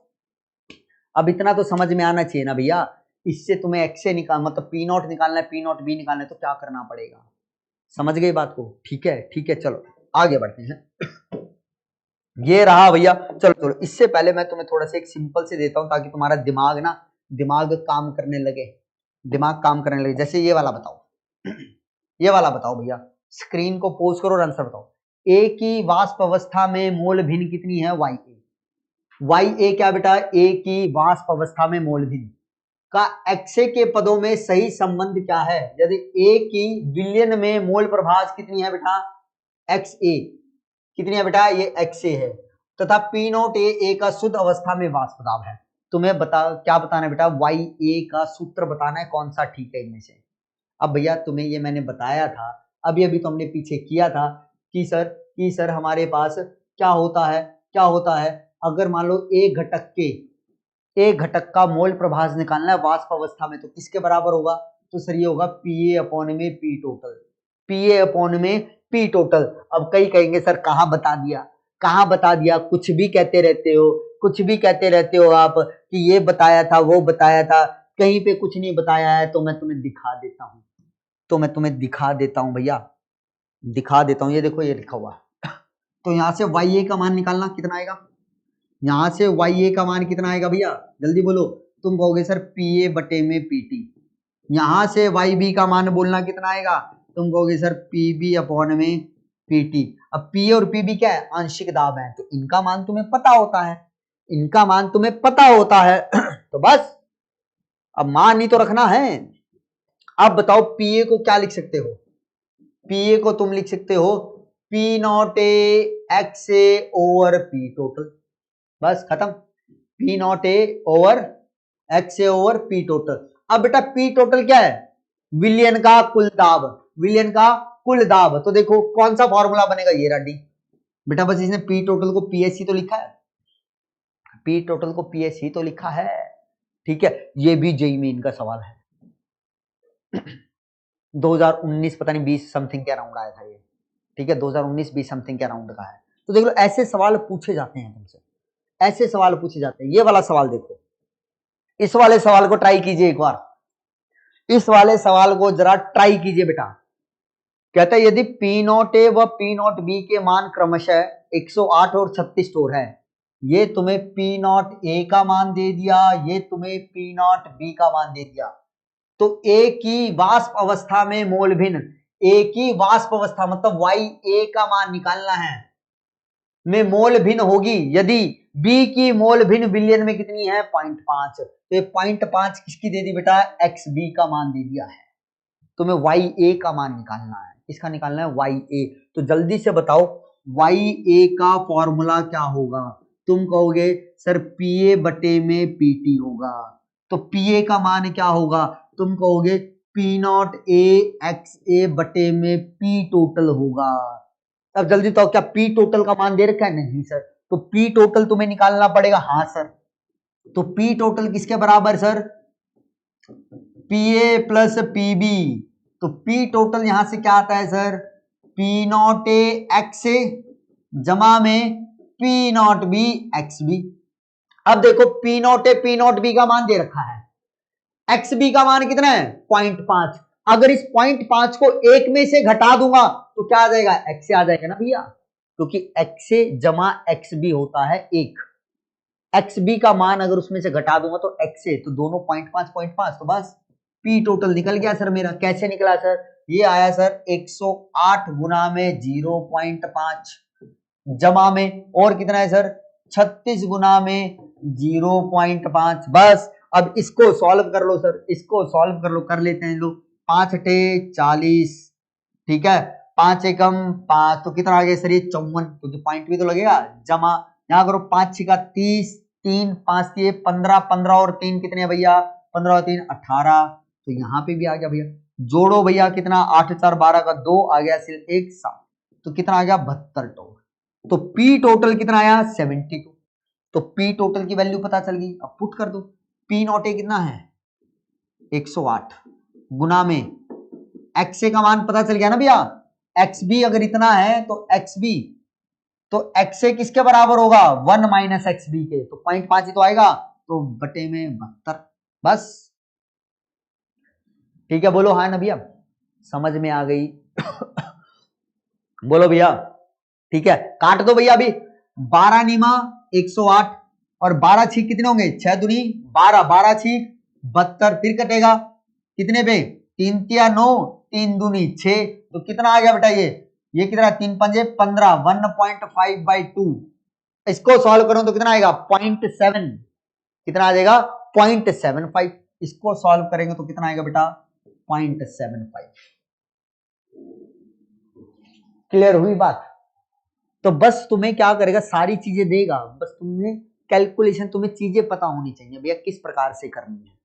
अब इतना तो समझ में आना चाहिए ना भैया, इससे तुम्हें XA निकाल मतलब P नॉट निकालना है, P नॉट B निकालना है, तो क्या करना पड़ेगा, समझ गए बात को। ठीक है ठीक है, चलो आगे बढ़ते हैं। ये रहा भैया, चलो चलो, इससे पहले मैं तुम्हें थोड़ा सा एक सिंपल से देता हूं ताकि तुम्हारा दिमाग काम करने लगे, दिमाग काम करने लगे। जैसे ये वाला बताओ, ये वाला बताओ भैया, स्क्रीन को पॉज करो और आंसर बताओ। ए की वाष्प अवस्था में मोल भिन्न कितनी है, YA, वाई ए क्या बेटा, ए की वाष्प अवस्था में मोल भिन्न का एक्से के पदों में सही संबंध क्या है? यदि ए की विलयन में मोल प्रभाज कितनी है बेटा, एक्स ए कितनी है बेटा, ये एक्स ए है, तथा पी नॉट ए का शुद्ध अवस्था में वाष्प दाब है। तुम्हें क्या बताना है बेटा, वाई ए का सूत्र बताना है, कौन सा ठीक है इनमें से। अब भैया तुम्हें ये मैंने बताया था, अभी अभी तो हमने पीछे किया था कि सर हमारे पास क्या होता है अगर मान लो एक घटक का मोल प्रभाज निकालना है वाष्प अवस्था में, तो किसके बराबर होगा, तो सर ये होगा पी ए अपॉन में P total, P A upon में पी टोटल। अब कई कहेंगे सर कहाँ बता दिया, कुछ भी कहते रहते हो आप कि ये बताया था वो बताया था, कहीं पे कुछ नहीं बताया है। तो मैं तुम्हें दिखा देता हूँ भैया, दिखा देता हूँ। ये देखो ये लिखा हुआ है। तो यहाँ से वाई ए का मान निकालना कितना आएगा, यहाँ से वाई ए का मान कितना आएगा भैया, जल्दी बोलो। तुम कहोगे सर पी ए बटे में पी टी। यहाँ से वाई बी का मान बोलना कितना आएगा, तुम कहोगे सर पी बी अपॉन में पी टी। अब पी और पी बी क्या है, आंशिक दाब है, तो इनका मान तुम्हें पता होता है, तो बस अब मान ही तो रखना है। अब बताओ पी ए को क्या लिख सकते हो, पी ए को तुम लिख सकते हो P naught A X A over P total, बस खत्म। पी नॉट ए ओवर एक्स ए ओवर पी टोटल। अब बेटा पी टोटल क्या है, विलयन का कुल दाब। तो देखो कौन सा फॉर्मूला बनेगा, ये रेडी बेटा, बस इसने पी टोटल को पीएससी तो लिखा है, ठीक है। ये भी जेईई मेन का सवाल है 2019 पता नहीं 20 समथिंग के अराउंड आया था ये, ठीक है, 2019-20 समथिंग के अराउंड का है। तो देख लो ऐसे सवाल पूछे जाते हैं तुमसे, ये वाला सवाल देखो, इस वाले सवाल को ट्राई कीजिए एक बार, इस वाले सवाल को जरा ट्राई कीजिए बेटा। कहता है यदि पी नॉट ए व पी नॉट बी के मान क्रमशः 108 और 36 स्टोर है, ये तुम्हें पी नॉट ए का मान दे दिया, ये तुम्हें पी नॉट बी का मान दे दिया। तो ए की वाष्प अवस्था में मोल भिन्न, ए की वाष्प अवस्था मतलब वाई ए का मान निकालना है, में मोल भिन्न होगी यदि बी की मोल भिन्न विलयन में कितनी है 0.5। तो ये 0.5 किसकी दे दी बेटा, एक्स बी का मान दे दिया है। तुम्हें वाई ए का मान निकालना है, किसका निकालना है, वाई ए। तो जल्दी से बताओ वाई ए का फॉर्मूला क्या होगा, तुम कहोगे सर पी ए बटे में पी टी होगा। तो पी ए का मान क्या होगा, तुम कहोगे पी नॉट ए एक्स ए बटे में पी टोटल होगा। अब जल्दी तो क्या पी टोटल का मान दे रखा है, नहीं सर, तो पी टोटल तुम्हें निकालना पड़ेगा, हाँ सर। तो पी टोटल किसके बराबर sir, P A plus P B. तो पी टोटल यहां से क्या आता है sir, P naught A X A जमा में P naught B X B. अब देखो P naught A P naught B का मान दे रखा है, एक्स बी का मान कितना है 0.5। अगर इस 0.5 को एक में से घटा दूंगा तो क्या आ जाएगा, एक्स आ जाएगा ना भैया, क्योंकि एक्स जमा एक्स बी होता है एक। एक्स बी का मान अगर उसमें से घटा दूंगा तो एक्स ए, तो दोनों 0.5 तो बस पी टोटल निकल गया सर मेरा। कैसे निकला सर, ये आया सर 108 गुना में 0.5 जमा में और कितना है सर 36 गुना में 0.5। बस अब इसको सॉल्व कर लो सर, इसको सॉल्व कर लो, कर लेते हैं लोग। 5 अठे 40, ठीक है, 5 एकम 5, तो कितना आ गया सर ये 54, क्योंकि पॉइंट भी तो लगेगा, जमा यहाँ करो 5 6 30, 3 5 3 15, 15 और 3 कितने भैया 15 और 3 18। तो यहाँ पे भी आ गया भैया, जोड़ो भैया कितना 8 4 12 का 2 आ गया सिर्फ 1 7, तो कितना आ गया 72 टोटल। तो पी टोटल कितना आया 72। तो पी टोटल की वैल्यू पता चल गई, अब पुट कर दो। पी नॉट ए कितना है 108 गुना में एक्स ए का मान पता चल गया ना भैया, एक्स बी अगर इतना है तो एक्स बी, तो एक्स ए किसके बराबर होगा 1 माइनस एक्स बी के, तो 0.5 ही तो आएगा, तो बटे में 72। बस ठीक है, बोलो हाँ ना भैया, समझ में आ गई बोलो भैया, ठीक है, काट दो भैया अभी। 12 नीमा 108 और 12 छीक कितने होंगे 6 दूनी 12, 12 छीक 72, फिर कटेगा कितने पे 3 तिया 9, 3 दूनी 6, तो कितना आ गया बेटा ये कितना 3 पंजे 15, 1.5/2 इसको सॉल्व करो तो कितना आएगा 0.7, कितना आ जाएगा 0.75। इसको सॉल्व करेंगे तो कितना आएगा बेटा 0.75। क्लियर हुई बात? तो बस तुम्हें क्या करेगा, सारी चीजें देगा, बस तुम्हें कैलकुलेशन, तुम्हें चीजें पता होनी चाहिए भैया किस प्रकार से करनी है।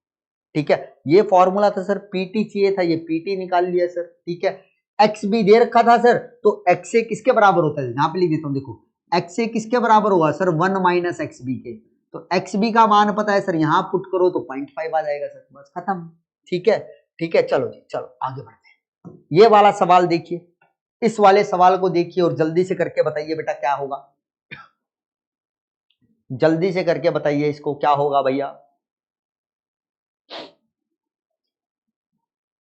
ठीक है, ये फॉर्मूला था सर, पीटी चाहिए था, ये पीटी निकाल लिया सर। ठीक है, एक्स भी दे रखा था सर, तो एक्स से किसके बराबर होता है, यहां पे लिख देता हूं, देखो एक्स से किसके बराबर होगा सर 1 माइनस एक्स बी के। तो एक्स बी का मान पता है सर, यहां पुट करो तो 0.5 आ जाएगा सर, बस खत्म। ठीक है, ठीक है, चलो जी, चलो आगे बढ़ते हैं। ये वाला सवाल देखिए, इस वाले सवाल को देखिए और जल्दी से करके बताइए बेटा क्या होगा, जल्दी से करके बताइए इसको क्या होगा भैया।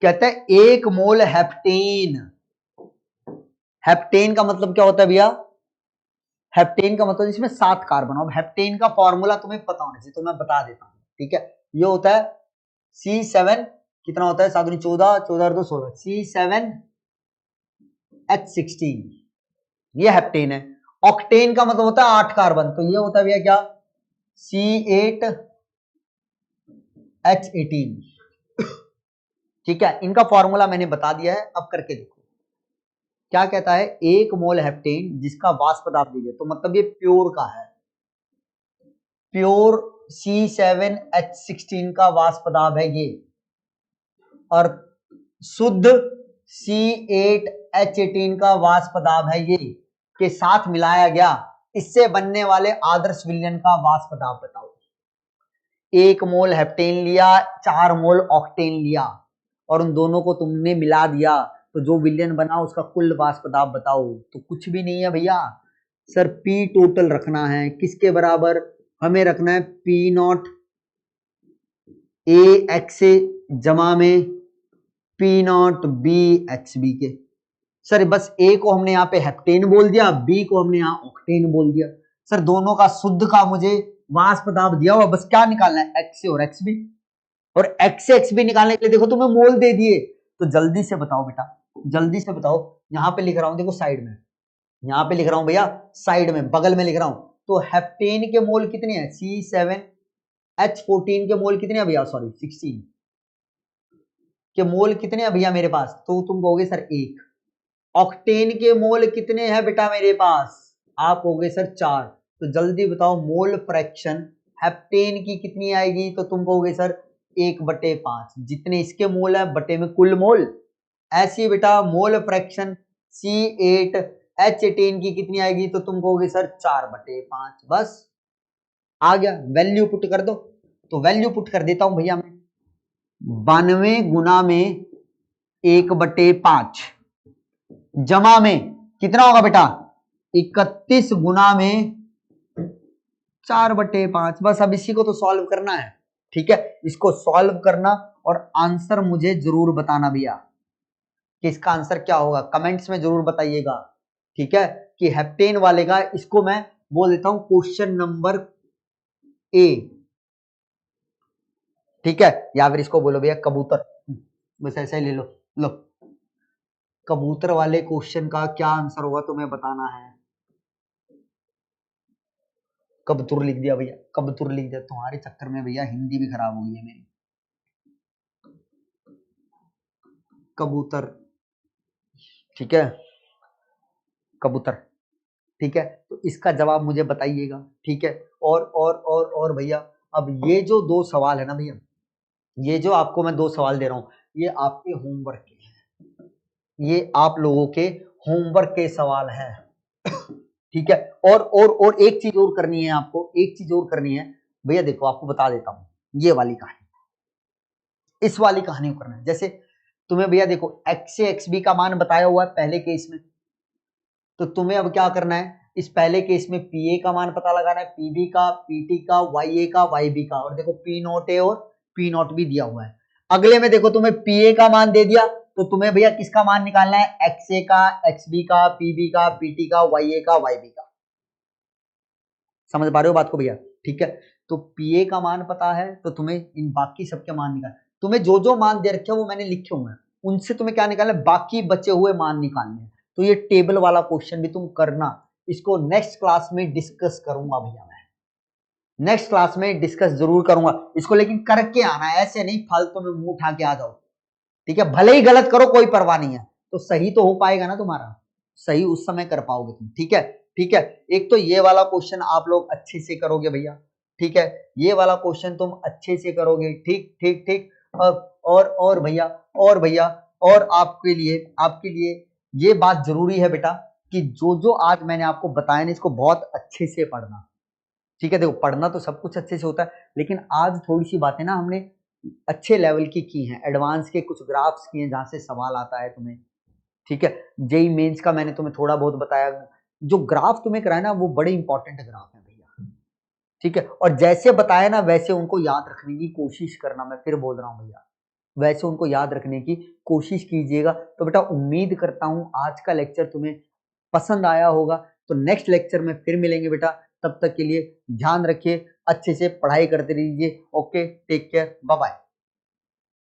कहते हैं 1 मोल हेप्टेन, हेप्टेन का मतलब क्या होता है भैया, हेप्टेन का मतलब इसमें 7 कार्बन। अब हेप्टेन का फॉर्मूला तुम्हें पता होना चाहिए, तो मैं बता देता हूं। ठीक है, ये होता है C7, कितना होता है 7 दूनी 14, 14 और 2 16, C7H16, ये हेप्टेन है। ऑक्टेन का मतलब होता है 8 कार्बन, तो ये होता है भैया क्या C8H18। ठीक है, इनका फॉर्मूला मैंने बता दिया है, अब करके देखो क्या कहता है। 1 मोल हेप्टेन जिसका वाष्प दाब दीजिए, तो मतलब ये प्योर का है, प्योर C7H16 का वाष्प दाब है ये, और शुद्ध C8H18 का वाष्प दाब है ये, के साथ मिलाया गया, इससे बनने वाले आदर्श विलयन का वाष्प दाब बताओ। 1 मोल हेप्टेन लिया, 4 मोल ऑक्टेन लिया, और उन दोनों को तुमने मिला दिया, तो जो विलयन बना उसका कुल वाष्प दाब बताओ। तो कुछ भी नहीं है भैया सर, पी टोटल रखना है, किसके बराबर, हमें रखना है पी नॉट ए एक्स जमा में P naught B X B के। सर बस ए को हमने यहाँ पे हेप्टेन बोल दिया, बी को हमने यहाँ ऑक्टेन बोल दिया। सर दोनों का शुद्ध का मुझे वाष्प दाब दिया हुआ, बस क्या निकालना है एक्स से और एक्स बी, और एक्स से एक्स बी निकालने के लिए देखो तुम्हें मोल दे दिए, तो जल्दी से बताओ बेटा, जल्दी से बताओ। यहाँ पे लिख रहा हूं देखो साइड में, यहाँ पे लिख रहा हूं भैया साइड में, बगल में लिख रहा हूं। तो हेप्टेन के मोल कितने हैं C7H14 के मोल कितने हैं भैया, सॉरी 16 के मोल कितने हैं भैया मेरे पास, तो तुम कहोगे सर 1। ऑक्टेन के मोल कितने हैं बेटा मेरे पास, आप कहोगे सर 4। तो जल्दी बताओ मोल फ्रैक्शन हेप्टेन की कितनी आएगी, तो तुम कहोगे सर 1/5, जितने इसके मोल है बटे में कुल मोल। ऐसी बेटा मोल फ्रैक्शन C8H18 की कितनी आएगी, तो तुम कहोगे सर 4/5। बस आ गया, वैल्यू पुट कर दो। तो वैल्यू पुट कर देता हूं भैया मैं, 92 गुना में 1/5 जमा में कितना होगा बेटा 31 गुना में 4/5। बस अब इसी को तो सॉल्व करना है। ठीक है, इसको सॉल्व करना और आंसर मुझे जरूर बताना भैया कि इसका आंसर क्या होगा, कमेंट्स में जरूर बताइएगा। ठीक है, कि हेप्टेन वाले का, इसको मैं बोल देता हूं क्वेश्चन नंबर ए। ठीक है, या फिर इसको बोलो भैया कबूतर, बस ऐसे ही ले लो। लो, कबूतर वाले क्वेश्चन का क्या आंसर होगा तुम्हें बताना है। कबूतर लिख दिया भैया, कबूतर लिख दिया, तुम्हारे चक्कर में भैया हिंदी भी खराब हो गई है मेरी। कबूतर, ठीक है, कबूतर। ठीक है, तो इसका जवाब मुझे बताइएगा। ठीक है, और भैया अब ये जो 2 सवाल है ना भैया, ये जो आपको मैं 2 सवाल दे रहा हूं, ये आपके होमवर्क के हैं, ये आप लोगों के होमवर्क के सवाल हैं। ठीक है, और एक चीज और करनी है आपको, एक चीज और करनी है भैया, देखो आपको बता देता हूं, ये वाली कहानी, इस वाली कहानी को करना है। जैसे तुम्हें भैया देखो एक्स से एक्स बी का मान बताया हुआ है पहले केस में, तो तुम्हें अब क्या करना है, इस पहले केस में पी ए का मान पता लगाना है, पीबी का, पीटी का, वाई ए का, वाई बी का, और देखो पी नॉट ए और पी नॉट भी दिया हुआ है। अगले में देखो तुम्हें पी ए का मान दे दिया, तो तुम्हें भैया किसका मान निकालना है, एक्स ए का, एक्स बी का, पीबी का, पीटी का, वाई ए का, वाई बी का। समझ पा रहे हो बात को भैया? ठीक है, तो पी ए का मान पता है, तो तुम्हें इन बाकी सबके मान निकाल, तुम्हें जो जो मान दे रखे हैं वो मैंने लिखे हुए हैं, उनसे तुम्हें क्या निकालना है, बाकी बचे हुए मान निकालने हैं। तो ये टेबल वाला क्वेश्चन भी तुम करना, इसको नेक्स्ट क्लास में डिस्कस करूंगा भैया, मैं नेक्स्ट क्लास में डिस्कस जरूर करूंगा इसको, लेकिन करके आना है, ऐसे नहीं फालतू में मुंह उठा के आ जाओ, ठीक है। भले ही गलत करो कोई परवाह नहीं है, तो सही तो हो पाएगा ना तुम्हारा, सही उस समय कर पाओगे तुम, ठीक है। ठीक है, एक तो ये वाला क्वेश्चन आप लोग अच्छे से करोगे भैया, ठीक है, ये वाला क्वेश्चन तुम अच्छे से करोगे, ठीक ठीक ठीक। और भैया, और भैया, और आपके लिए ये बात जरूरी है बेटा कि जो जो आज मैंने आपको बताया ना, इसको बहुत अच्छे से पढ़ना, ठीक है। देखो पढ़ना तो सब कुछ अच्छे से होता है, लेकिन आज थोड़ी सी बातें ना हमने अच्छे लेवल की हैं, एडवांस के कुछ ग्राफ्स किए हैं जहां से सवाल आता है तुम्हें, ठीक है। जेई मेंस का मैंने तुम्हें थोड़ा बहुत बताया, जो ग्राफ तुम्हें कराया ना वो बड़े इंपॉर्टेंट ग्राफ है भैया, ठीक है। और जैसे बताया ना वैसे उनको याद रखने की कोशिश करना, मैं फिर बोल रहा हूँ भैया, वैसे उनको याद रखने की कोशिश कीजिएगा। तो बेटा उम्मीद करता हूँ आज का लेक्चर तुम्हें पसंद आया होगा, तो नेक्स्ट लेक्चर में फिर मिलेंगे बेटा, तब तक के लिए ध्यान रखिए, अच्छे से पढ़ाई करते रहिए। Okay, take care, bye bye.